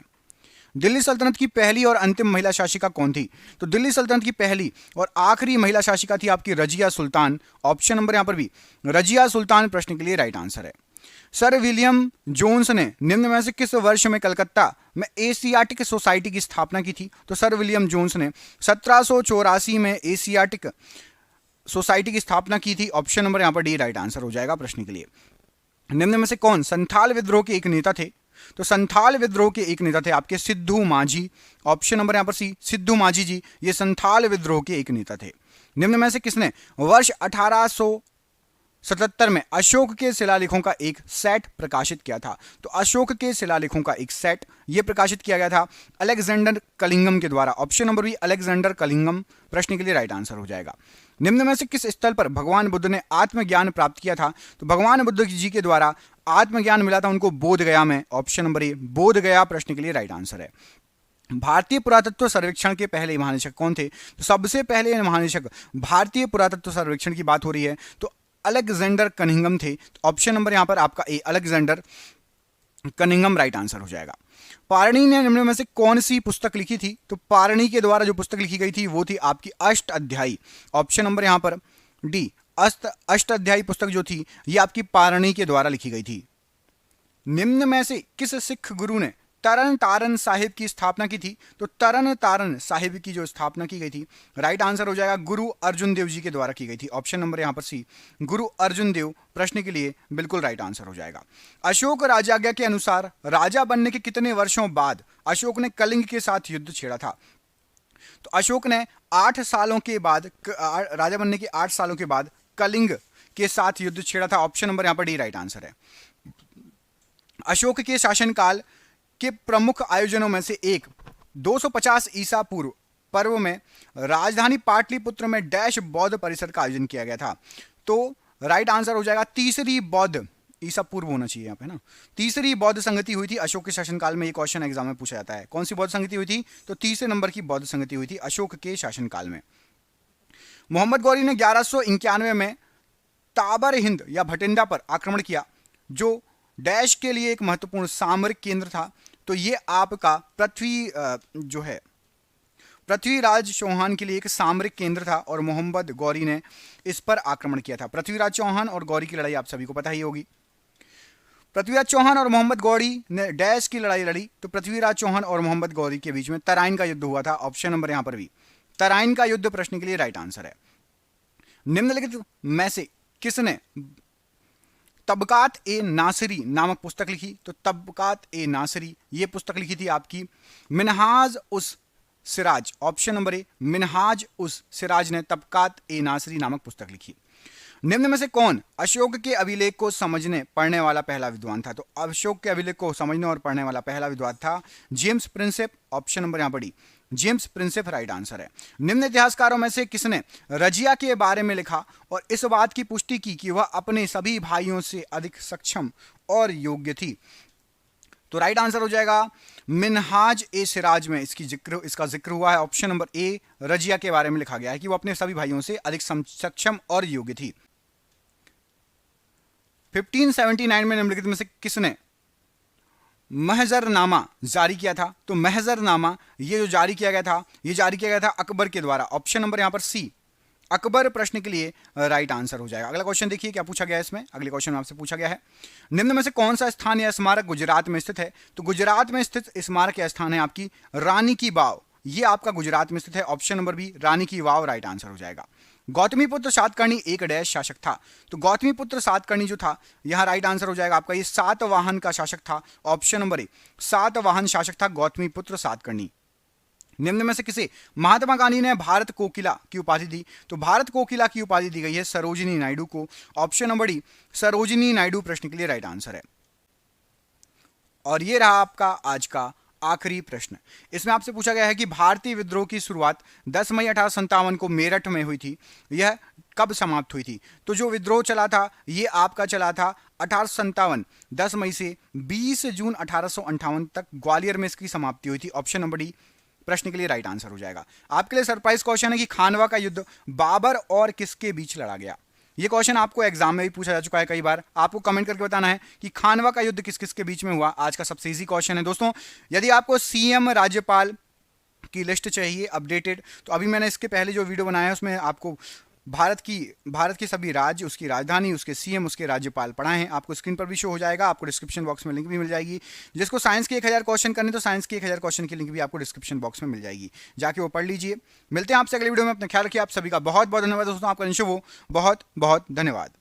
दिल्ली सल्तनत की पहली और अंतिम महिला शासिका कौन थी? तो दिल्ली सल्तनत की पहली और आखिरी महिला शासिका थी आपकी रजिया सुल्तान। ऑप्शन नंबर यहां पर भी रजिया सुल्तान प्रश्न के लिए राइट आंसर है। सर विलियम जोन्स ने निम्न में से किस वर्ष में कलकत्ता में एशियाटिक सोसाइटी की स्थापना की थी? तो सर विलियम जोन्स ने 1784 में एशियाटिक सोसाइटी की स्थापना की थी। ऑप्शन नंबर यहां पर डी राइट आंसर हो जाएगा प्रश्न के लिए। निम्न में से कौन संथाल विद्रोह के एक नेता थे? तो संथाल विद्रोह के एक नेता थे आपके सिद्धू माझी। ऑप्शन नंबर यहां पर सी सिद्धू माझी जी ये संथाल विद्रोह के एक नेता थे। निम्न में से किसने वर्ष 1877 में अशोक के शिलालेखों का एक सेट प्रकाशित किया था? तो अशोक के शिलालेखों का एक सेट ये प्रकाशित किया गया था अलेक्जेंडर कलिंगम के द्वारा। ऑप्शन नंबर बी अलेक्जेंडर कलिंगम प्रश्न के लिए राइट आंसर हो जाएगा। निम्न में से किस स्थल पर भगवान बुद्ध ने आत्मज्ञान प्राप्त किया था? तो भगवान बुद्ध जी के द्वारा आत्मज्ञान मिला था उनको बोध गया में। ऑप्शन नंबर ए बोध गया प्रश्न के लिए राइट आंसर है। भारतीय पुरातत्व सर्वेक्षण के पहले महानिदेशक कौन थे? तो सबसे पहले महानिदेशक भारतीय पुरातत्व सर्वेक्षण की बात हो रही है तो अलेक्जेंडर कनिंघम थे। ऑप्शन नंबर यहां पर आपका ए अलेक्जेंडर कनिंघम राइट आंसर हो जाएगा। पारणी ने निम्न में से कौन सी पुस्तक लिखी थी? तो पारणी के द्वारा जो पुस्तक लिखी गई थी वो थी आपकी अष्ट अध्यायी। ऑप्शन नंबर यहां पर डी अष्ट अध्यायी पुस्तक जो थी ये आपकी पारणी के द्वारा लिखी गई थी। निम्न में से किस सिख गुरु ने तरन तारन साहिब की स्थापना की थी? तो तरन तारन साहिब की जो स्थापना की गई थी, राइट आंसर हो जाएगा गुरु अर्जुन देव जी के द्वारा की गई थी। ऑप्शन नंबर यहां पर सी, गुरु अर्जुन देव, प्रश्न के लिए बिल्कुल राइट आंसर हो जाएगा। अशोक राजाज्ञा के अनुसार राजा बनने के कितने वर्षों बाद अशोक ने कलिंग के साथ युद्ध छेड़ा था? तो अशोक ने 8 सालों के बाद, राजा बनने के 8 सालों के बाद कलिंग के साथ युद्ध छेड़ा था। ऑप्शन नंबर यहां पर डी राइट आंसर है। अशोक के शासनकाल के प्रमुख आयोजनों में से एक 250 ईसा पूर्व पर्व में राजधानी पाटलिपुत्र में डैश बौद्ध परिसर का आयोजन किया गया था। तो राइट आंसर हो जाएगा तीसरी बौद्ध, ईसा पूर्व होना चाहिए यहाँ पे ना, तीसरी बौद्ध संगति हुई थी अशोक के शासनकाल में। ये क्वेश्चन एग्जाम में पूछा जाता है, कौन सी बौद्ध संगति हुई थी? तो तीसरे नंबर की बौद्ध संगति हुई थी अशोक के शासनकाल में। मोहम्मद गौरी ने 1191 में ताबर हिंद या भटिंडा पर आक्रमण किया, जो डैश के लिए एक महत्वपूर्ण सामरिक केंद्र था। तो ये आपका पृथ्वीराज चौहान के लिए एक सामरिक केंद्र था और मोहम्मद गौरी ने इस पर आक्रमण किया था। पृथ्वीराज चौहान और गौरी की लड़ाई आप सभी को पता ही होगी। पृथ्वीराज चौहान और मोहम्मद गौरी ने डैश की लड़ाई लड़ी, तो पृथ्वीराज चौहान और मोहम्मद गौरी के बीच में तराइन का युद्ध हुआ था। ऑप्शन नंबर यहां पर भी तराइन का युद्ध, प्रश्न के लिए राइट आंसर है। निम्नलिखित में से किसने तबकात ए नासिरी नामक पुस्तक लिखी? तो तबकात ए नासिरी ये पुस्तक लिखी थी आपकी मिनहाज उस सिराज। ऑप्शन नंबर ए, मिनहाज उस सिराज ने तबकात ए नासिरी नामक पुस्तक लिखी। निम्न में से कौन अशोक के अभिलेख को समझने पढ़ने वाला पहला विद्वान था? तो अशोक के अभिलेख को समझने और पढ़ने वाला पहला विद्वान था जेम्स प्रिंसेप। ऑप्शन नंबर यहां पड़ी जेम्स प्रिंसेप, राइट आंसर है। निम्न इतिहासकारों में से किसने रजिया के बारे में लिखा और इस बात की पुष्टि की कि वह अपने सभी भाइयों से अधिक सक्षम और योग्य थी? तो राइट आंसर हो जाएगा मिनहाज ए सिराज में इसका जिक्र हुआ है। ऑप्शन नंबर ए, रजिया के बारे में लिखा गया है कि वो अपने सभी भाइयों से अधिक सक्षम और योग्य थी। 1579 में निम्नलिखित में से किसने महजरनामा जारी किया था? तो महजरनामा ये जो जारी किया गया था अकबर के द्वारा। ऑप्शन नंबर यहां पर सी, अकबर, प्रश्न के लिए राइट आंसर हो जाएगा। अगला क्वेश्चन देखिए क्या पूछा गया है इसमें। अगले क्वेश्चन में आपसे पूछा गया है निम्न में से कौन सा स्थान या स्मारक गुजरात में स्थित है? तो गुजरात में स्थित स्मारक या स्थान है आपकी रानी की वाव। ये आपका गुजरात में स्थित है। ऑप्शन नंबर बी, रानी की वाव, राइट आंसर हो जाएगा। गौतमीपुत्र सातकर्णी एक डैश शासक था? तो गौतमीपुत्र सातकर्णी जो था यहां राइट आंसर हो जाएगा आपका, ये सातवाहन का शासक था। ऑप्शन नंबर ए, सातवाहन शासक था गौतमीपुत्र सातकर्णी। निम्न में से किसे महात्मा गांधी ने भारत कोकिला की उपाधि दी? तो भारत कोकिला की उपाधि दी गई है सरोजिनी नायडू को। Option number D, Sarojini Naidu, प्रश्न के लिए राइट आंसर है। और ये रहा आपका आज का आखिरी प्रश्न। इसमें आपसे पूछा गया है कि भारतीय विद्रोह की शुरुआत 10 मई 1857 को मेरठ में हुई थी, यह कब समाप्त हुई थी? तो जो विद्रोह चला था ये आपका चला था 1857 10 मई से 20 जून 1858 तक ग्वालियर में इसकी समाप्ति हुई थी। ऑप्शन नंबर डी, प्रश्न के लिए राइट आंसर हो जाएगा। आपके लिए सरप्राइज क्वेश्चन है कि खानवा का युद्ध बाबर और किसके बीच लड़ा गया? ये क्वेश्चन आपको एग्जाम में भी पूछा जा चुका है कई बार। आपको कमेंट करके बताना है कि खानवा का युद्ध किस किस के बीच में हुआ। आज का सबसे इजी क्वेश्चन है दोस्तों। यदि आपको सीएम राज्यपाल की लिस्ट चाहिए अपडेटेड, तो अभी मैंने इसके पहले जो वीडियो बनाया है उसमें आपको भारत के सभी राज्य, उसकी राजधानी, उसके सीएम, उसके राज्यपाल पढ़ाए हैं। आपको स्क्रीन पर भी शो हो जाएगा, आपको डिस्क्रिप्शन बॉक्स में लिंक भी मिल जाएगी। जिसको साइंस के 1000 क्वेश्चन करने, तो साइंस के 1000 क्वेश्चन की लिंक भी आपको डिस्क्रिप्शन बॉक्स में मिल जाएगी, जाके वो पढ़ लीजिए। मिलते हैं आपसे अगले वीडियो में। अपना ख्याल रखिए। आप सभी का बहुत बहुत धन्यवाद दोस्तों। आपका शुभ हो। बहुत बहुत धन्यवाद।